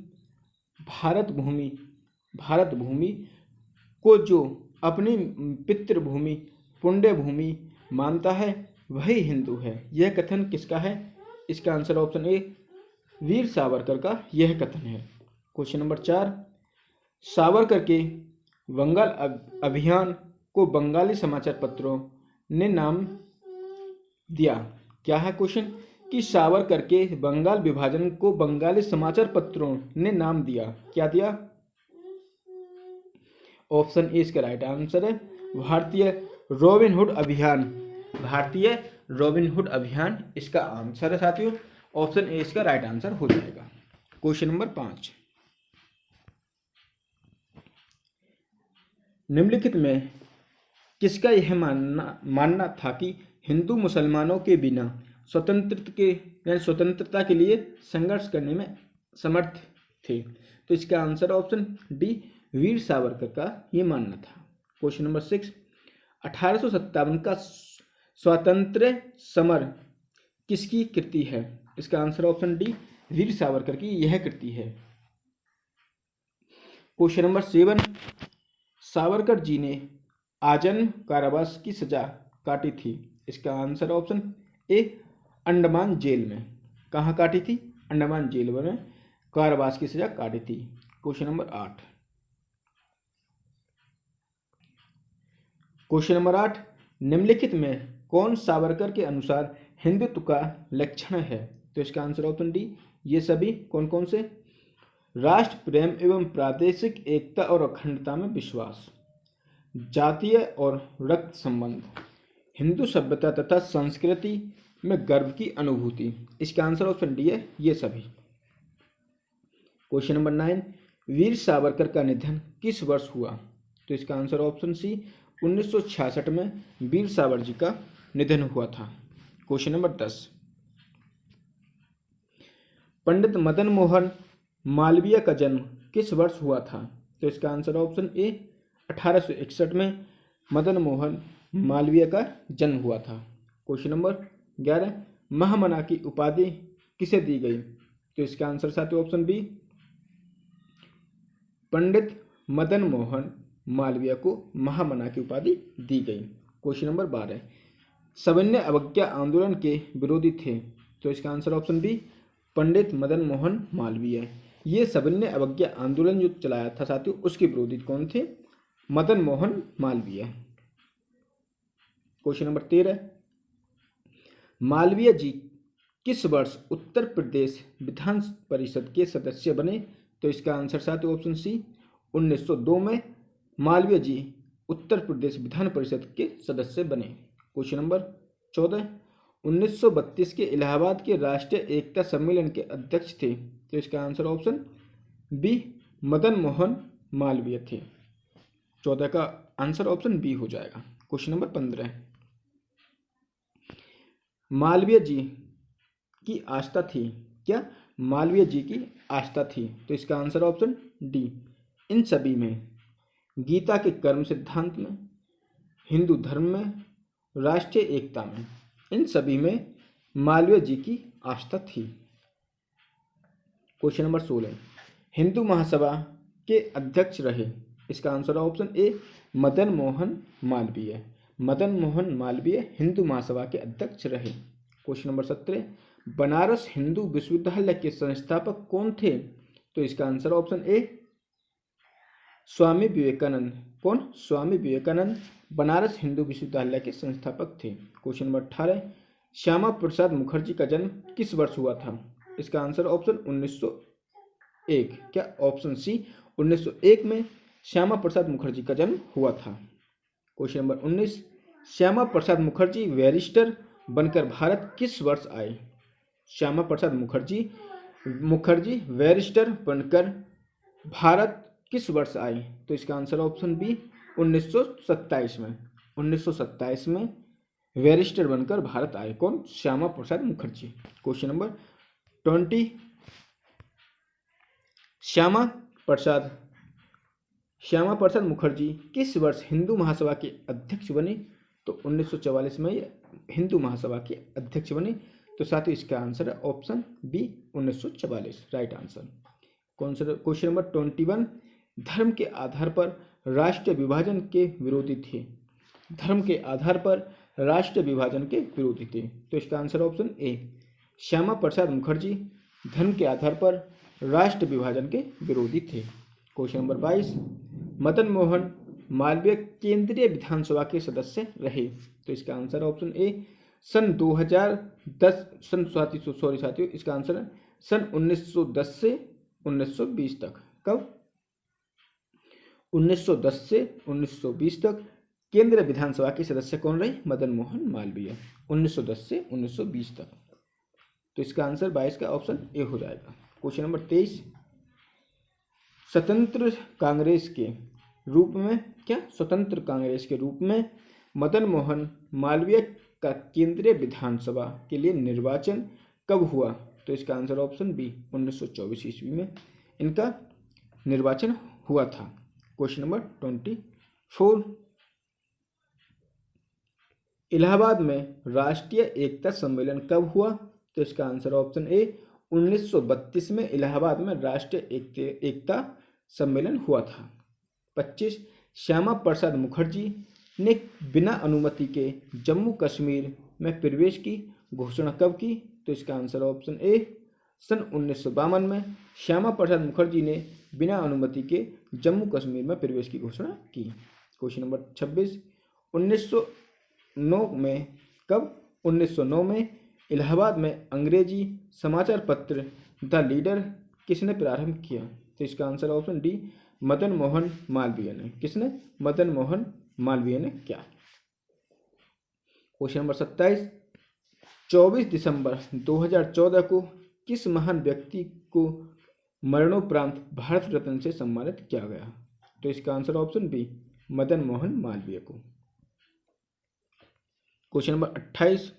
भारत भूमि को जो अपनी पितृभूमि पुण्य भूमि मानता है वही हिंदू है, यह कथन किसका है? इसका आंसर ऑप्शन ए वीर सावरकर का यह कथन है। क्वेश्चन नंबर 4, सावरकर के बंगाल अभियान को बंगाली समाचार पत्रों ने नाम दिया। क्या है क्वेश्चन कि सावरकर के बंगाल विभाजन को बंगाली समाचार पत्रों ने नाम दिया। क्या दिया? ऑप्शन ए इसका राइट आंसर है भारतीय रॉबिनहुड अभियान। भारतीय रॉबिनहुड अभियान इसका आंसर है साथियों। ऑप्शन ए इसका राइट आंसर हो जाएगा। क्वेश्चन नंबर 5, निम्नलिखित में किसका यह मानना था कि हिंदू मुसलमानों के बिना स्वतंत्रता के लिए संघर्ष करने में समर्थ थे? तो इसका answer option D Veer Savarkar का ये मानना था। क्वेश्चन नंबर 6, 1857 का स्वातंत्र्य समर किसकी कृति है? इसका answer option D Veer Savarkar की यह कृति है। क्वेश्चन नंबर 7, सावरकर जी ने आजन्म कारावास की सजा काटी थी। इसका answer option A Andaman jail में। कहाँ काटी थी? अंडमान जेल में कारावास की सजा काटी थी। क्वेश्चन नंबर 8, क्वेश्चन नंबर 8, निम्नलिखित में कौन सावरकर के अनुसार हिंदुत्व का लक्षण है? तो इसका आंसर ऑप्शन डी ये सभी कौन कौन से? राष्ट्र प्रेम एवं प्रादेशिक एकता और अखंडता में विश्वास, जातीय और रक्त संबंध, हिंदू सभ्यता तथा संस्कृति में गर्व की अनुभूति। इसका आंसर ऑप्शन डी है ये सभी। क्वेश्चन नंबर 9, वीर सावरकर का निधन किस वर्ष हुआ? तो इसका आंसर ऑप्शन सी 1966 में वीर सावरकर जी का निधन हुआ था। क्वेश्चन नंबर 10, पंडित मदन मोहन मालवीय का जन्म किस वर्ष हुआ था? तो इसका आंसर ऑप्शन ए 1861 में मदन मोहन मालवीय का जन्म हुआ था। क्वेश्चन नंबर 11, महामना की उपाधि किसे दी गई? तो इसका आंसर साथियों ऑप्शन बी पंडित मदन मोहन मालवीय को महामना की उपाधि दी गई। क्वेश्चन नंबर 12, सविनय अवज्ञा आंदोलन के विरोधी थे। तो इसका answer option B Pandit Madan Mohan Malviya. ये सविनय अवज्ञा आंदोलन जो चलाया था साथियों उसके विरोधी कौन थे? मदन मोहन मालवीय। क्वेश्चन नंबर 13, मालवीय जी किस वर्ष उत्तर प्रदेश विधान परिषद के सदस्य बने? तो इसका आंसर साथियों ऑप्शन सी 1902 में मालवीय जी उत्तर प्रदेश विधान परिषद के सदस्य बने। क्वेश्चन नंबर 14, 1932 के इलाहाबाद के राष्ट्रीय एकता सम्मेलन के अध्यक्ष थे। तो इसका answer option B Madan Mohan Malviya थे। 14 का आंसर ऑप्शन बी हो जाएगा। क्वेश्चन नंबर 15, मालवीय जी की आस्था थी। क्या? मालवीय जी की आस्था थी। तो इसका आंसर ऑप्शन डी इन सभी में, गीता के कर्म सिद्धांत में, हिंदू धर्म में, राष्ट्रीय एकता में, इन सभी में मालवीय जी की आस्था थी। क्वेश्चन नंबर 16, हिंदू महासभा के अध्यक्ष रहे। इसका answer option A Madan Mohan Malviya. Madan Mohan Malviya Hindu Mahasabha के अध्यक्ष रहे। क्वेश्चन नंबर 17, बनारस हिंदू विश्वविद्यालय के संस्थापक कौन थे? तो इसका आंसर ऑप्शन ए स्वामी विवेकानंद। कौन? स्वामी विवेकानंद बनारस हिंदू विश्वविद्यालय के संस्थापक थे। क्वेश्चन नंबर 18, श्यामा प्रसाद मुखर्जी का जन्म किस वर्ष हुआ था? इसका आंसर ऑप्शन 1901। क्या? ऑप्शन सी 1901 में श्यामा प्रसाद मुखर्जी का जन्म हुआ था। Question number 19, Shyama Prasad Mukherjee barrister बनकर भारत किस वर्ष आए? श्यामा प्रसाद मुखर्जी बैरिस्टर बनकर भारत किस वर्ष आए? तो इसका आंसर ऑप्शन बी 1927 में। 1927 में बैरिस्टर बनकर भारत आए। कौन? श्यामा प्रसाद मुखर्जी। क्वेश्चन नंबर 20, श्यामा प्रसाद मुखर्जी किस वर्ष हिंदू महासभा के अध्यक्ष बने? तो 1944 में ये हिंदू महासभा के अध्यक्ष बने। तो साथ ही इसका आंसर है option B 1944 right answer. Question number 21, धर्म के आधार पर राष्ट्र विभाजन के विरोधी थे। धर्म के आधार पर राष्ट्र विभाजन के विरोधी थे। तो इसका आंसर ऑप्शन ए श्यामा प्रसाद मुखर्जी धर्म के आधार पर राष्ट्र विभाजन के विरोधी थे। क्वेश्चन नंबर 22, मदन मोहन मालवीय केंद्रीय विधानसभा के सदस्य रहे। तो इसका आंसर है ऑप्शन ए सन 2010 साथियों इसका आंसर है सन 1910 से 1920 तक। कब? 1910 से 1920 तक केंद्रीय विधानसभा के सदस्य कौन रहे? मदन मोहन मालवीय, 1910 से 1920 तक। तो इसका आंसर 22 का ऑप्शन ए हो जाएगा। क्वेश्चन नंबर 23, स्वतंत्र कांग्रेस के रूप में स्वतंत्र कांग्रेस के रूप में मदन मोहन मालवीय का केंद्रीय विधानसभा के लिए निर्वाचन कब हुआ? तो इसका आंसर ऑप्शन बी 1924 ईस्वी में इनका निर्वाचन हुआ था। क्वेश्चन नंबर 24, इलाहाबाद में राष्ट्रीय एकता सम्मेलन कब हुआ? तो इसका आंसर ऑप्शन ए 1932 में इलाहाबाद में राष्ट्रीय एकता सम्मेलन हुआ था। 25, श्यामा प्रसाद मुखर्जी ने बिना अनुमति के जम्मू कश्मीर में प्रवेश की घोषणा कब की? तो इसका आंसर ऑप्शन ए सन 1952 में श्यामा प्रसाद मुखर्जी ने बिना अनुमति के जम्मू कश्मीर में प्रवेश की घोषणा की। क्वेश्चन नंबर 26, 1909 में कब? 1909 में इलाहाबाद में अंग्रेजी समाचार पत्र द लीडर किसने प्रारंभ किया? तो इसका answer option D Madan Mohan Malviya ने। किसने? मदन मोहन मालवीय ने क्या? क्वेश्चन नंबर 27, 24 दिसंबर 2014 को किस महान व्यक्ति को मरणोपरांत भारत रत्न से सम्मानित किया गया? तो इसका answer option B Madan Mohan Malviya को। Question number 28,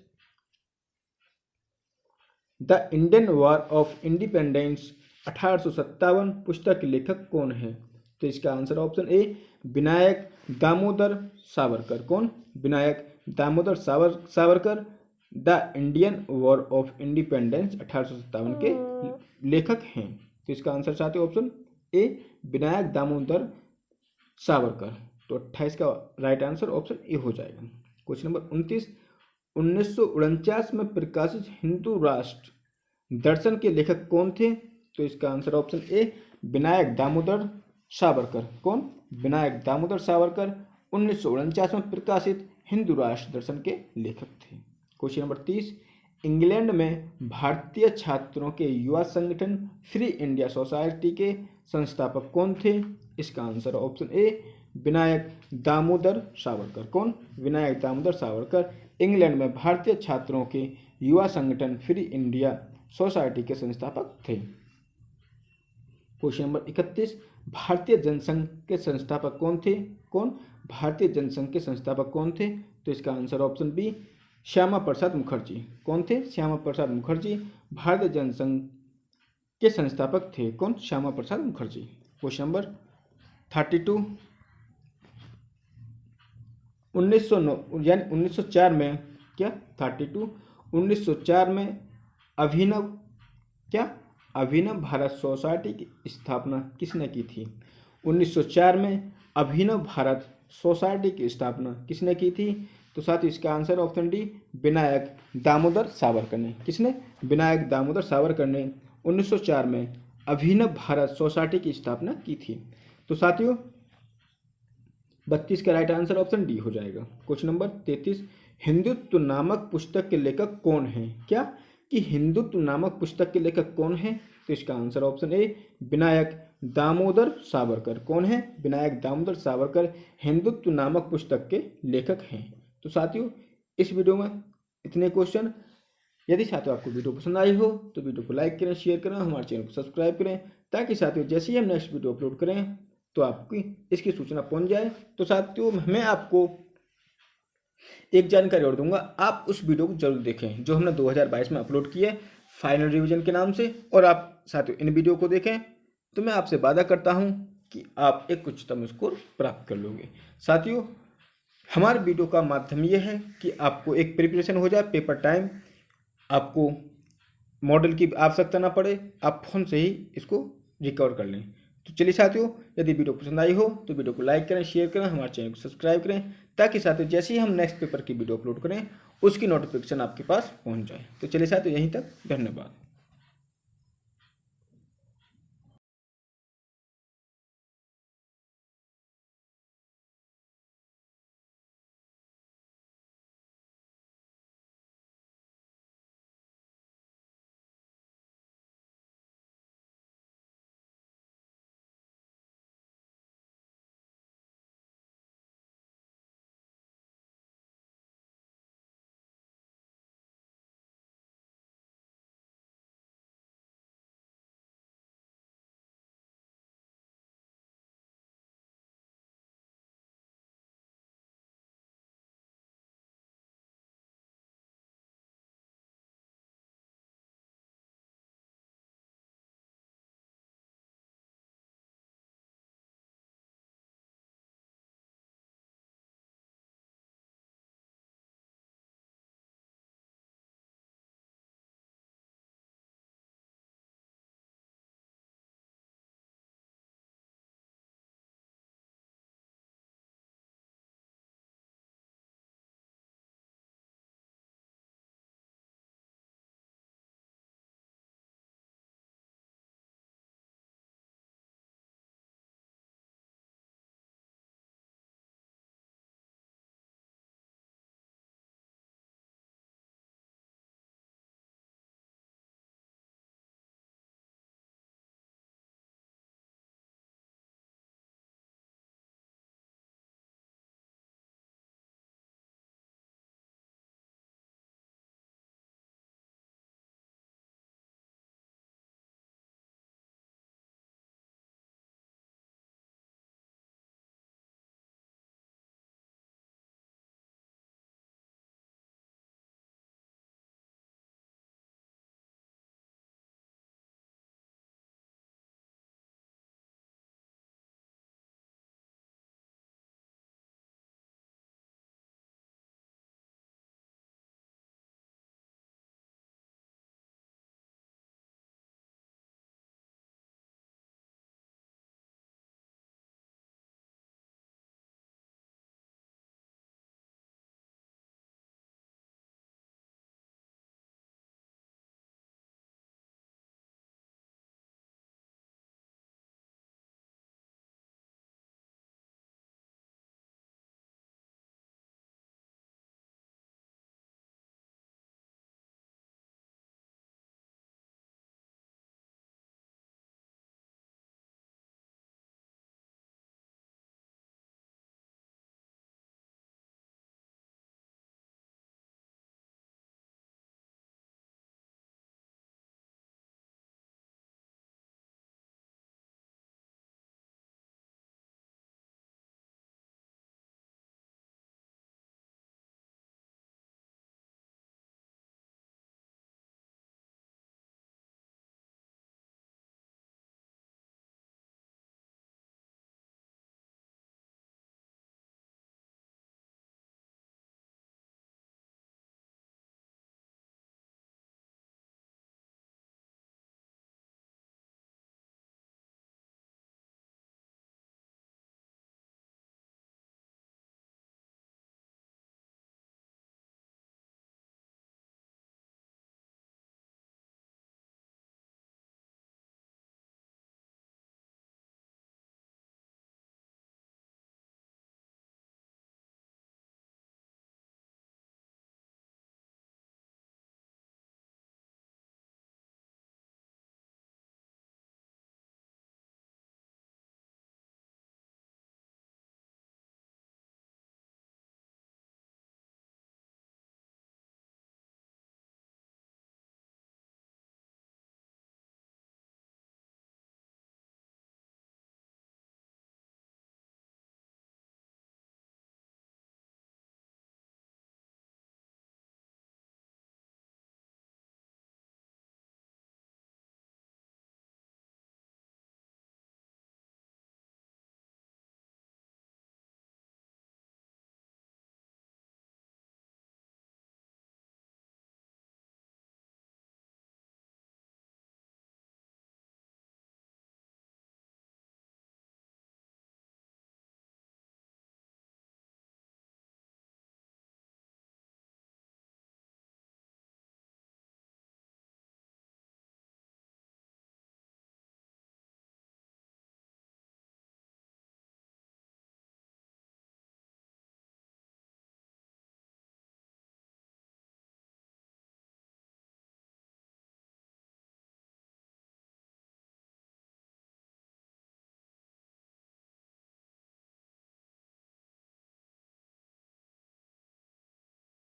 the Indian war of independence 1857 पुस्तक के लेखक कौन है? तो इसका answer option A Vinayak Damodar Savarkar. कौन? Vinayak Damodar Savarkar the Indian war of independence 1857 के लेखक हैं। तो इसका आंसर चाहते हो ऑप्शन ए विनायक दामोदर सावरकर। तो 28 का राइट आंसर ऑप्शन ए हो जाएगा। क्वेश्चन नंबर 29, 1949 में प्रकाशित हिंदू राष्ट्र दर्शन के लेखक कौन थे? तो इसका answer option A Vinayak Damodar Savarkar. कौन? विनायक दामोदर सावरकर 1949 में प्रकाशित हिंदू राष्ट्र दर्शन के लेखक थे। क्वेश्चन नंबर 30, इंग्लैंड में भारतीय छात्रों के युवा संगठन फ्री इंडिया सोसाइटी के संस्थापक कौन थे? इसका answer option A Vinayak Damodar Savarkar. कौन? विनायक दामोदर सावरकर इंग्लैंड में भारतीय छात्रों के युवा संगठन फ्री इंडिया सोसाइटी के संस्थापक थे। क्वेश्चन नंबर 31, भारतीय जनसंघ के संस्थापक कौन थे? कौन? भारतीय जनसंघ के संस्थापक कौन थे? तो इसका answer option B Shyama Prasad Mukherjee. कौन थे? श्यामा प्रसाद मुखर्जी भारतीय जनसंघ के संस्थापक थे। कौन? श्यामा प्रसाद मुखर्जी। क्वेश्चन नंबर 32, 1909 यानी 1904 में 1904 में अभिनव भारत सोसाइटी की स्थापना किसने की थी? 1904 में अभिनव भारत सोसाइटी की स्थापना किसने की थी? तो साथ ही इसका answer option D Vinayak Damodar Savarkar ने। किसने? विनायक दामोदर सावरकर ने 1904 में अभिनव भारत सोसाइटी की स्थापना की थी। तो साथियों 32 का राइट आंसर ऑप्शन डी हो जाएगा। क्वेश्चन नंबर 33, हिंदुत्व नामक पुस्तक के लेखक कौन है? कि हिंदुत्व नामक पुस्तक के लेखक कौन है? तो इसका answer option A Vinayak Damodar Savarkar. कौन है? विनायक दामोदर सावरकर हिंदुत्व नामक पुस्तक के लेखक हैं। तो साथियों इस वीडियो में इतने क्वेश्चन। यदि साथियों आपको वीडियो पसंद आई हो तो वीडियो को लाइक करें, शेयर करें, हमारे चैनल को सब्सक्राइब करें, ताकि साथियों जैसे ही हम नेक्स्ट वीडियो अपलोड करें तो आपकी इसकी सूचना पहुंच जाए। तो साथियों मैं आपको एक जानकारी और दूंगा, आप उस वीडियो को जरूर देखें जो हमने 2022 में अपलोड की है फाइनल रिवीजन के नाम से, और आप साथियों इन वीडियो को देखें तो मैं आपसे वादा करता हूं कि आप एक उच्चतम स्कोर प्राप्त कर लोगे। साथियों हमारे वीडियो का माध्यम यह है कि आपको एक प्रिपरेशन हो जाए, पेपर टाइम आपको मॉडल की आवश्यकता ना पड़े, आप फोन से ही इसको रिकवर कर लें। तो चलिए साथियों यदि वीडियो पसंद आई हो तो वीडियो को लाइक करें, शेयर करें, हमारे चैनल को सब्सक्राइब करें, ताकि साथियों जैसे ही हम नेक्स्ट पेपर की वीडियो अपलोड करें उसकी नोटिफिकेशन आपके पास पहुंच जाए। तो चलिए साथियों, यहीं तक, धन्यवाद।